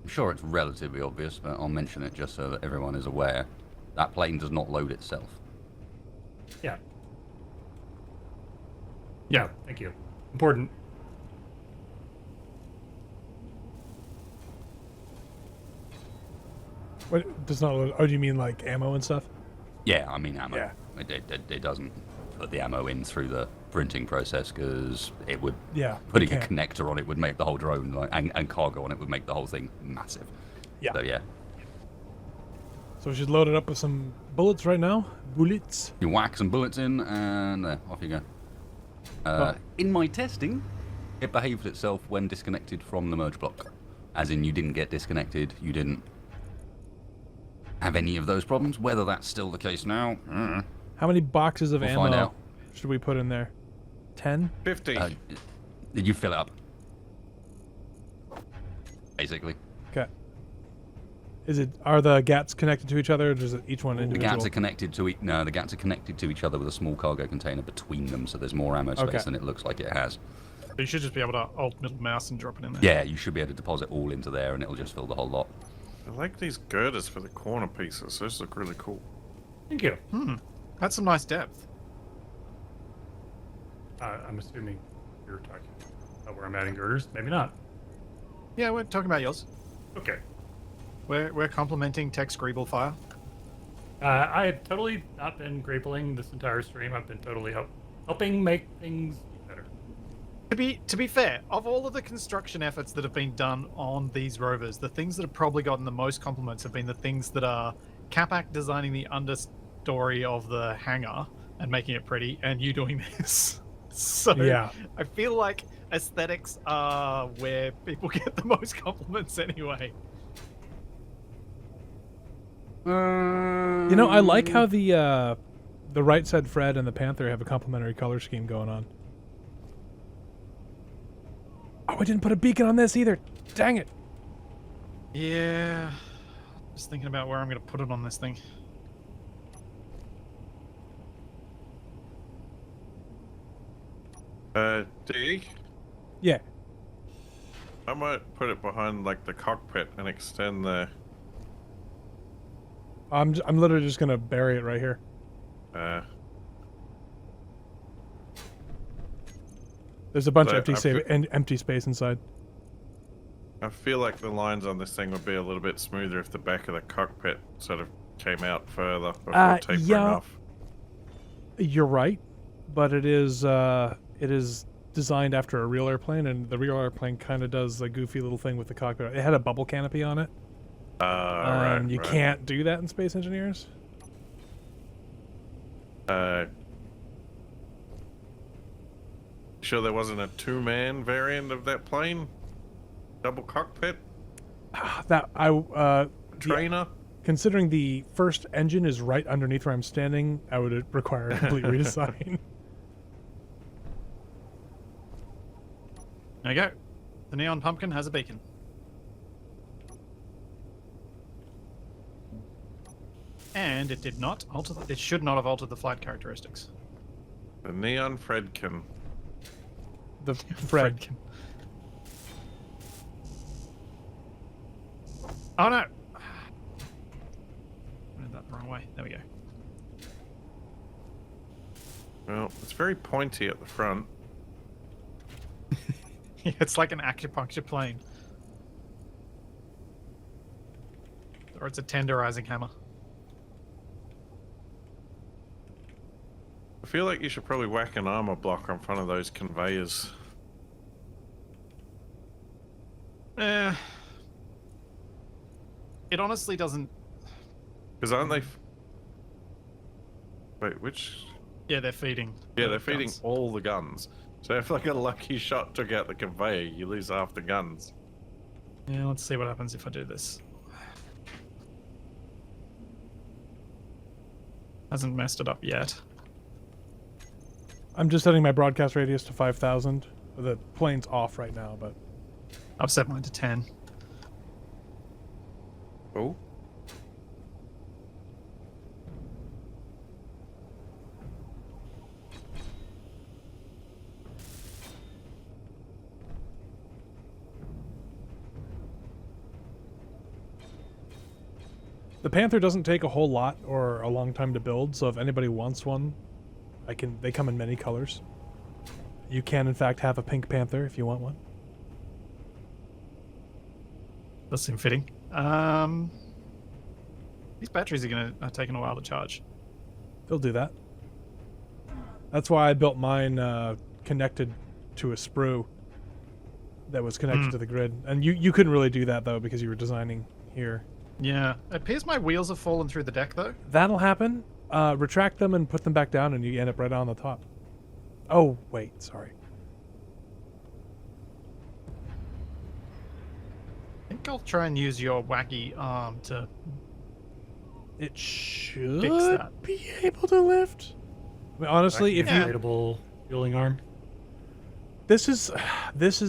I'm sure it's relatively obvious, but I'll mention it just so that everyone is aware. That plane does not load itself. Yeah. Yeah, thank you. Important. What does not load? Oh, do you mean like ammo and stuff? Yeah, I mean ammo. Yeah. It doesn't put the ammo in through the printing process because it would Yeah. putting we a can't. connector on it would make the whole drone and cargo on it would make the whole thing massive. Yeah. So yeah, So we should load it up with some bullets right now. Bullets. you whack some bullets in and there, off you go. In my testing, it behaved itself when disconnected from the merge block. As in, you didn't get disconnected, you didn't have any of those problems. Whether that's still the case now, How many boxes of We'll ammo find out. should we put in there? 10? 50. did you fill it up? Basically. Okay. Are the GATs connected to each other, or is it each one The individual? GATs are connected to the GATs are connected to each other with a small cargo container between them, so there's more ammo space Okay. than it looks like it has. So you should just be able to alt middle mouse and drop it in there. Yeah, you should be able to deposit all into there, and it'll just fill the whole lot. I like these girders for the corner pieces. Those look really cool. Thank you. That's some nice depth. I'm assuming you're talking about where I'm adding girders. Maybe not. Yeah, we're talking about yours. Okay. We're complimenting Tech Screeble Fire. I have totally not been grappling this entire stream. I've been totally helping make things better. To be fair, of all of the construction efforts that have been done on these rovers, the things that have probably gotten the most compliments have been the things that are Capac designing the understory of the hangar and making it pretty, and you doing this. So Yeah. I feel like aesthetics are where people get the most compliments anyway. You know, I like how the right side Fred and the Panther have a complementary color scheme going on. Oh, I didn't put a beacon on this either. Dang it. Yeah. Just thinking about where I'm going to put it on this thing. D? Yeah. I might put it behind like the cockpit and extend the I'm literally just gonna bury it right here. There's a bunch of But empty space inside. I feel like the lines on this thing would be a little bit smoother if the back of the cockpit sort of came out further before tapering yeah. off. You're right, but it is designed after a real airplane, and the real airplane kind of does a goofy little thing with the cockpit. It had a bubble canopy on it. Right. You can't do that in Space Engineers. Sure there wasn't a 2-man variant of that plane? Double cockpit? Trainer? Considering the first engine is right underneath where I'm standing, I would require a complete redesign. There you go. The neon pumpkin has a beacon. And it did not alter. It should not have altered the flight characteristics. The neon Fredkin. The Fred. Oh no! Went that the wrong way. There we go. Well, it's very pointy at the front. It's like an acupuncture plane. Or it's a tenderizing hammer. I feel like you should probably whack an armor block on front of those conveyors. It honestly doesn't... Because aren't they... Wait, which... Yeah, they're feeding. Yeah, the they're feeding guns. all the guns. So if like a lucky shot took out the conveyor, you lose half the guns. Yeah, let's see what happens if I do this. Hasn't messed it up yet. I'm just setting my broadcast radius to 5,000. The plane's off right now, but I've set mine to 10. Oh. the Panther doesn't take a whole lot or a long time to build. So if anybody wants one, they come in many colors. You can, in fact, have a pink Panther if you want one. Does seem fitting. These batteries are taking a while to charge. They'll do that. That's why I built mine connected to a sprue that was connected to the grid. And you couldn't really do that, though, because you were designing here. Yeah. It appears my wheels have fallen through the deck, though. That'll happen. Retract them and put them back down, and you end up right on the top. Oh, wait, sorry. I think I'll try and use your wacky arm to... It should Fix that. be able to lift. I mean, honestly, if you Inflatable fueling arm. this is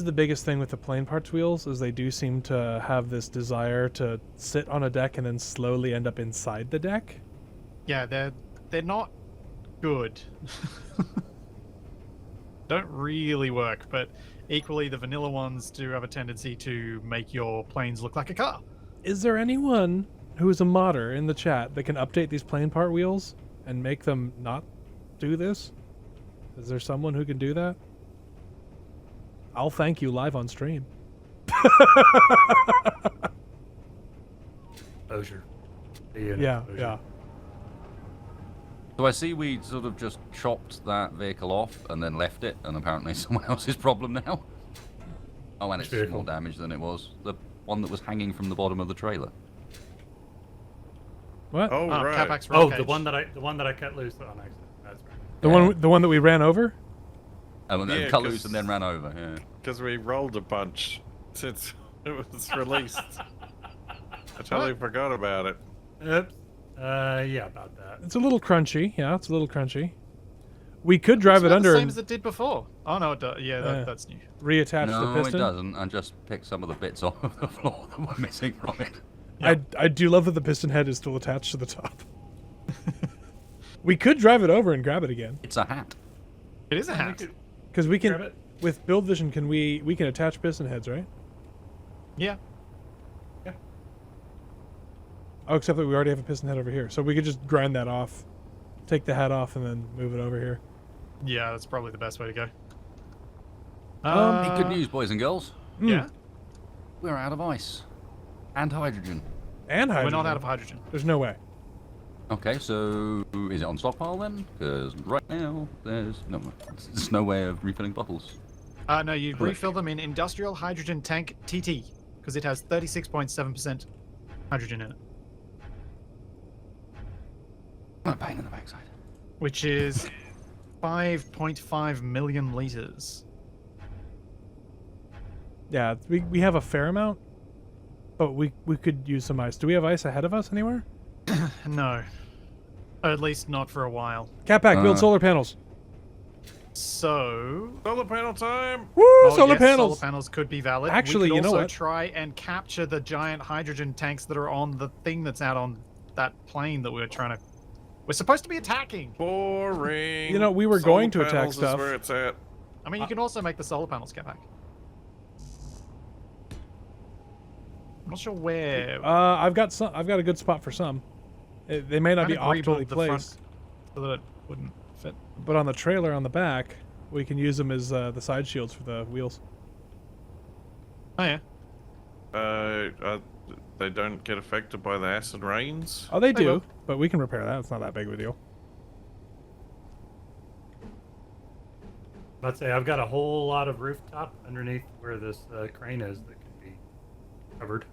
the biggest thing with the plane parts wheels is they do seem to have this desire to sit on a deck and then slowly end up inside the deck. Yeah, they're not good. Don't really work, but equally the vanilla ones do have a tendency to make your planes look like a car. Is there anyone who is a modder in the chat that can update these plane part wheels and make them not do this? Is there someone who can do that? I'll thank you live on stream. Exposure. Yeah, yeah. So I see we sort of just chopped that vehicle off and then left it, and apparently it's someone else's problem now. Oh, and Which it's vehicle? more damage than it was. The one that was hanging from the bottom of the trailer. What? Oh, right. Capac's Oh, wreckage. the one that I cut loose on accident. That's right. The one that we ran over? And then Yeah, cut 'cause- loose and then ran over, yeah. Because we rolled a bunch since it was released. I totally forgot about it. Oops. Yeah, about that. It's a little crunchy. Yeah, it's a little crunchy. We could drive It's it about under the same and as it did before. Oh no, it does. Yeah, Yeah. that's new. reattach No, the it piston. doesn't. And just pick some of the bits off of the floor that were missing from it. I do love that the piston head is still attached to the top. We could drive it over and grab it again. It's a hat. It is a hat. Because we Grab can, it. with build vision, we can attach piston heads, right? Yeah. Oh, except that we already have a piston head over here. So we could just grind that off, take the hat off, and then move it over here. Yeah, that's probably the best way to go. Hey, good news, boys and girls. Yeah. We're out of ice. And hydrogen. And hydrogen. We're not out of hydrogen. There's no way. Okay, so is it on stockpile then? Because right now there's no way of refilling bottles. No, you refill them in industrial hydrogen tank TT because it has 36.7% hydrogen in it, What a pain in the backside. which is 5.5 million liters. Yeah, we have a fair amount, but we could use some ice. Do we have ice ahead of us anywhere? No, at least not for a while. Cat pack, build solar panels. So, Solar panel time! Woo, solar yes, panels. Solar panels could be valid. Actually, we you could know also what? try and capture the giant hydrogen tanks that are on the thing that's out on that plane that we were trying to. We're supposed to be attacking. Boring. You know, we were Solar going to attack panels stuff. Is where it's at. I mean, you can also make the solar panels get back. I'm not sure where. I've got some. I've got a good spot for some. They may not be Kind of optimally rebuild the front placed, so that it wouldn't fit. but on the trailer on the back, we can use them as the side shields for the wheels. Oh yeah. They don't get affected by the acid rains. Oh, they They do, will. but we can repair that. It's not that big of a deal. Let's say I've got a whole lot of rooftop underneath where this crane is that can be covered.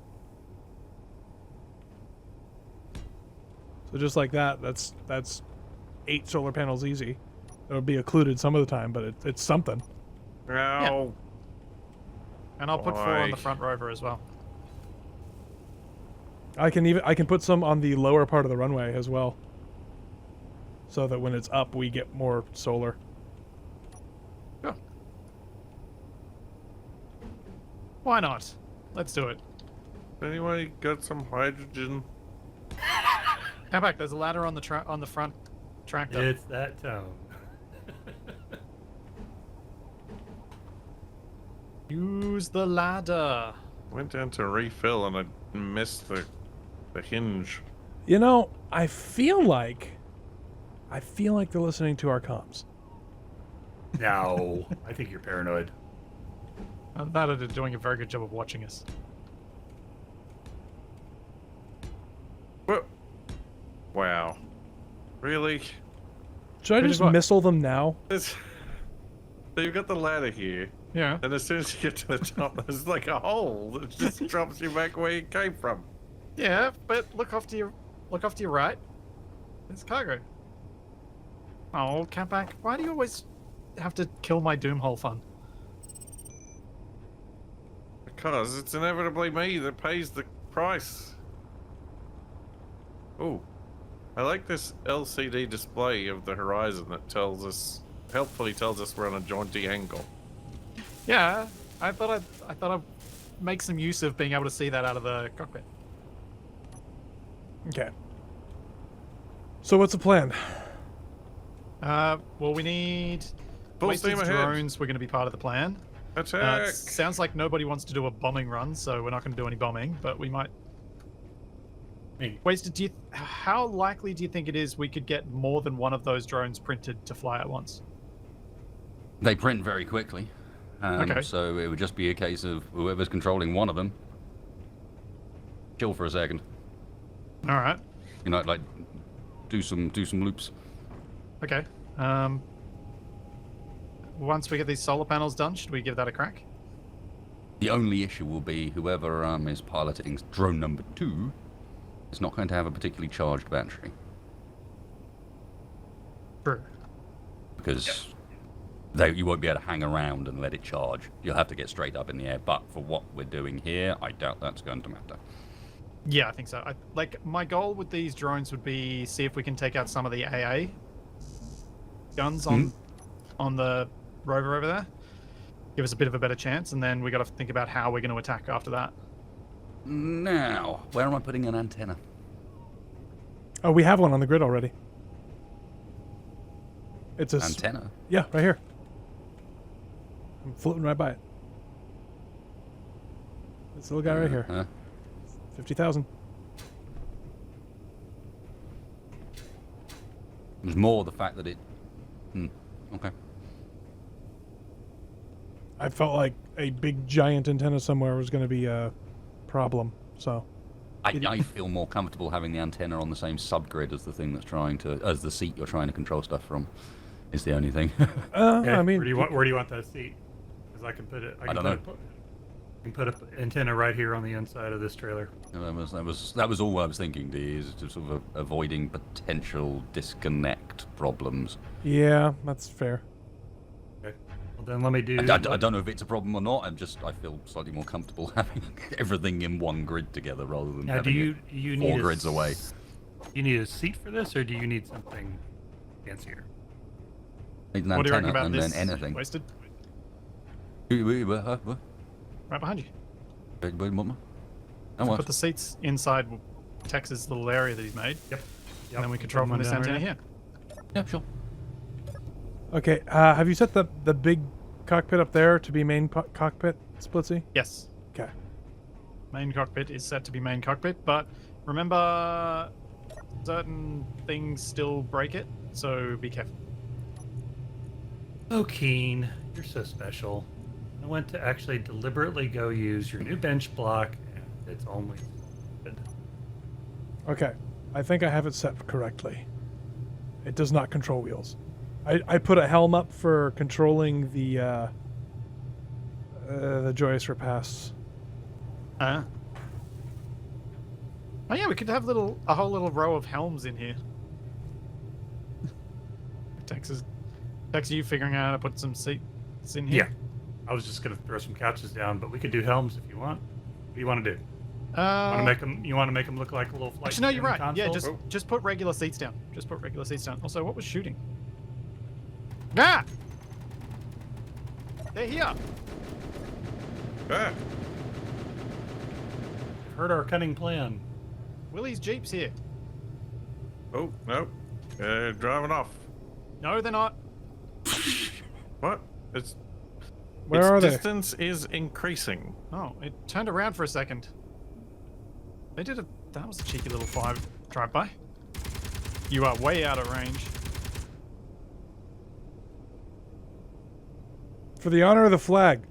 So just like that, that's 8 solar panels easy. It'll be occluded some of the time, but it's something. Ow. And I'll put 4 on the Why? front rover as well. I can put some on the lower part of the runway as well, so that when it's up, we get more solar. Sure. Why not? Let's do it. Anybody got some hydrogen? Come back. There's a ladder on the front tractor. It's that tone. Use the ladder. Went down to refill and I missed the hinge. You know, I feel like they're listening to our comms. No, I think you're paranoid. That are doing a very good job of watching us. Whoa. Wow. Really? Should I Really just what? missile them now? So you've got the ladder here, Yeah. and as soon as you get to the top, there's like a hole that just drops you back where you came from. Yeah, but look off to your right. There's cargo. Oh, Catback, why do you always have to kill my Doomhole fun? Because it's inevitably me that pays the price. Oh, I like this LCD display of the horizon that helpfully tells us we're on a jaunty angle. Yeah, I thought I'd make some use of being able to see that out of the cockpit. Okay. So what's the plan? Well, we need Full wasted steam ahead. drones. We're going to be part of the plan. Attack! Sounds like nobody wants to do a bombing run, so we're not going to do any bombing. But we might. Wasted. How likely do you think it is we could get more than one of those drones printed to fly at once? They print very quickly. Okay. So it would just be a case of whoever's controlling one of them chill for a second. All right. You know, like do some loops. Okay. Once we get these solar panels done, should we give that a crack? The only issue will be whoever is piloting drone number 2 is not going to have a particularly charged battery. True. Because you won't be able to hang around and let it charge. You'll have to get straight up in the air. But for what we're doing here, I doubt that's going to matter. Yeah, I think so. My goal with these drones would be see if we can take out some of the AA guns on the rover over there. Give us a bit of a better chance, and then we got to think about how we're going to attack after that. Now, where am I putting an antenna? Oh, we have one on the grid already. It's a Antenna? Yeah, right here. I'm floating right by it. This little guy right here. 50,000. It's more the fact that it... okay. I felt like a big giant antenna somewhere was going to be a problem, so... I feel more comfortable having the antenna on the same subgrid as the thing that's as the seat you're trying to control stuff from. Is the only thing. I mean... where do you want that seat? Because I can put it. I don't know. I can put an antenna right here on the inside of this trailer. That was all I was thinking, D, is just sort of avoiding potential disconnect problems. Yeah, that's fair. Okay. Well, then let me do. I don't know if it's a problem or not. I feel slightly more comfortable having everything in one grid together rather than Now, having do you need four grids away. You need a seat for this, or do you need something fancier? Need an What do you reckon antenna about and this? then anything. Wasted? What? Right behind you. What? Put the seats inside Tex's little area that he's made. Yep. And then we control from this antenna here. Yeah, sure. Okay, have you set the big cockpit up there to be main cockpit, Splitsie? Yes. Okay. Main cockpit is set to be main cockpit, but remember certain things still break it, so be careful. Oh, Keen, you're so special. I went to actually deliberately go use your new bench block, and it's only good. Okay, I think I have it set correctly. It does not control wheels. I put a helm up for controlling the joyous repasts. Oh yeah, we could have a whole little row of helms in here. Tex, you figuring out how to put some seats in here? Yeah. I was just gonna throw some couches down, but we could do helms if you want. What do you want to do? You want to make them look like a little flight? Actually, no, you're sim right. Yeah, console? just put regular seats down. Just put regular seats down. Also, what was shooting? Ah! They're here. Ah, Heard our cunning plan. Willie's Jeep's here. oh, no. Driving off. No, they're not. What? Its Where are they? distance is increasing. Oh, it turned around for a second. That was a cheeky little drive-by. You are way out of range. For the honor of the flag.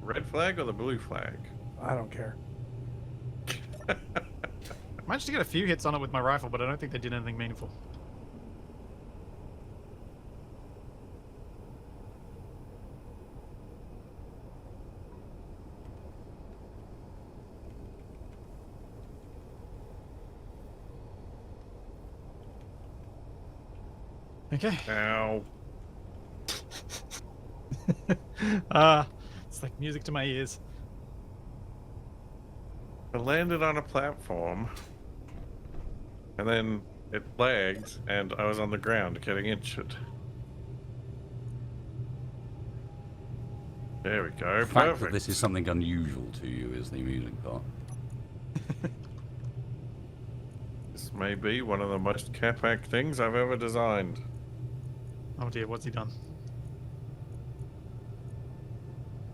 Red flag or the blue flag? I don't care. I managed to get a few hits on it with my rifle, but I don't think they did anything meaningful. Okay. Ow. It's like music to my ears. I landed on a platform, and then it lagged, and I was on the ground getting injured. There we go. The fact that Perfect. this is something unusual to you is the amusing part. This may be one of the most Capac things I've ever designed. Oh dear, what's he done?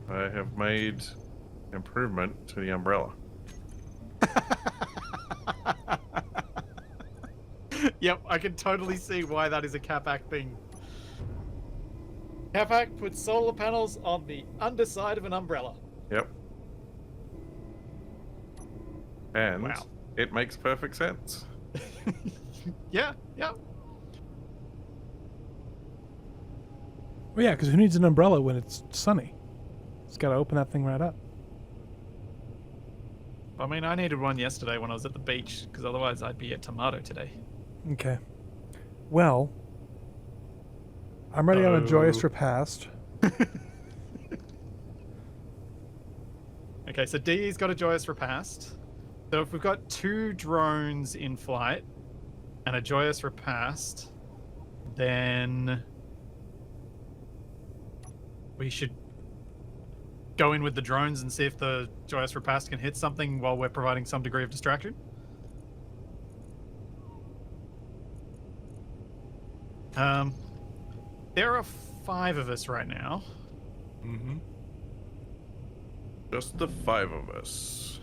I have made improvement to the umbrella. Yep, I can totally see why that is a Capac thing. Capac puts solar panels on the underside of an umbrella. Yep. And Wow. it makes perfect sense. Yeah, yeah. Well, yeah, because who needs an umbrella when it's sunny? Just got to open that thing right up. I mean, I needed one yesterday when I was at the beach, because otherwise I'd be a tomato today. Okay. Well, I'm ready on a joyous Oh. repast. Okay, so DE's got a joyous repast. So if we've got 2 drones in flight and a joyous repast, then we should go in with the drones and see if the joyous repast can hit something while we're providing some degree of distraction. There are 5 of us right now. Mm-hmm. Just the 5 of us.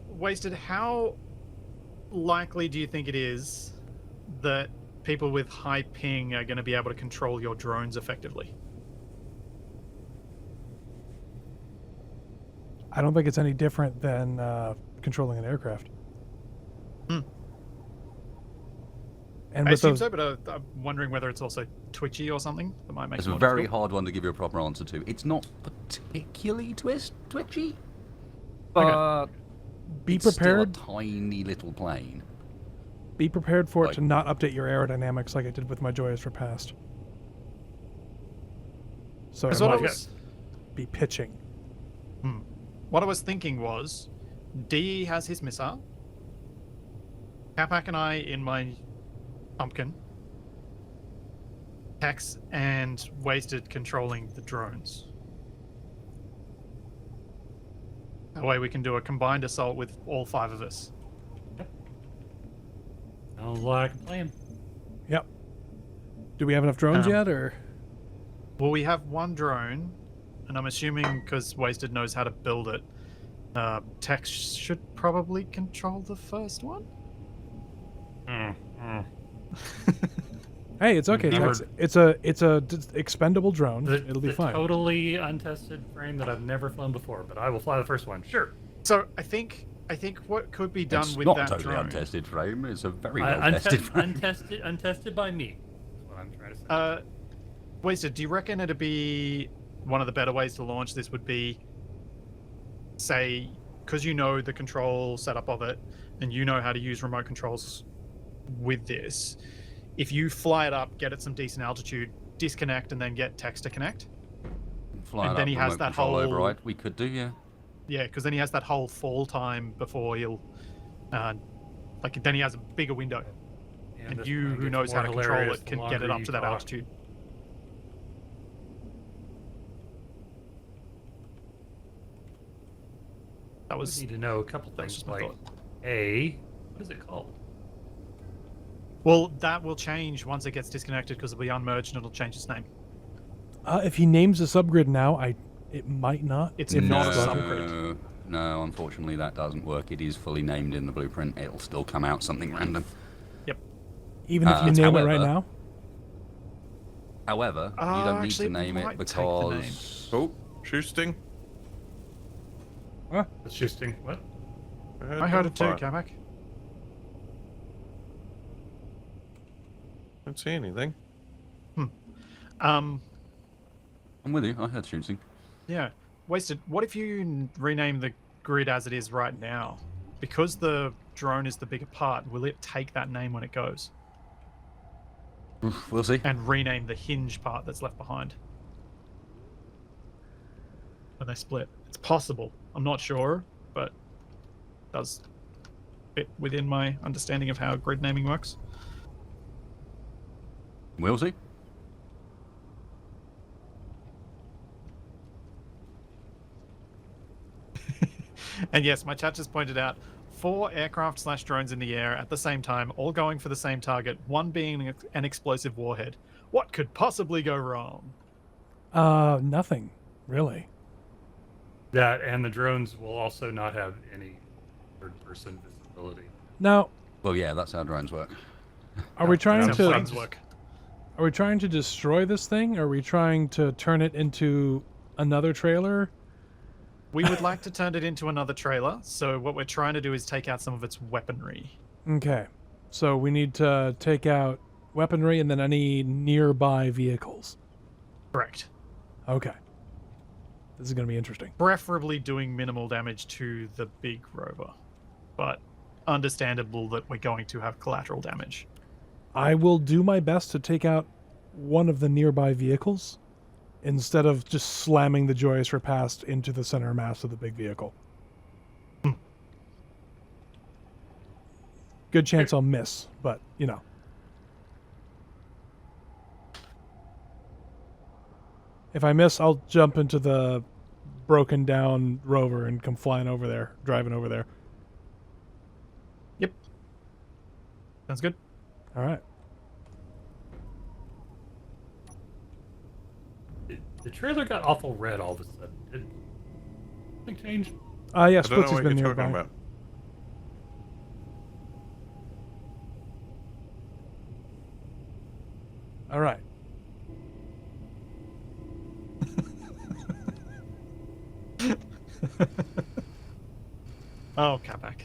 Wasted, how likely do you think it is that people with high ping are going to be able to control your drones effectively? I don't think it's any different than controlling an aircraft. And I with assume those, so, but I'm wondering whether it's also twitchy or something that might make It's it a more very difficult. hard one to give you a proper answer to. It's not particularly twitchy, Okay. but be it's still a prepared. tiny little plane. Be prepared for it Like- to not update your aerodynamics like it did with my Joyous Repast. So it Because what I might was, be pitching. what I was thinking was, D has his missile. Capac and I in my pumpkin. Hex and Wasted controlling the drones. That way we can do a combined assault with all 5 of us. Sounds like a plan. Yep. Do we have enough drones yet, or? Well, we have 1 drone, and I'm assuming because Wasted knows how to build it, Tex should probably control the first one. Hey, it's okay. Never- Tex. It's a expendable drone. It'll be fine. Totally untested frame that I've never flown before, but I will fly the first one. Sure. So I think what could be done It's with not that totally drone. untested frame. It's a very well tested frame. Untested by me. That's what I'm trying to say. Wasted, do you reckon it'd be one of the better ways to launch this would be, say, because you know the control setup of it and you know how to use remote controls with this, if you fly it up, get it some decent altitude, disconnect, and then get Tex to connect? Fly And it then up, he has remote that control whole- override. We could do, yeah. Yeah, because then he has that whole fall time before he'll, then he has a bigger window. And this you, one who gets knows how more to control hilarious it, the can get it longer up you to that talk. altitude. That We was need to know a couple that was things just my like thought. what is it called? Well, that will change once it gets disconnected because it'll be unmerged and it'll change its name. If he names a subgrid now, it might not. It's if not a it's bugging. subgrid. No, unfortunately that doesn't work. It is fully named in the blueprint. It'll still come out something random. Even if you name it right however- now. However, you Ah, don't need actually, to name we it might take the name. because Oh, Shoosting. It's shifting. What? I heard it too, gunfire. Kamak. Don't see anything. I'm with you. I heard shooting. Yeah. Wasted. What if you rename the grid as it is right now? Because the drone is the bigger part, will it take that name when it goes? We'll see. And rename the hinge part that's left behind when they split? It's possible. I'm not sure, but it does fit within my understanding of how grid naming works. We'll see. And yes, my chat just pointed out 4 aircraft/drones in the air at the same time, all going for the same target, one being an explosive warhead. What could possibly go wrong? Nothing really. That and the drones will also not have any third-person visibility. Now, Well, yeah, that's how drones work. are we trying That's how to? planes work. Are we trying to destroy this thing? Or are we trying to turn it into another trailer? We would like to turn it into another trailer, so what we're trying to do is take out some of its weaponry. Okay, so we need to take out weaponry and then any nearby vehicles. Correct. Okay, this is going to be interesting. Preferably doing minimal damage to the big rover, but understandable that we're going to have collateral damage. I will do my best to take out one of the nearby vehicles instead of just slamming the Joyous Repast into the center mass of the big vehicle. Good chance I'll miss, but, you know. If I miss, I'll jump into the broken down rover and come flying over there, driving over there. Yep. Sounds good. All right. The trailer got awful red all of a sudden. Did something change? Yeah, I don't know Splitsie's what been you're nearby. talking about. All right. Oh, Kapak.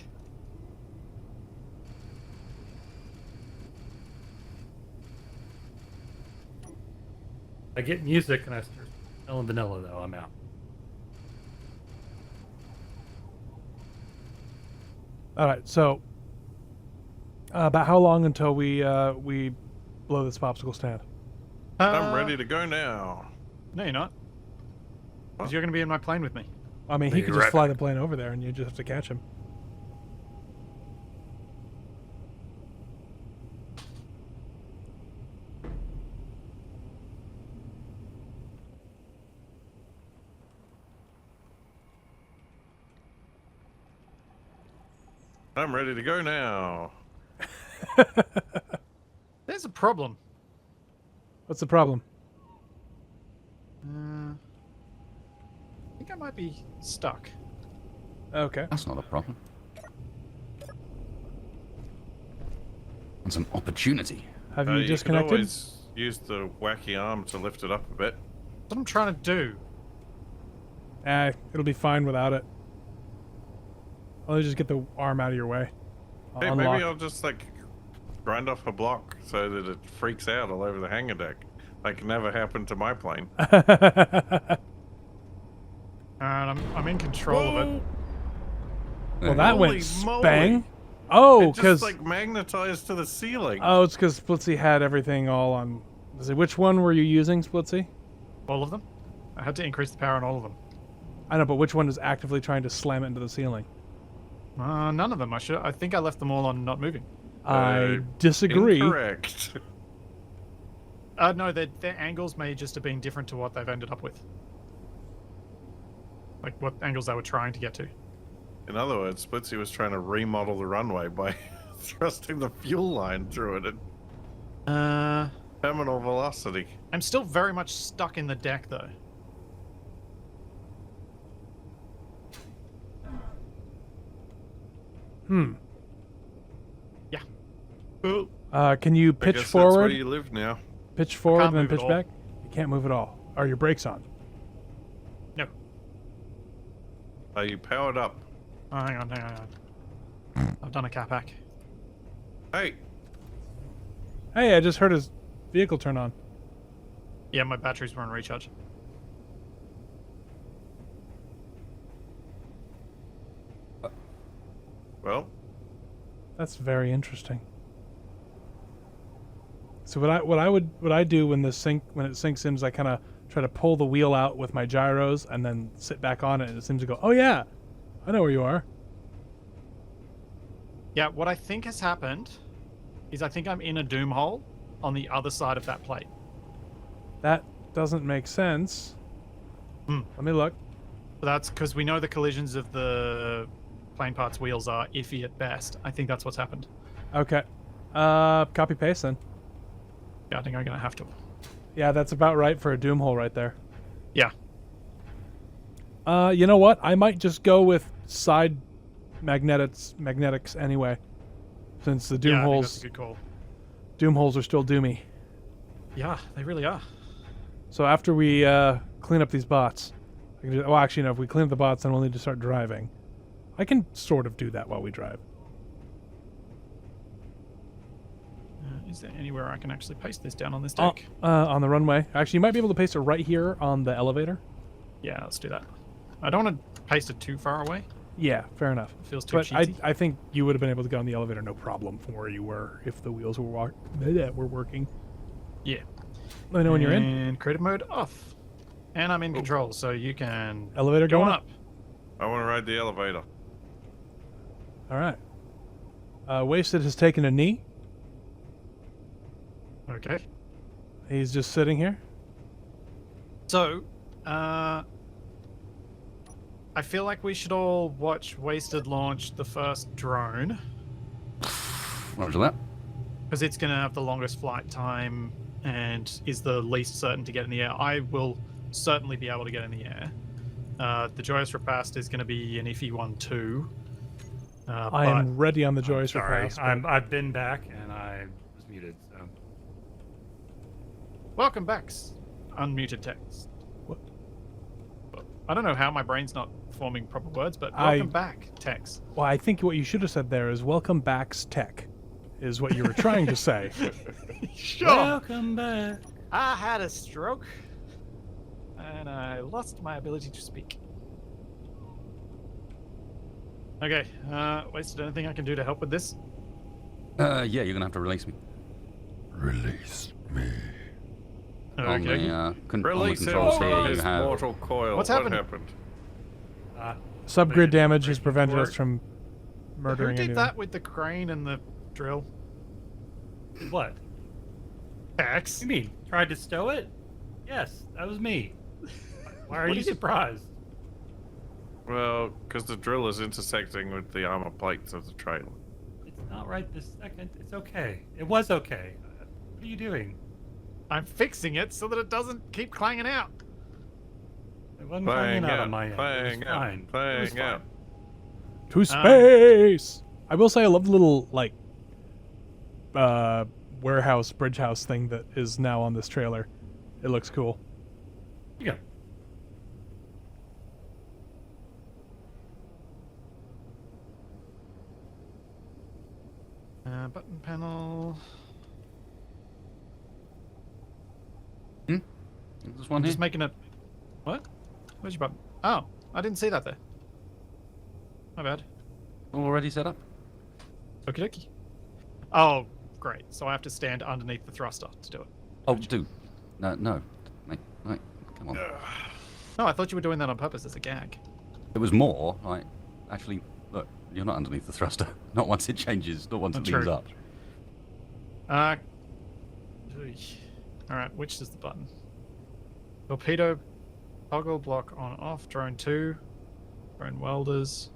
I get music and I start smelling vanilla, though. I'm out. All right, so about how long until we blow this popsicle stand? I'm ready to go now. No, you're not. Because you're going to be in my plane with me. I mean, he Be could just right fly back. the plane over there, and you just have to catch him. I'm ready to go now. There's a problem. What's the problem? I think I might be stuck. Okay. That's not a problem. It's an opportunity. Have you You can disconnected? always use the wacky arm to lift it up a bit. That's what I'm trying to do. It'll be fine without it. I'll just get the arm out of your way. Hey, Unlock. maybe I'll just like grind off a block so that it freaks out all over the hangar deck. Like never happened to my plane. And I'm in control of it. Well, that Holy went moly. bang. Oh, It because just like magnetized to the ceiling. it's because Splitsie had everything all on. Which one were you using, Splitsie? All of them. I had to increase the power on all of them. I know, but which one is actively trying to slam it into the ceiling? None of them. I think I left them all on not moving. I disagree. Incorrect. No, their angles may just have been different to what they've ended up with. Like what angles they were trying to get to. In other words, Splitsie was trying to remodel the runway by thrusting the fuel line through it at terminal velocity. I'm still very much stuck in the deck, though. Yeah. Ooh. Can you I pitch guess that's forward? where you live now. Pitch forward can't and then move at pitch all. back? You can't move at all. Are your brakes on? No. Are you powered up? Oh, hang on. I've done a cat pack. Hey, Hey, I just heard his vehicle turn on. Yeah, my batteries were on recharge. well, That's very interesting. So what I do when it sinks in is I kind of try to pull the wheel out with my gyros and then sit back on it, and it seems to go, oh yeah, I know where you are. Yeah, what I think has happened is I think I'm in a doom hole on the other side of that plate. That doesn't make sense. Let me look. But that's because we know the collisions of the plane parts wheels are iffy at best. I think that's what's happened. Okay. Copy paste then. Yeah, I think I'm going to have to. Yeah, that's about right for a doom hole right there. Yeah. You know what? I might just go with side magnetics anyway, since the doom I think holes that's a good call. are still doomy. Yeah, they really are. So after we clean up these bots, well, actually, no. If we clean up the bots, then we'll need to start driving. I can sort of do that while we drive. Is there anywhere I can actually paste this down on this deck? On the runway. Actually, you might be able to paste it right here on the elevator. Yeah, let's do that. I don't want to paste it too far away. Yeah, fair enough. It feels too But cheesy. I think you would have been able to go on the elevator no problem from where you were if the wheels were working. Yeah. Let me know when you're in. And creative mode off. And I'm in control, so you can Elevator go going on up. I want to ride the elevator. All right. Wasted has taken a knee. Okay. He's just sitting here. So, I feel like we should all watch Wasted launch the first drone, Roger that. because it's going to have the longest flight time and is the least certain to get in the air. I will certainly be able to get in the air. The Joyous Repast is going to be an iffy one too. I am ready on the Joyous Sorry, Repast. but- I've been back and I was muted. So Welcome back, unmuted text. What? I don't know how my brain's not forming proper words, but I- welcome back, text. Well, I think what you should have said there is "Welcome back's tech," is what you were trying to say. Sure. welcome back. I had a stroke, and I lost my ability to speak. Okay, Wasted, anything I can do to help with this? Yeah, you're gonna have to release me. Release me. On the, Okay. on the Release him controls from here, you his have. mortal coil. What's what happened? happened? Subgrid damage has breaking prevented us port. from Who murdering did anyone. that with the crane and the drill? What? X. You mean tried to stow it? Yes, that was me. Why are What you did you- surprised? Well, because the drill is intersecting with the armor plates of the trailer. It's not right this second. It's okay. It was okay. What are you doing? I'm fixing it so that it doesn't keep clanging out. It wasn't Playing clanging out out, on my end. It was playing out, fine. It was playing out. fine. To space! I will say I love the little, like, warehouse, bridge house thing that is now on this trailer. It looks cool. Yeah. Button panel. This one I'm here. just making a. What? Where's your button? Oh, I didn't see that there. My bad. Already set up. Okie dokie. Oh, great. So I have to stand underneath the thruster to do it. Oh, dude. No. Mate, come on. No, I thought you were doing that on purpose as a gag. It was more like, actually, look, you're not underneath the thruster. Not once it changes. Not once it True. beams up. Alright, which is the button? Torpedo, toggle block on off, drone 2, drone welders,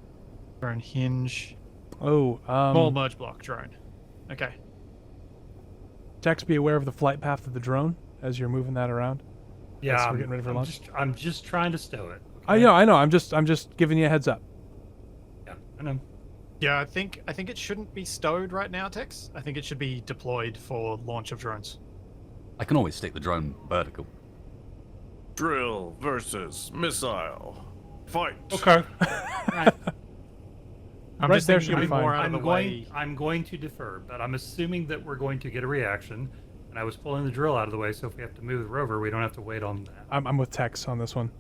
drone hinge, Oh, small merge block, drone. Okay. Tex, be aware of the flight path of the drone as you're moving that around. Yeah, Yes, we're getting ready for launch. I'm just trying to stow it. I know. I'm just giving you a heads up. Yeah, I know. Yeah, I think it shouldn't be stowed right now, Tex. I think it should be deployed for launch of drones. I can always stick the drone vertical. Drill versus missile. Fight. Okay. I'm Right just there thinking should it'll be be fine. more out of the way. I'm going to defer, but I'm assuming that we're going to get a reaction. And I was pulling the drill out of the way, so if we have to move the rover, we don't have to wait on that. I'm with Tex on this one.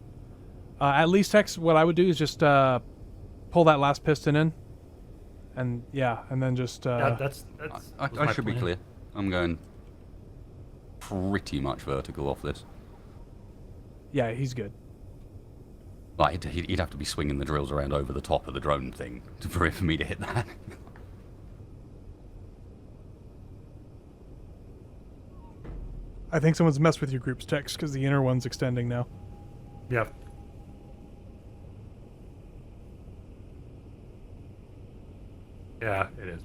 At least Tex, what I would do is just pull that last piston in, and then just. Yeah, that's I was my should be plan. clear. I'm going pretty much vertical off this. Yeah, he's good. Like, he'd have to be swinging the drills around over the top of the drone thing for me to hit that. I think someone's messed with your group's Tex because the inner one's extending now. Yeah. Yeah, it is.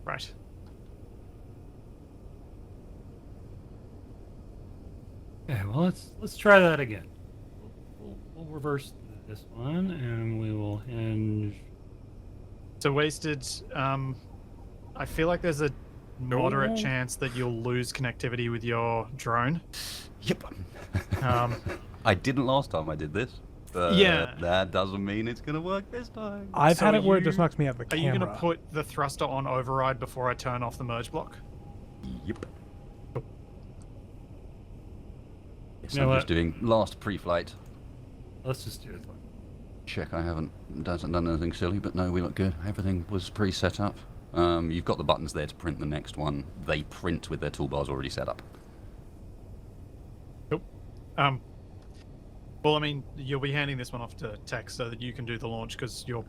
Right. Okay, well let's try that again. We'll reverse this one, and we will hinge. So wasted. I feel like there's a moderate chance that you'll lose connectivity with your drone. Yep. Um, I didn't last time I did this. But Yeah. that doesn't mean it's gonna work this time. I've So had it where it you- just knocks me out of the Are camera. you going to put the thruster on override before I turn off the merge block? Yep. Yes, You know I'm what? just doing last pre-flight. Let's just do it. Check I haven't done anything silly, but no, we look good. Everything was pre-set up. You've got the buttons there to print the next one. They print with their toolbars already set up. Nope. Well, I mean, you'll be handing this one off to Tex so that you can do the launch because you're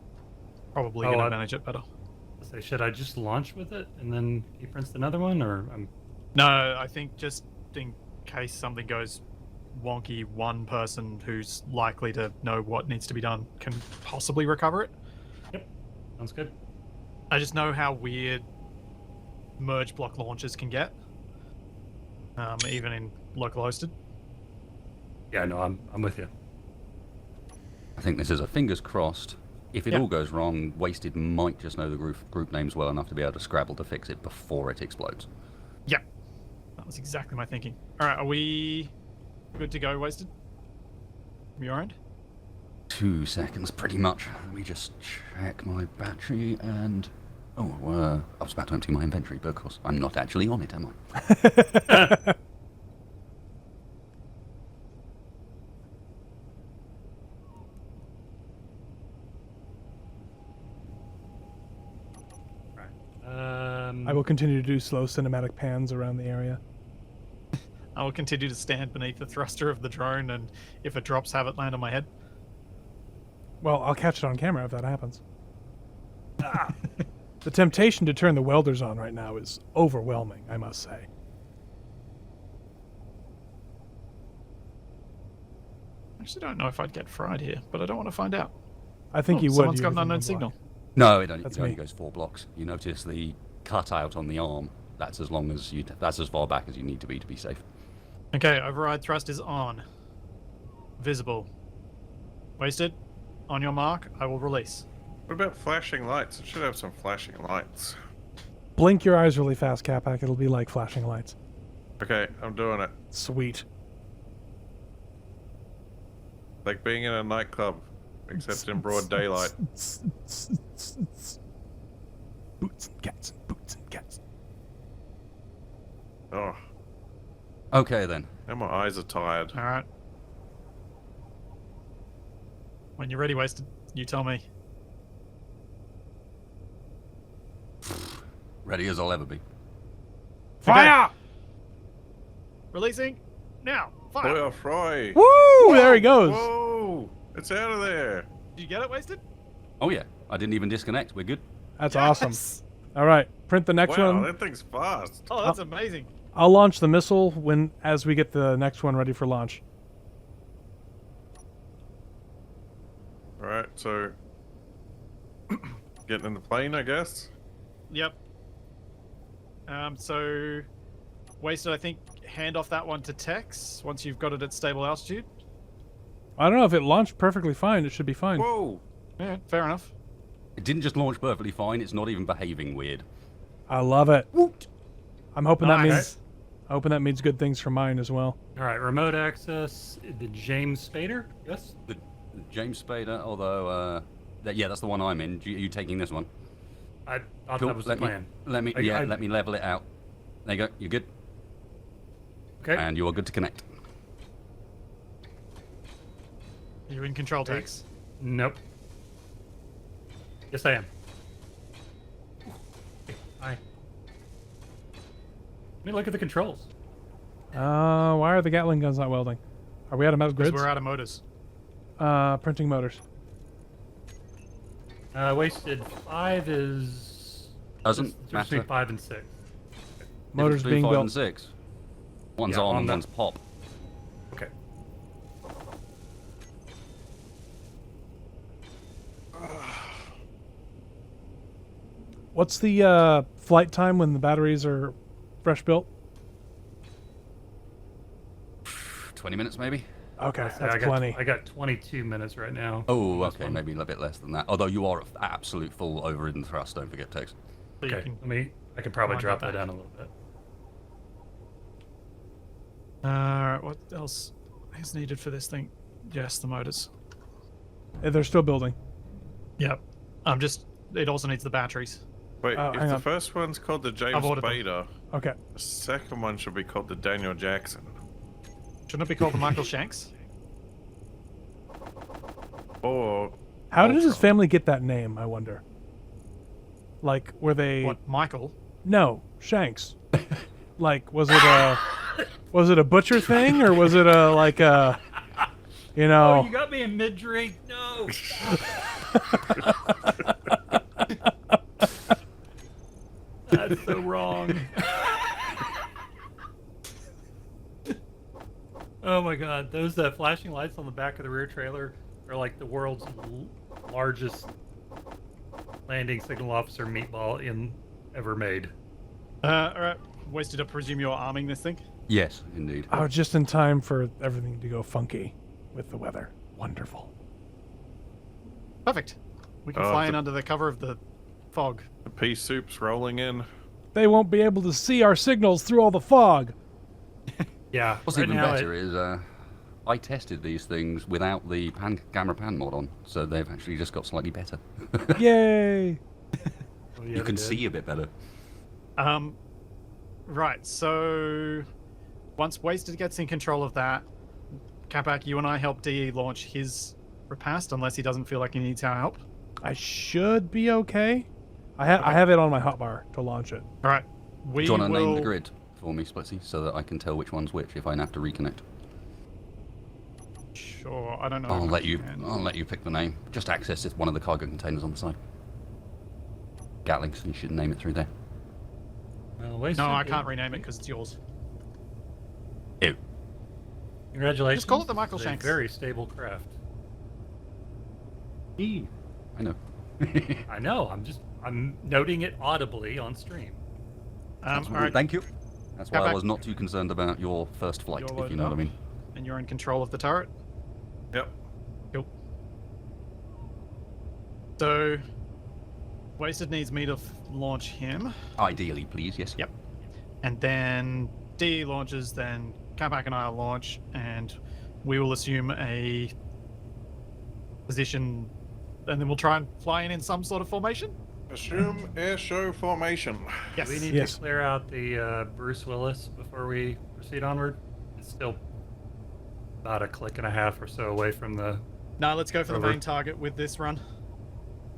probably Oh, going to I- manage it better. Say, should I just launch with it and then he prints another one, or No, I think just in case something goes wonky, one person who's likely to know what needs to be done can possibly recover it. sounds good. I just know how weird merge block launches can get, even in local hosted. Yeah, no, I'm with you. I think this is a fingers crossed. If it Yeah. all goes wrong, Wasted might just know the group names well enough to be able to scrabble to fix it before it explodes. Yeah, that was exactly my thinking. All right, are we good to go, Wasted? From your end? 2 seconds, pretty much. Let me just check my battery and... Oh, I was about to empty my inventory, but of course I'm not actually on it, am I? I will continue to do slow cinematic pans around the area. I will continue to stand beneath the thruster of the drone, and if it drops, have it land on my head. Well, I'll catch it on camera if that happens. The temptation to turn the welders on right now is overwhelming, I must say. I actually don't know if I'd get fried here, but I don't want to find out. I think you would. Someone's you got live an in unknown one signal. block. No, it That's only me. goes 4 blocks. You notice the cutout on the arm. That's as long as that's as far back as you need to be safe. Okay, override thrust is on. Visible. Wasted. On your mark, I will release. What about flashing lights? It should have some flashing lights. Blink your eyes really fast, Capac. It'll be like flashing lights. Okay, I'm doing it. Sweet. Like being in a nightclub, except in broad daylight. Boots and cats, boots and cats. Oh, Okay then. and my eyes are tired. All right. When you're ready, Wasted, you tell me. Ready as I'll ever be. Fire! Releasing. Now. Fire. Boy, fry. Woo! There he goes. Whoa! It's out of there. Did you get it, Wasted? Oh yeah, I didn't even disconnect. We're good. That's Yes! awesome. All right, print the next Wow, one. that thing's fast. Oh, that's amazing. I'll launch the missile as we get the next one ready for launch. All right, so getting in the plane, I guess. Yep. So, Wasted, I think, hand off that one to Tex once you've got it at stable altitude. I don't know if it launched perfectly fine. It should be fine. Whoa! Yeah, fair enough. It didn't just launch perfectly fine. It's not even behaving weird. I love it. I'm hoping Nice. that means good things for mine as well. All right, remote access. The James Spader. Yes. The James Spader, although yeah, that's the one I'm in. Are you taking this one? I thought Cool. that was the plan. Let me let me level it out. There you go. You're good, Okay. and you are good to connect. You're in control, Tex. Nope. Yes, I am. Hi. Let me look at the controls. Why are the Gatling guns not welding? Are we out of metal Because grids? we're out of motors. Printing motors. Wasted 5 is. Doesn't it's between matter. 5 and 6. Motors Between being 5 built. and 6. One's Yeah, on on and that. one's pop. Okay. What's the flight time when the batteries are fresh built? 20 minutes maybe. Okay, I that's got, plenty. I got 22 minutes right now. Oh, This okay, one. maybe a bit less than that. Although you are at absolute full overridden thrust. Don't forget, Tex. So you Okay. can- I could probably wind drop that that back. down a little bit. Alright, what else is needed for this thing? Yes, the motors. They're still building. Yep. It also needs the batteries. Wait, if hang the on. first one's called the James I've ordered them. Spader, Okay. the second one should be called the Daniel Jackson. Shouldn't it be called the Michael Shanks? Or How did his Ultron. family get that name, I wonder? Like, were they... What, Michael? No, Shanks. Like, was it a butcher thing, or was it a, like a... You know... Oh, you got me in mid-drink. No. That's so wrong. Oh my god, those flashing lights on the back of the rear trailer are like the world's largest landing signal officer meatball ever made. Alright. Wasted, I presume you're arming this thing? Yes, indeed. Oh, just in time for everything to go funky with the weather. Wonderful. Perfect. We can Oh, fly in the- under the cover of the fog. the pea soup's rolling in. They won't be able to see our signals through all the fog. Yeah. What's right even now better is I tested these things without the camera pan mod on, so they've actually just got slightly better. Yay! Oh, yeah, You they can did. see a bit better. Right, so once Wasted gets in control of that, Capac, you and I help DE launch his repast unless he doesn't feel like he needs our help. I should be okay. I have it on my hotbar to launch it. All right, we Do you want to will... name the grid for me, Splitsie, so that I can tell which one's which if I have to reconnect? Sure, I don't know. I'll if I let you. can. I'll let you pick the name. Just access one of the cargo containers on the side. Gatlings. You should name it through there. Well, Wasted No, I did- can't rename it because it's yours. Ew. Congratulations. Just call it the Michael It's a Shanks. very stable craft. I know. I know. I'm noting it audibly on stream. That's All all right, Thank you. That's why Come I back. was not too concerned about your first flight, You're if loaded you know what I up. mean. and you're in control of the turret. Yep. Cool. So, Wasted needs me to launch him. Ideally, please. Yes. Yep. And then DE launches, then Capac and I will launch, and we will assume a position, and then we'll try and fly in some sort of formation. Assume air show formation. Yes. We need Yes. to clear out the Bruce Willis before we proceed onward. It's still about a click and a half or so away from the... No, let's go for the Over. main target with this run.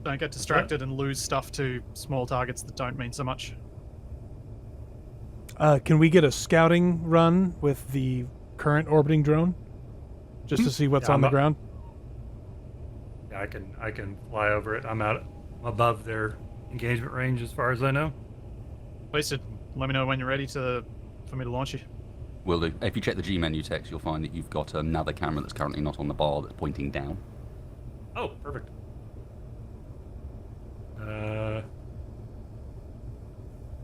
Don't get distracted and lose stuff to small targets that don't mean so much. Can we get a scouting run with the current orbiting drone, just to see what's Yeah, on the I'm ground? Yeah, I can fly over it. I'm above their engagement range as far as I know. Wasted, let me know when you're ready for me to launch you. Will do. If you check the G menu text, you'll find that you've got another camera that's currently not on the bar that's pointing down. Oh, perfect.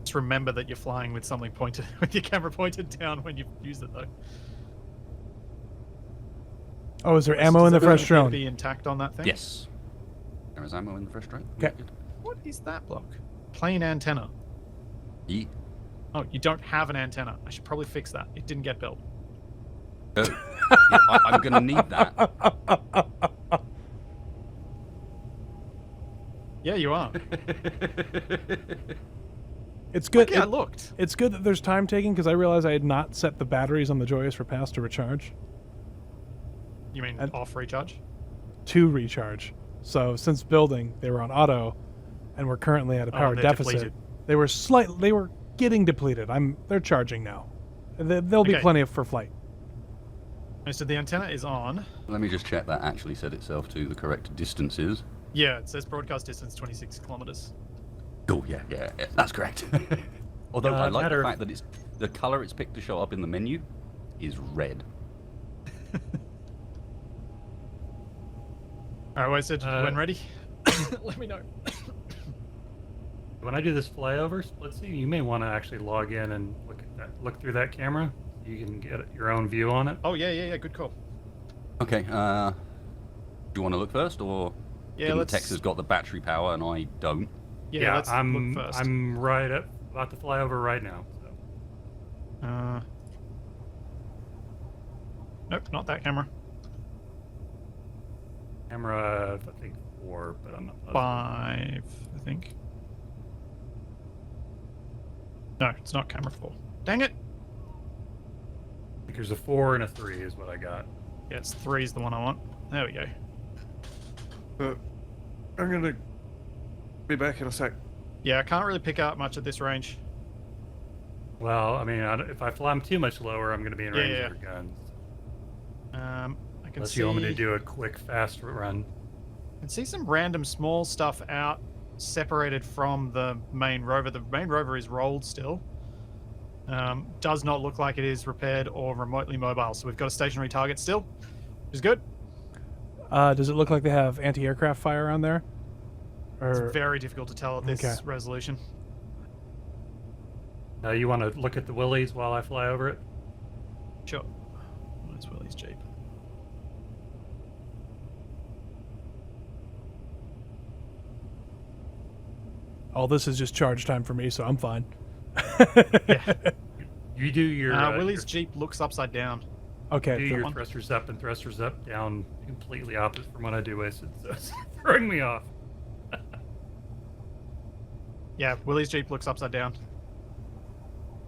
Just remember that you're flying with something pointed, with your camera pointed down when you use it, though. Oh, is there Does ammo in the everything fresh appear to drone? be intact on that thing? Yes. There is ammo in the fresh drone. Okay. What is that block? Plain antenna. Yeah. Oh, you don't have an antenna. I should probably fix that. It didn't get built. Yeah, I'm going to need that. Yeah, you are. It's good. Yeah, I looked. It's good that there's time taking because I realized I had not set the batteries on the Joyous Repast to recharge. You mean And- off recharge? To recharge. So since building, they were on auto, and we're currently at a power they're deficit. depleted. They were getting depleted. They're charging now. There'll be Okay. plenty for flight. So the antenna is on. Let me just check that actually set itself to the correct distances. Yeah, it says broadcast distance 26 kilometers. Oh, yeah, that's correct. Although I like the matter- fact that it's the color it's picked to show up in the menu is red. All right, Wasted, Uh, when ready, let me know. When I do this flyover, Splitsie, you may want to actually log in and look through that camera. You can get your own view on it. Oh, yeah, good call. Okay, do you want to look first, or Yeah, given let's... Tex has got the battery power and I don't? Yeah, let's I'm look first. I'm about to fly over right now. So. Nope, not that camera. Camera, I think 4, but I'm not positive. 5, I think. No, it's not camera 4. Dang it! I think there's a 4 and a 3 is what I got. Yeah, it's 3 is the one I want. There we go. I'm gonna be back in a sec. Yeah, I can't really pick out much at this range. Well, I mean, if I fly them too much lower, I'm going to be in range Yeah. of their guns. I can Unless see... you want me to do a quick, fast run. I can see some random small stuff out separated from the main rover. The main rover is rolled still. Does not look like it is repaired or remotely mobile. So we've got a stationary target still, which is good. Does it look like they have anti-aircraft fire on there? It's Or very difficult to tell at this Okay. resolution. You want to look at the Willies while I fly over it? Sure. That's Willie's Jeep. all this is just charge time for me, so I'm fine. Yeah. You do your Willie's Jeep looks upside down. Okay. do cool. your thrusters up and thrusters up, down, completely opposite from what I do, Wasted. So it's throwing me off. Yeah, Willie's Jeep looks upside down.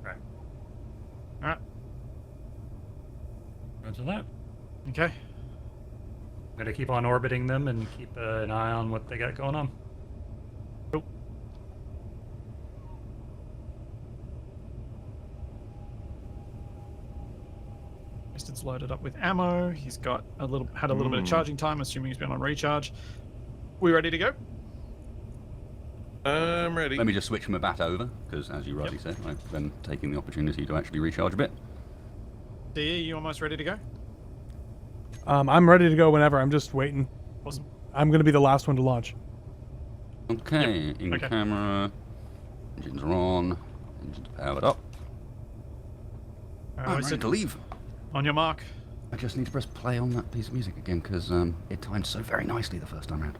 Right. Alright, Roger that. okay. I'm gonna keep on orbiting them and keep an eye on what they got going on. Cool. Winston's loaded up with ammo. He's got had a little bit of charging time, assuming he's been on recharge. We ready to go? I'm ready. Let me just switch my bat over, because as you rightly said, I've been taking the opportunity to actually recharge a bit. D, you almost ready to go? I'm ready to go whenever. I'm just waiting. Awesome. I'm going to be the last one to launch. Okay, in okay. camera. Engines are on. Engines powered up. Alright, I'm ready Winston, to leave. on your mark. I just need to press play on that piece of music again, because it timed so very nicely the first time round.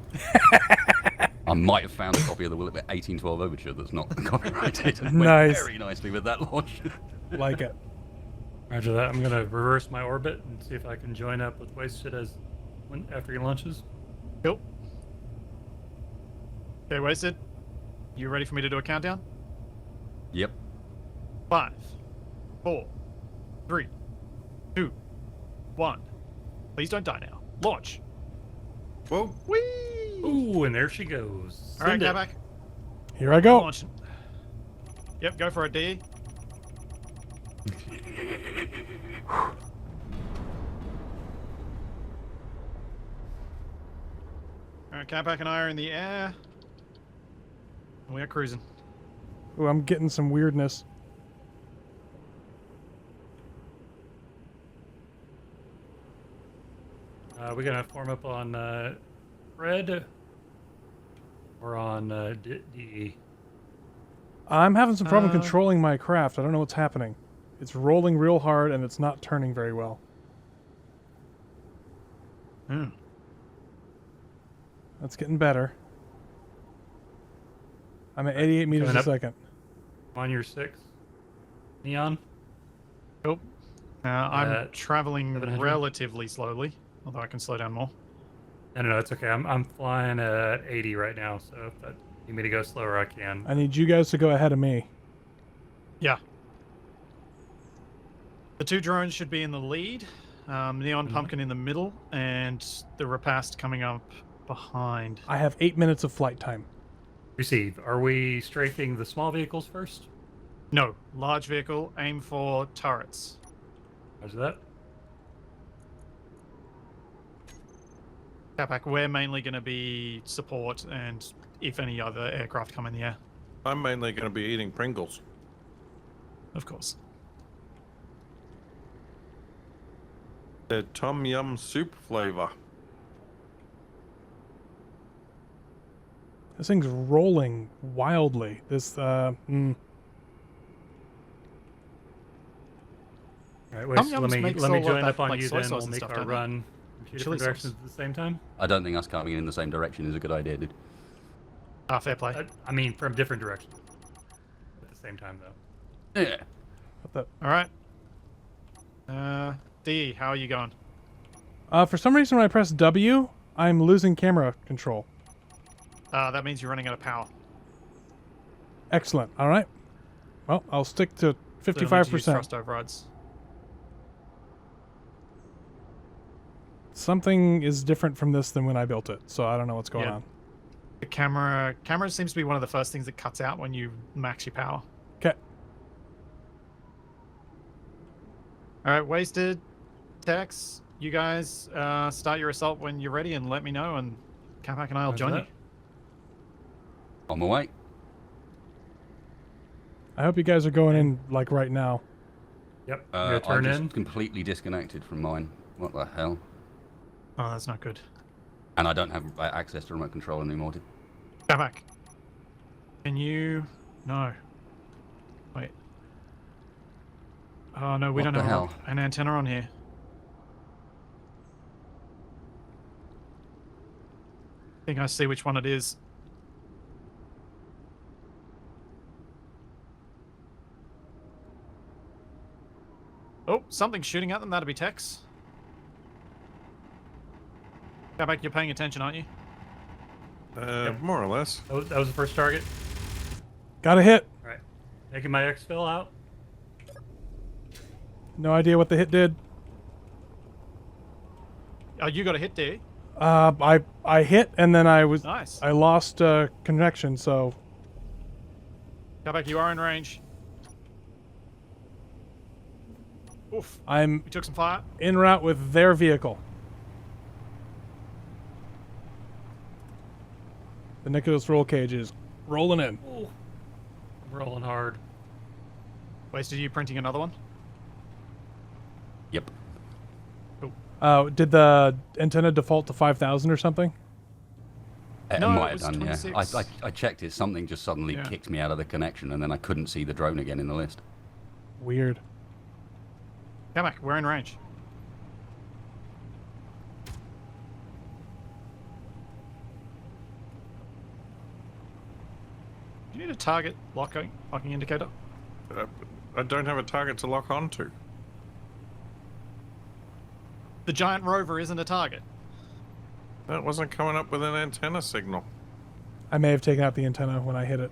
I might have found a copy of the 1812 Overture that's not copyrighted. And Nice. Went very nicely with that launch. Like it. Roger that. I'm gonna reverse my orbit and see if I can join up with Wasted after he launches. Cool. Okay, Wasted. You ready for me to do a countdown? Yep. 5, 4, 3, 2, 1. Please don't die now. Launch. Whoa. Whee! Ooh, and there she goes. All right, Send go it. back. Here I go. Launch. Yep, go for it, D. Alright, Catback and I are in the air. We are cruising. Ooh, I'm getting some weirdness. We're gonna form up on Fred or on DE. I'm having some problem controlling my craft. I don't know what's happening. It's rolling real hard and it's not turning very well. Hmm. That's getting better. I'm at 88 meters Coming a up. second. On your 6. Neon. Cool. I'm Uh, traveling 700. relatively slowly, although I can slow down more. No, it's okay. I'm flying at 80 right now, so if you need me to go slower, I can. I need you guys to go ahead of me. Yeah. The 2 drones should be in the lead. Neon Pumpkin in the middle, and the Repast coming up behind. I have 8 minutes of flight time. Receive. Are we strafing the small vehicles first? No, large vehicle, aim for turrets. How's that? Catback, we're mainly going to be support, and if any other aircraft come in the air, I'm mainly going to be eating Pringles. of course. The Tom Yum soup flavor. This thing's rolling wildly. This, All right, wait, Tom so Yums let me makes join all of up that, on like, you, soy then sauce we'll and make stuff, our don't they? run in 2 Chili different directions sauce. at the same time. I don't think us coming in the same direction is a good idea, dude. Fair play. I mean, from different directions. At the same time, though. Yeah. what the? All right. D, how are you going? For some reason, when I press W, I'm losing camera control. That means you're running out of power. Excellent. All right. Well, I'll stick to So you'll need to use 55%. thrust overrides. Something is different from this than when I built it, so I don't know what's going Yeah. on. The camera seems to be one of the first things that cuts out when you max your power. Okay. All right, Wasted, Tex, you guys start your assault when you're ready and let me know, and Catback and I will Roger join that. you. On my way. I hope you guys are going in, like, right now. Yep. I I'm gonna turn just in. completely disconnected from mine. What the hell? Oh, that's not good. And I don't have access to remote control anymore. Catback, can you... No. Wait. Oh, no, we What don't the have hell? an antenna on here. I think I see which one it is. Oh, something's shooting at them. That'll be Tex. Catback, you're paying attention, aren't you? More or less. That was the first target. Got a hit. All right. Taking my exfil out. No idea what the hit did. Oh, you got a hit there. I hit and then I Nice. lost connection. So Come back. You are in range. Oof. I'm We took some fire. en route with their vehicle. The Nicholas roll cage is rolling in. Ooh. I'm rolling hard. Wasted you printing another one? Yep. Did the antenna default to 5,000 or something? It No, might it was have done, yeah. 26. I checked it. Something just suddenly Yeah. kicked me out of the connection, and then I couldn't see the drone again in the list. Weird. Come back. We're in range. Do you need a target locking indicator? I don't have a target to lock onto. The giant rover isn't a target. That wasn't coming up with an antenna signal. I may have taken out the antenna when I hit it.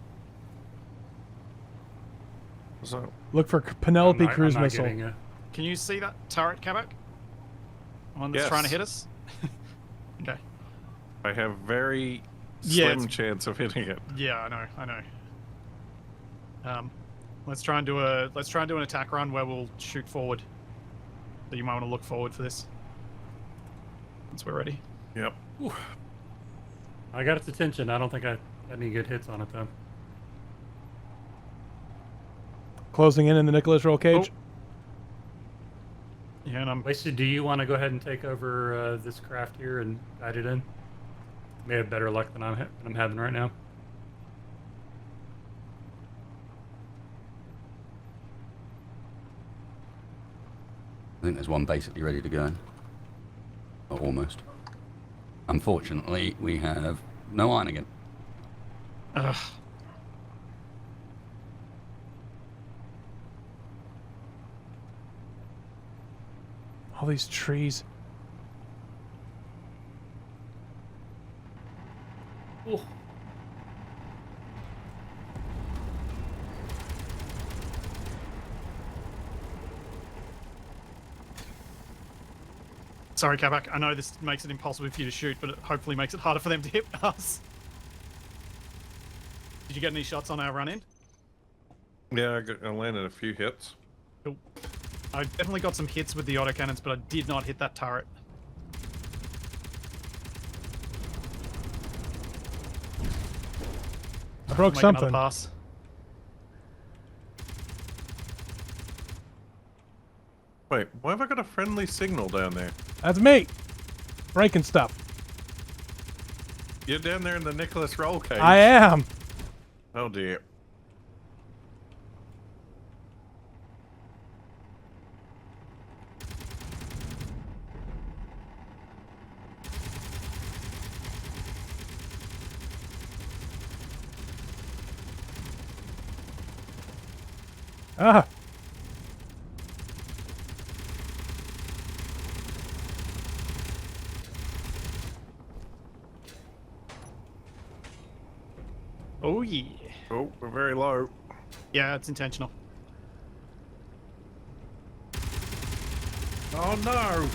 So Look for Penelope I'm cruise not missile. getting a- Can you see that turret, Kabak? One that's Yes. trying to hit us? Okay. I have very Yeah, slim it's- chance of hitting it. Yeah, I know. Let's try and do an attack run where we'll shoot forward. So you might want to look forward for this. Once we're ready. Yep. I got its attention. I don't think I had any good hits on it though. Closing in the Nicholas roll cage. Yeah, and I'm Wasted, do you want to go ahead and take over this craft here and guide it in? May have better luck than I'm having right now. I think there's one basically ready to go. Or almost. Unfortunately, we have no iron again. Ugh. All these trees. Oh. Sorry, Kabak. I know this makes it impossible for you to shoot, but it hopefully makes it harder for them to hit us. Did you get any shots on our run in? Yeah, I landed a few hits. Cool. I definitely got some hits with the autocannons, but I did not hit that turret. I broke Make another something. pass. Wait, why have I got a friendly signal down there? That's me. Breaking stuff. You're down there in the Nicholas roll cage. I am. Oh dear. Ah. Oh yeah. Oh, we're very low. Yeah, it's intentional. Oh no!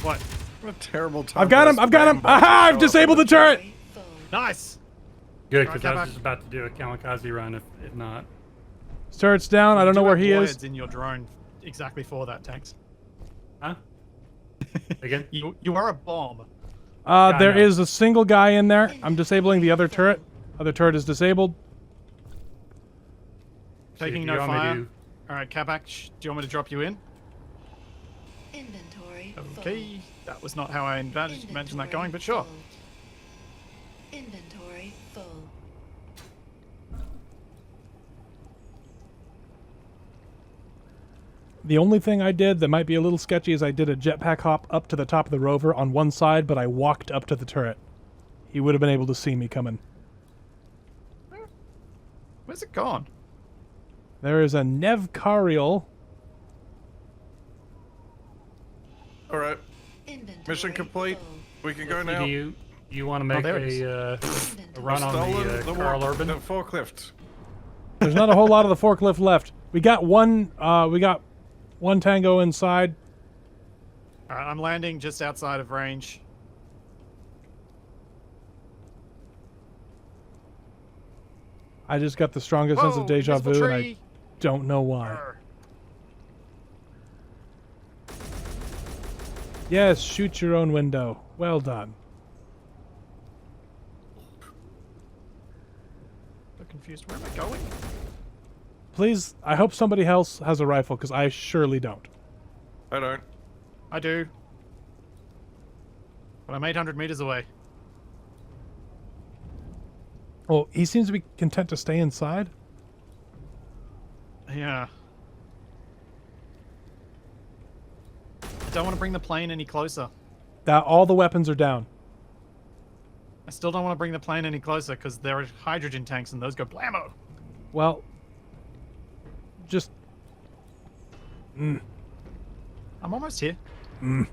What? What a terrible time. I've got him. I've got him. Aha! I've disabled the turret. Full. Nice. Good, Alright, because I come was back. just about to do a kamikaze run if not. His turret's down. I don't know where he is. Blades in your drone exactly for that, tanks. Huh? Again? You are a bomb. There know. is a single guy in there. I'm disabling the other turret. Other turret is disabled. Taking Do you no want me fire. to- All right, Kabak, do you want me to drop you in? Inventory. full. Okay, that was not how I imagined that going, but sure. full. Inventory full. The only thing I did that might be a little sketchy is I did a jetpack hop up to the top of the rover on one side, but I walked up to the turret. He would have been able to see me coming. Where's it gone? There is a Nevcarial. All right, Inventory mission complete. full. We can go Do now. you want to make there it is. a Inventory. run on Stolen the Carl Urban? The forklift. There's not a whole lot of the forklift left. We got one. We got one tango inside. All right, I'm landing just outside of range. I just got the strongest sense of Whoa, deja invisible vu, and I tree. don't know why. Arr. Yes, shoot your own window. Well done. So confused. Where am I going? Please, I hope somebody else has a rifle, because I surely don't. I don't. I do. But I'm 800 meters away. Well, he seems to be content to stay inside. Yeah. I don't want to bring the plane any closer. That all the weapons are down. I still don't want to bring the plane any closer because there are hydrogen tanks and those go blammo. Well, just... I'm almost here. I'm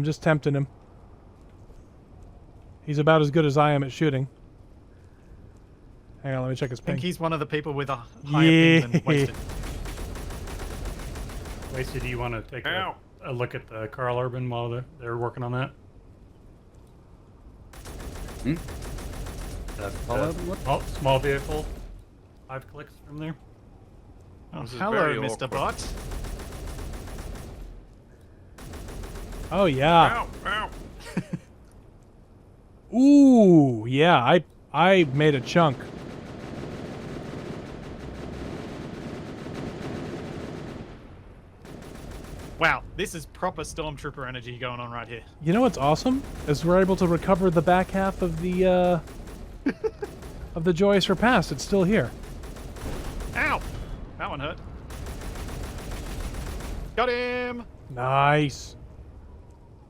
just tempting him. He's about as good as I am at shooting. Hang on, let me check his I think ping. he's one of the people with a higher ping Yeah. than Wasted. Wasted, do you want to take Ow. a look at the Carl Urban while they're working on that? Hmm? That, Carl Urban, what? Small vehicle. 5 clicks from there. Oh, This is hello, very Mr. awkward. Bot. Oh, yeah. Ow! Ow! Ooh, yeah, I made a chunk. Wow, this is proper Stormtrooper energy going on right here. You know what's awesome? Is we're able to recover the back half of the, of the Joyous Repast. It's still here. Ow! That one hurt. Got him! Nice.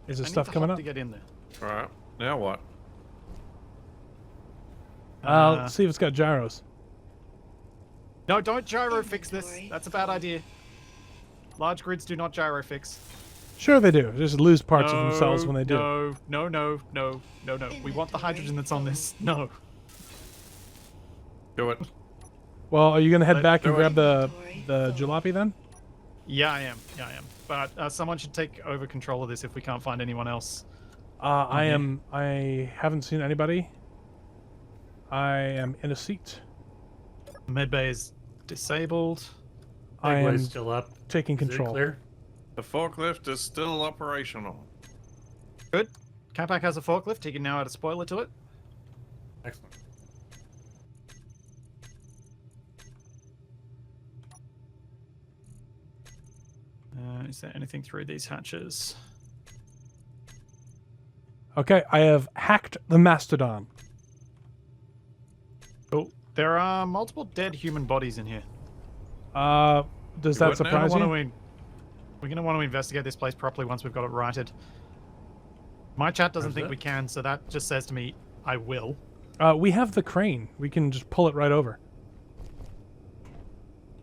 Is there I need stuff to coming hop up? to get in there. Alright, now what? Let's see if it's got gyros. No, don't gyro fix this. Inventory That's a bad idea. Large grids do not gyro fix. Sure they do. They just lose parts no, of themselves when they do. No. We want the hydrogen that's on this. No. Do it. Well, are you going to head back and do it. grab the jalopy then? Yeah, I am. But someone should take over control of this if we can't find anyone else. I haven't seen anybody. I am in a seat. Medbay is disabled. I am Segway's still up. taking Is it control. clear? The forklift is still operational. Good. Capac has a forklift. He can now add a spoiler to it. Excellent. Is there anything through these hatches? Okay, I have hacked the mastodon. Oh, there are multiple dead human bodies in here. Does that what now? surprise you? We're going to want to investigate this place properly once we've got it righted. My chat doesn't How's think that? we can, so that just says to me, I will. We have the crane. We can just pull it right over.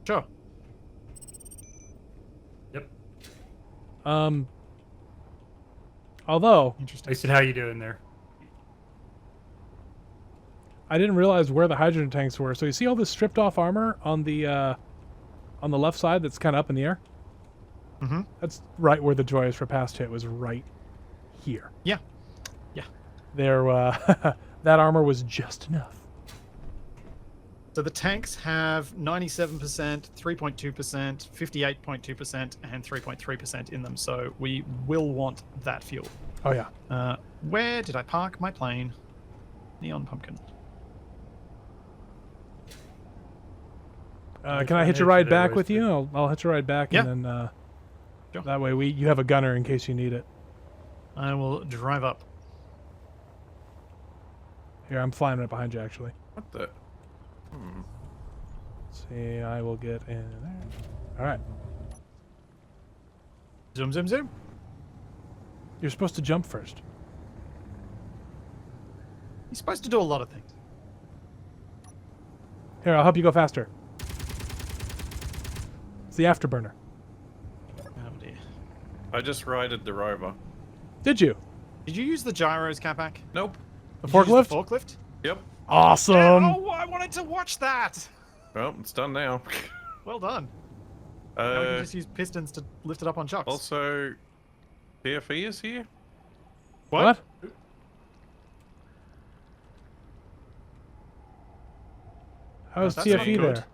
Sure. Yep. Although Interesting. Wasted, how you doing there? I didn't realize where the hydrogen tanks were. So you see all this stripped off armor on the left side that's kind of up in the air? Mm-hmm. That's right where the Joyous Repast hit, was right here. Yeah. There, that armor was just enough. So the tanks have 97%, 3.2%, 58.2%, and 3.3% in them. So we will want that fuel. Oh yeah. Where did I park my plane? Neon pumpkin. Can I hitch a ride back with you? I'll hitch a ride back, Yeah. and then Sure. that way you have a gunner in case you need it. I will drive up. Here, I'm flying right behind you, actually. What the? Let's see, I will get in there. All right. Zoom, zoom, zoom. You're supposed to jump first. He's supposed to do a lot of things. Here, I'll help you go faster. It's the afterburner. Oh dear. I just righted the rover. Did you? Did you use the gyros, Capac? Nope. The Did you use forklift? The forklift? Yep. Awesome. Oh, I wanted to watch that. Well, it's done now. Well done. Now we can just use pistons to lift it up on chucks. Also, PFE is here. What? How's That's TFE not good. there?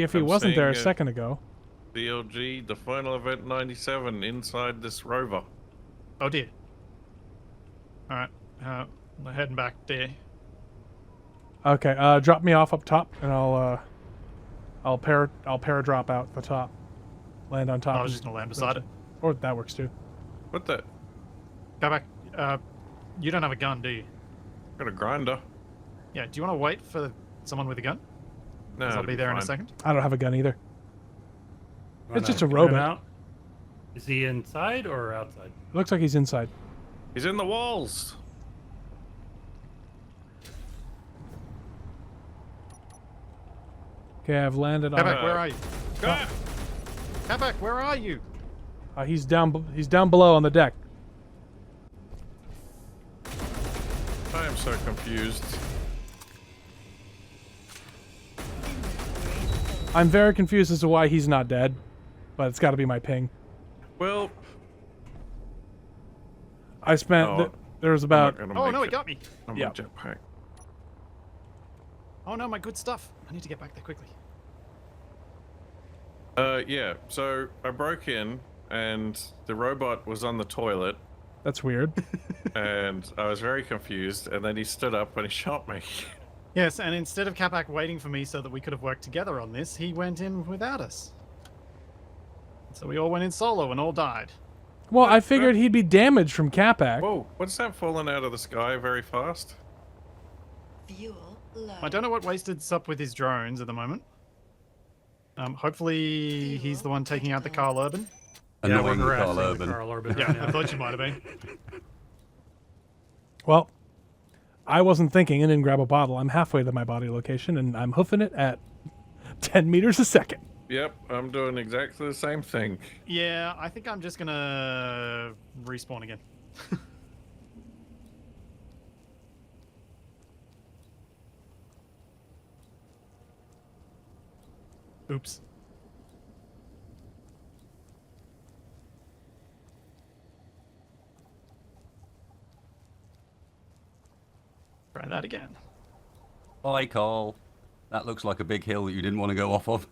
TFE I'm wasn't there a seeing it. second ago. DLG, the final event 97 inside this rover. Oh dear. All right. We're heading back there. Okay, drop me off up top, and I'll paradrop out the top, land on top. I was just gonna land beside it. Or that works too. What the? Go back. You don't have a gun, do you? Got a grinder. Yeah. Do you want to wait for someone with a gun? No, 'Cause I'll it'll be there in a fine. second. I don't have a gun either. Wanna It's just a get him robot. out? Is he inside or outside? It looks like he's inside. He's in the walls. Okay, I've landed on. Capac, where are you? Ah! Capac, where are you? He's down. He's down below on the deck. I am so confused. I'm very confused as to why he's not dead, but it's got to be my ping. Well, I spent. Oh, there was I'm not about. gonna Oh make no, it. he got me. I'm Yeah. a jetpack. Oh no, my good stuff. I need to get back there quickly. Yeah. So I broke in, and the robot was on the toilet, That's weird. and I was very confused. And then he stood up and he shot me. Yes, and instead of Capac waiting for me so that we could have worked together on this, he went in without us. So we all went in solo and all died. Well, I figured he'd be damaged from Capac. Whoa! What's that falling out of the sky very fast? Fuel low. I don't know what Wasted's up with his drones at the moment. Hopefully he's the one taking out the Carl Urban. Yeah, we're Annoying harassing Carl the Urban. Carl Urban Yeah, right I now. thought you might have been. Well, I wasn't thinking and didn't grab a bottle. I'm halfway to my body location, and I'm hoofing it at 10 meters a second. Yep, I'm doing exactly the same thing. Yeah, I think I'm just gonna respawn again. Oops. Try that again. Hi, Carl. That looks like a big hill that you didn't want to go off of.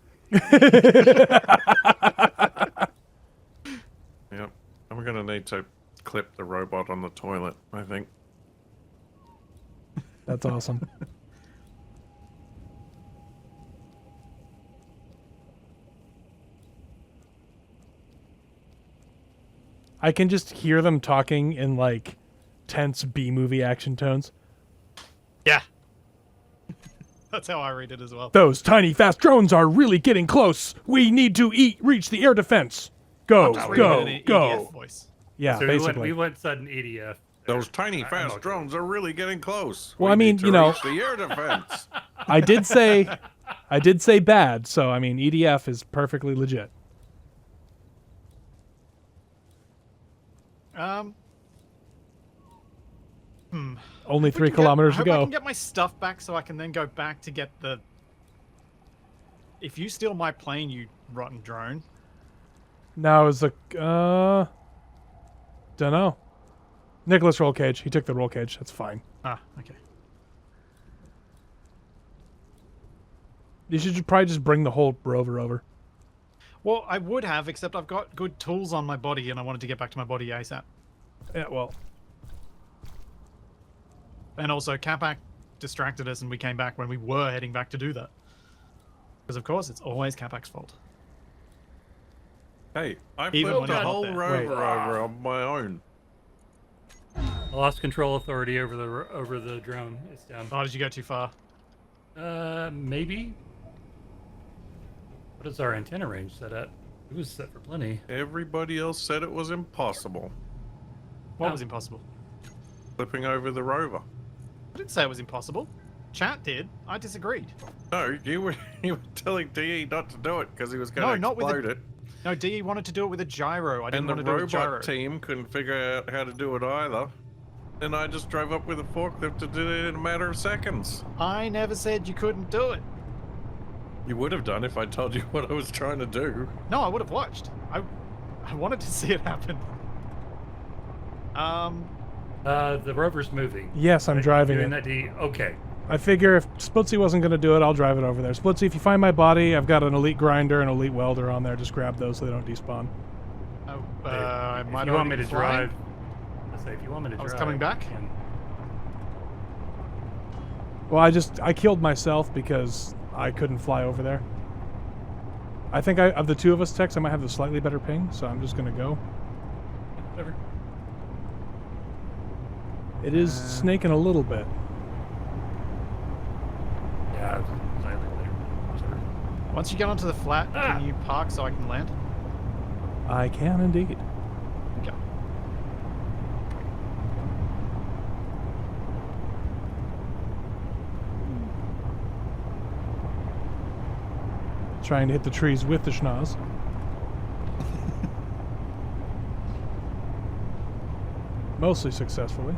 Yep, I'm gonna need to clip the robot on the toilet, I think. That's awesome. I can just hear them talking in like tense B-movie action tones. Yeah. That's how I read it as well. Those tiny fast drones are really getting close. We need to reach the air defense. Go, Just read go, it in an go. EDF voice. Yeah, So basically. we went sudden EDF. Those tiny I'm fast okay. drones are really getting close. Well, We I mean, need to you know- reach the air defense. I did say bad, so I mean EDF is perfectly legit. Only If we 3 can kilometers I to hope I go. can get my stuff back so I can then go back to get the... If you steal my plane, you rotten drone. Now is the dunno. Nicholas roll cage. He took the roll cage. That's fine. Ah, okay. You should probably just bring the whole rover over. Well, I would have, except I've got good tools on my body and I wanted to get back to my body ASAP. Yeah, well, And also, Capac distracted us and we came back when we were heading back to do that. Because, of course, it's always Capac's fault. Hey, I Even flipped when the you're not whole there. rover over on my own. I lost control authority over the drone. It's down. Oh, did you go too far? Maybe. What is our antenna range set at? It was set for plenty. Everybody else said it was impossible. What Oh. was impossible? Flipping over the rover. I didn't say it was impossible. Chat did. I disagreed. No, you were telling DE not to do it because he was going to No, not with explode the- it. No, DE wanted to do it with a gyro. I didn't And the want to do it with a gyro. robot team couldn't figure out how to do it either. and I just drove up with a forklift to do it in a matter of seconds. I never said you couldn't do it. You would have done if I told you what I was trying to do. No, I would have watched. I wanted to see it happen. The rover's moving. Yes, I'm driving Doing it. that okay. I figure if Splitsie wasn't going to do it, I'll drive it over there. Splitsie, if you find my body, I've got an elite grinder and elite welder on there. Just grab those so they don't despawn. Oh, If I might you want me already to be flying. drive, let's say if you want me to I drive, was coming back. I can. Well, I killed myself because I couldn't fly over there. I think of the two of us, Tex, I might have the slightly better ping, so I'm just going to go. Whatever. It is snaking a little bit. Yeah, slightly later. Whatever. Once you get onto the flat, can you park so I can land? I can indeed. Okay. Trying to hit the trees with the schnoz. Mostly successfully.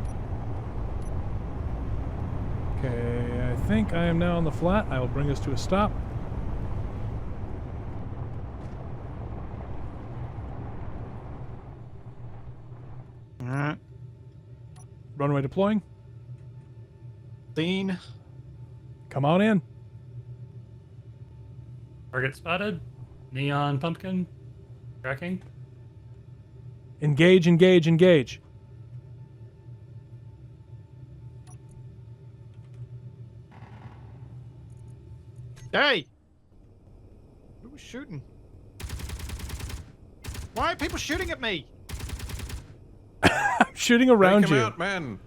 Okay, I think I am now on the flat. I will bring us to a stop. Alright. Runway deploying. Dean. Come on in. Target spotted. Neon pumpkin. Tracking. Engage, engage, engage. Hey! Who was shooting? Why are people shooting at me? I'm shooting around Take him you. out, man.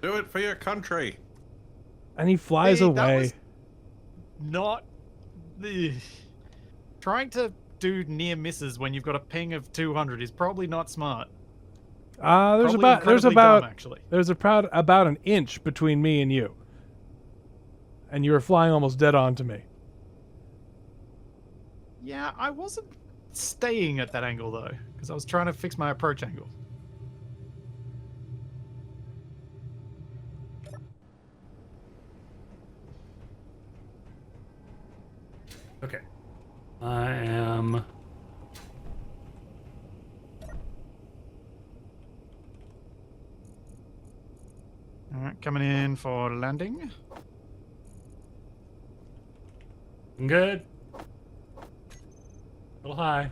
Do it for your country. And he flies Hey, that away. was not the trying to do near misses when you've got a ping of 200 is probably not smart. There's Probably incredibly dumb, actually. There's about an inch between me and you. And you were flying almost dead on to me. Yeah, I wasn't staying at that angle though, because I was trying to fix my approach angle. Okay. I am. Alright, coming in for landing. Good. A little high.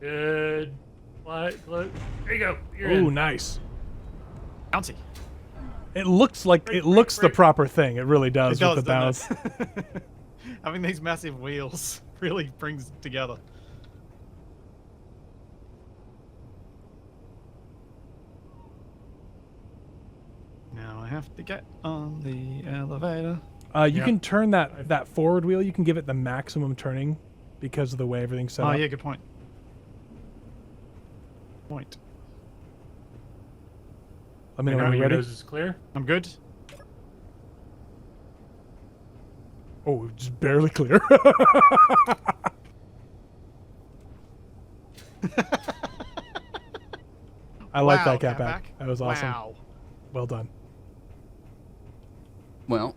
Good. Flight, float. There you go. You're Ooh, in. nice. Bouncy. It looks like Break, it looks break, the proper thing. It really does, It does, with the bounce. doesn't it? Having these massive wheels really brings it together. Now I have to get on the elevator. You Yeah. can turn that forward wheel. You can give it the maximum turning because of the way everything's set Oh up. yeah, good point. Point. Let me You know know when you're your ready. nose is clear. I'm good. Oh, just barely clear. I like that catback. That was awesome. Wow. Well done. Well,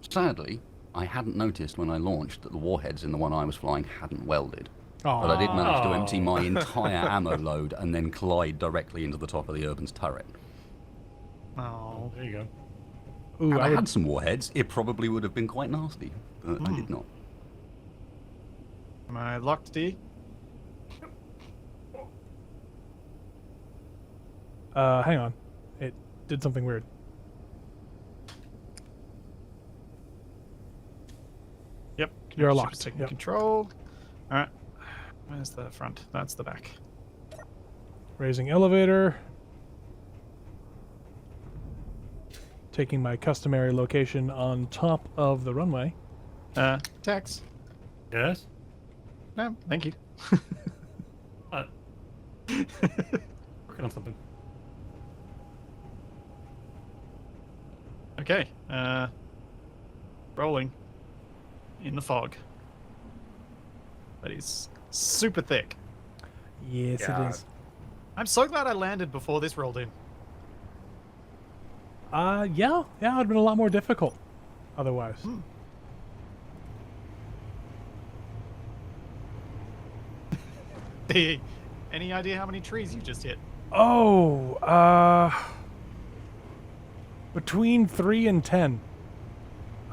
sadly, I hadn't noticed when I launched that the warheads in the one I was flying hadn't welded. Oh, But I did manage to empty Aw. my entire ammo load and then collide directly into the top of the Urban's turret. Oh. There you go. ooh, Had I I would, had some warheads, it probably would have been quite nasty, but I did not. Am I locked, D? hang on. It did something weird. Yep. You're Ship locked, is taking yep. control. Alright. Where's the front? That's the back. Raising elevator. Taking my customary location on top of the runway. Tax. Yes. No, thank you. What? Working on something. Okay. Rolling in the fog. That is super thick. Yes, Yeah. it is. I'm so glad I landed before this rolled in. Yeah, it would have been a lot more difficult otherwise. Any idea how many trees you just hit? Oh, between 3 and 10.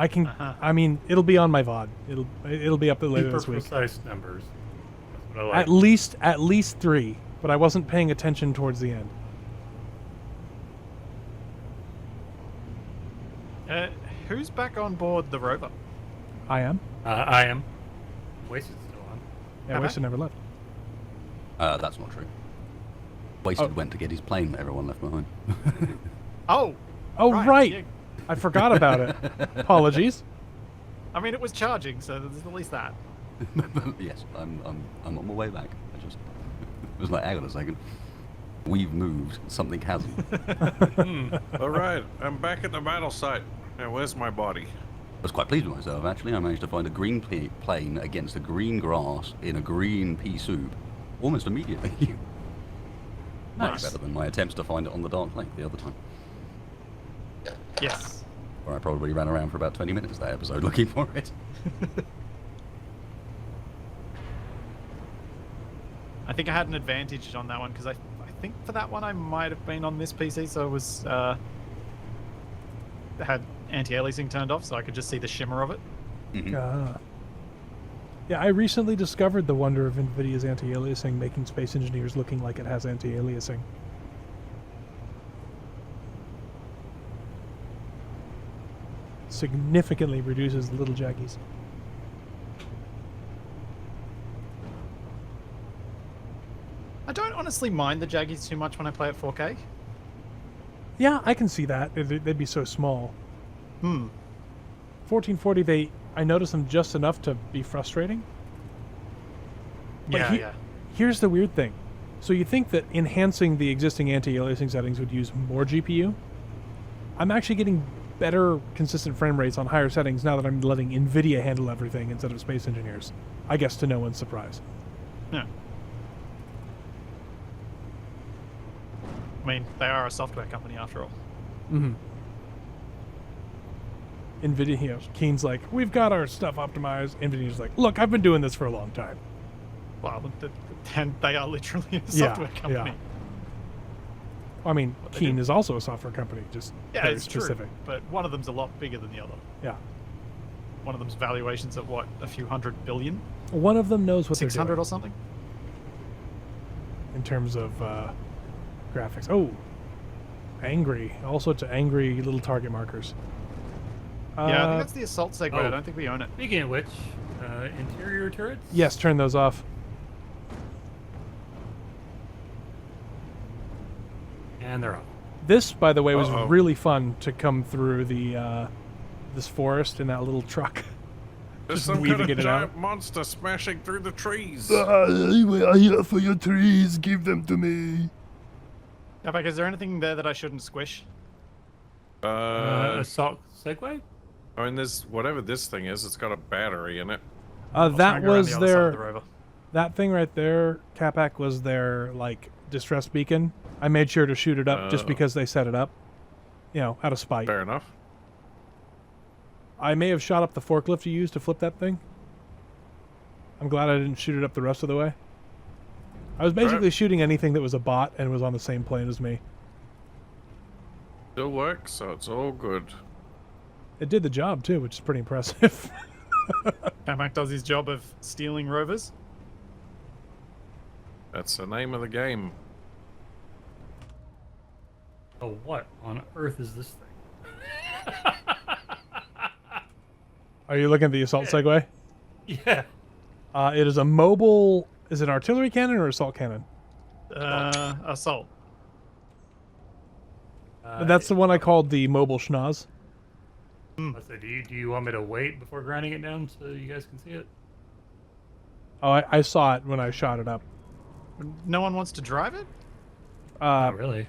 I can. Uh-huh. I mean, it'll be on my VOD. It'll be up there later Super this week. precise numbers. That's what I like. At least 3, but I wasn't paying attention towards the end. Who's back on board the rover? I am. I am. Wasted's still on. Yeah, Okay. Wasted never left. That's not true. Wasted Oh. went to get his plane that everyone left behind. Oh, Oh, right. yeah. I forgot about it. Apologies. I mean, it was charging, so there's at least that. Yes, I'm on my way back. I just was like, hang on a second. We've moved. Something hasn't. All right, I'm back at the battle site. Now, where's my body? I was quite pleased with myself, actually. I managed to find a green plane against a green grass in a green pea soup almost immediately. Much Nice. better than my attempts to find it on the Dark Lake the other time. Yes. Where I probably ran around for about 20 minutes that episode looking for it. I think I had an advantage on that one because I think for that one I might have been on this PC, so it was had anti-aliasing turned off, so I could just see the shimmer of it. Yeah, I recently discovered the wonder of NVIDIA's anti-aliasing, making Space Engineers looking like it has anti-aliasing. Significantly reduces the little jaggies. I don't honestly mind the jaggies too much when I play at 4K. Yeah, I can see that. They'd be so small. 1440, I notice them just enough to be frustrating. But Yeah. Here's the weird thing. So you think that enhancing the existing anti-aliasing settings would use more GPU? I'm actually getting better consistent frame rates on higher settings now that I'm letting NVIDIA handle everything instead of Space Engineers. I guess to no one's surprise. Yeah. I mean, they are a software company after all. Mm-hmm. NVIDIA, you know, Keen's like, we've got our stuff optimized. NVIDIA's like, look, I've been doing this for a long time. Well, and they are literally a software company. I mean, they Keen do. is also a software company, just Yeah, very it's specific. true. But one of them's a lot bigger than the other. Yeah. One of them's valuations at what, a few $100 billion? One of them knows what 600 they're doing or something? in terms of graphics. Oh, angry. All sorts of angry little target markers. Yeah, I think that's the assault segue. I oh. don't think we own it. Speaking of which, interior turrets? Yes, turn those off. And they're off. This, by the way, was Uh-oh. really fun to come through the this forest in that little truck. There's Just some weaving kind of it out. giant monster smashing through the trees. I here for your trees. Give them to me. Outback, is there anything there that I shouldn't squish? Assault segue? I mean, there's whatever this thing is. It's got a battery in it. I'll try That and go around was the other side of the their rover. that thing right there. Capac was their like distress beacon. I made sure to shoot it up just Oh. because they set it up. You know, out of spite. Fair enough. I may have shot up the forklift you used to flip that thing. I'm glad I didn't shoot it up the rest of the way. I was basically Alright. shooting anything that was a bot and was on the same plane as me. Still works, so it's all good. It did the job too, which is pretty impressive. Outback does his job of stealing rovers. That's the name of the game. Oh, what on earth is this thing? Are you looking at the assault segue? Yeah. It is a mobile. Is it an artillery cannon or assault cannon? Assault. That's the one I called the mobile schnoz. Let's say, do you want me to wait before grinding it down so you guys can see it? Oh, I saw it when I shot it up. No one wants to drive it? Not really.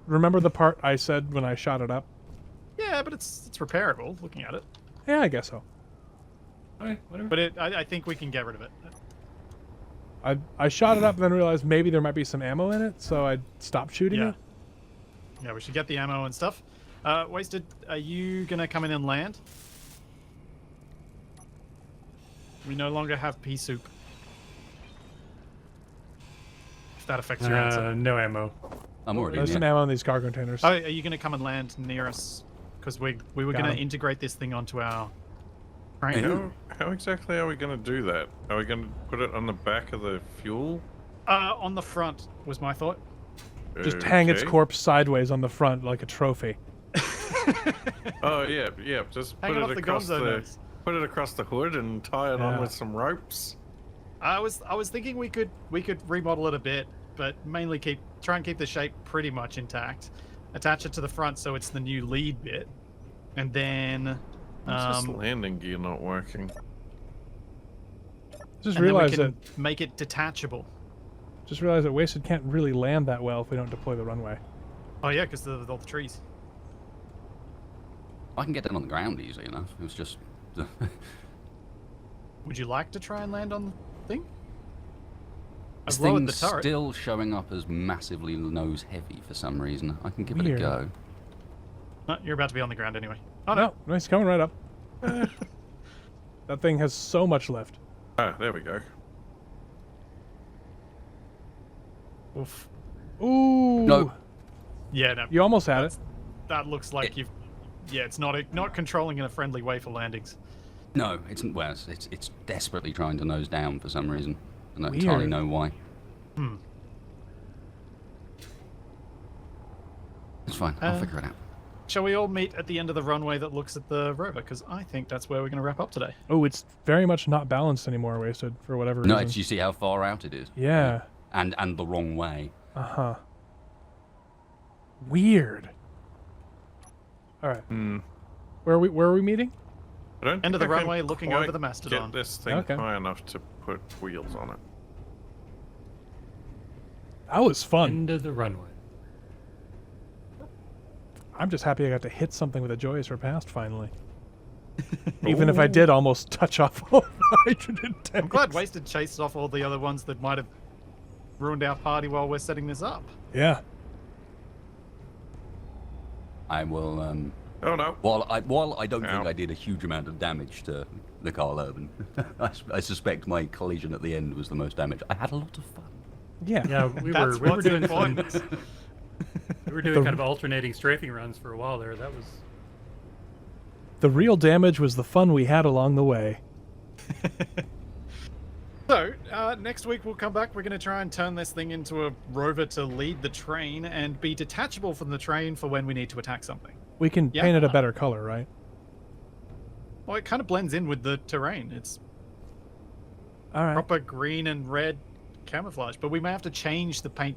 Remember the part I said when I shot it up? Yeah, but it's repairable, looking at it. Yeah, I guess so. Okay, whatever. But I think we can get rid of it. I shot it up and then realized maybe there might be some ammo in it, so I stopped shooting Yeah. it. Yeah, we should get the ammo and stuff. Wasted, are you gonna come in and land? We no longer have pea soup. If that affects your answer. No ammo. I'm already There's in some here. ammo in these cargo containers. Oh, are you gonna come and land near us? Because we were Got gonna 'em. integrate this thing onto our train. Yeah. How exactly are we going to do that? Are we going to put it on the back of the fuel? On the front was my thought. Just hang its Okay. corpse sideways on the front like a trophy. Oh yeah, yeah. Just Hang put it off it the across gonzo the nose. put it across the hood and tie it on Yeah. with some ropes. I was thinking we could remodel it a bit, but mainly try and keep the shape pretty much intact. Attach it to the front so it's the new lead bit, and then What's this landing gear not working? Just and then we realized can that make it detachable. Wasted can't really land that well if we don't deploy the runway. Oh yeah, because of all the trees. I can get down on the ground easily enough. It was just. Would you like to try and land on the thing? This I've lowered the thing's turret. still showing up as massively nose heavy for some reason. I can give it a Weird. go. Oh, you're about to be on the ground anyway. Oh no. No, nice, coming right up. That thing has so much lift. Ah, there we go. Oof. Ooh. No. Yeah, no. You almost had it. That looks like you've. Yeah, it's not controlling in a friendly way for landings. No, it's well, it's desperately trying to nose down for some reason. I don't entirely Weird. know why. Hmm. It's fine. I'll figure it out. Shall we all meet at the end of the runway that looks at the rover? Because I think that's where we're going to wrap up today. Oh, it's very much not balanced anymore, Wasted, for whatever No, reason. it's, you see how far out it is. Yeah. And the wrong way. Uh-huh. Weird. All right. Hmm. Where are we meeting? I don't End of think the I can runway, looking quite over the mastodon. Get this thing Okay. high enough to put wheels on it. That was fun. End of the runway. I'm just happy I got to hit something with a joyous repast finally. Even if I did almost touch off all the hydrogen tanks. I'm glad Wasted chased off all the other ones that might have ruined our party while we're setting this up. Yeah. I will. Oh no. While I don't think Ow. I did a huge amount of damage to the Carl Urban, I suspect my collision at the end was the most damage. I had a lot of fun. Yeah. Yeah, we That's were what's doing some, important. we were doing kind of alternating strafing runs for a while there. That was The real damage was the fun we had along the way. So, next week we'll come back. We're going to try and turn this thing into a rover to lead the train and be detachable from the train for when we need to attack something. We can Yeah. paint it a better color, right? Well, it kind of blends in with the terrain. It's All right. proper green and red camouflage, but we may have to change the paint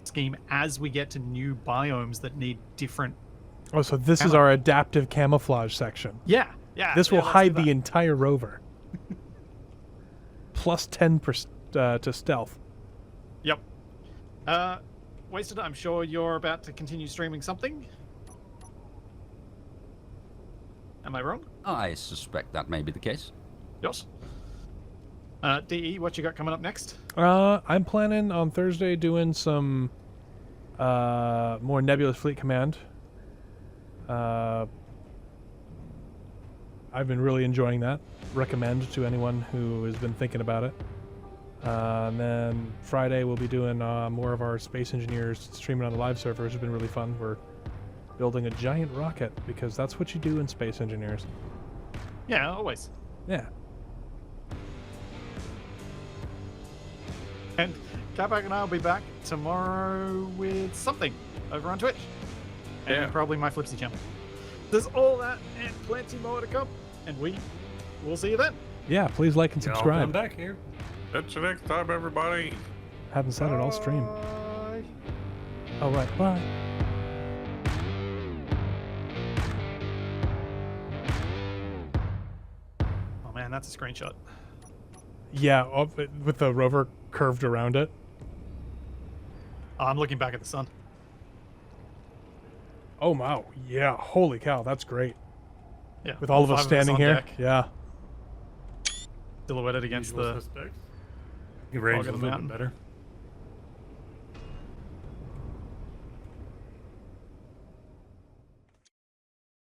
scheme as we get to new biomes that need different. Oh, so this is Camo. our adaptive camouflage section. Yeah, yeah. This will let's do hide that. the entire rover. Plus 10% to stealth. Yep. Wasted, I'm sure you're about to continue streaming something. Am I wrong? I suspect that may be the case. Yes. DE, what you got coming up next? I'm planning on Thursday doing some more Nebulous Fleet Command. I've been really enjoying that. Recommend to anyone who has been thinking about it. And then Friday we'll be doing more of our Space Engineers streaming on the live server, which has been really fun. We're building a giant rocket because that's what you do in Space Engineers. Yeah, always. Yeah. And Capac and I will be back tomorrow with something over on Twitch. And Yeah. probably my Flipsy channel. There's all that and plenty more to come. And we will see you then. Yeah, please like and y'all come subscribe. back here. Catch you next time, everybody. Haven't said it all stream. Bye. All right, bye. Oh man, that's a screenshot. Yeah, with the rover curved around it. Oh, I'm looking back at the sun. Oh wow, yeah, holy cow, that's great. Yeah. With all of us five standing on here, deck, yeah. silhouetted against Usual the. suspects. Your range Fog is in a the little bit mountain. better.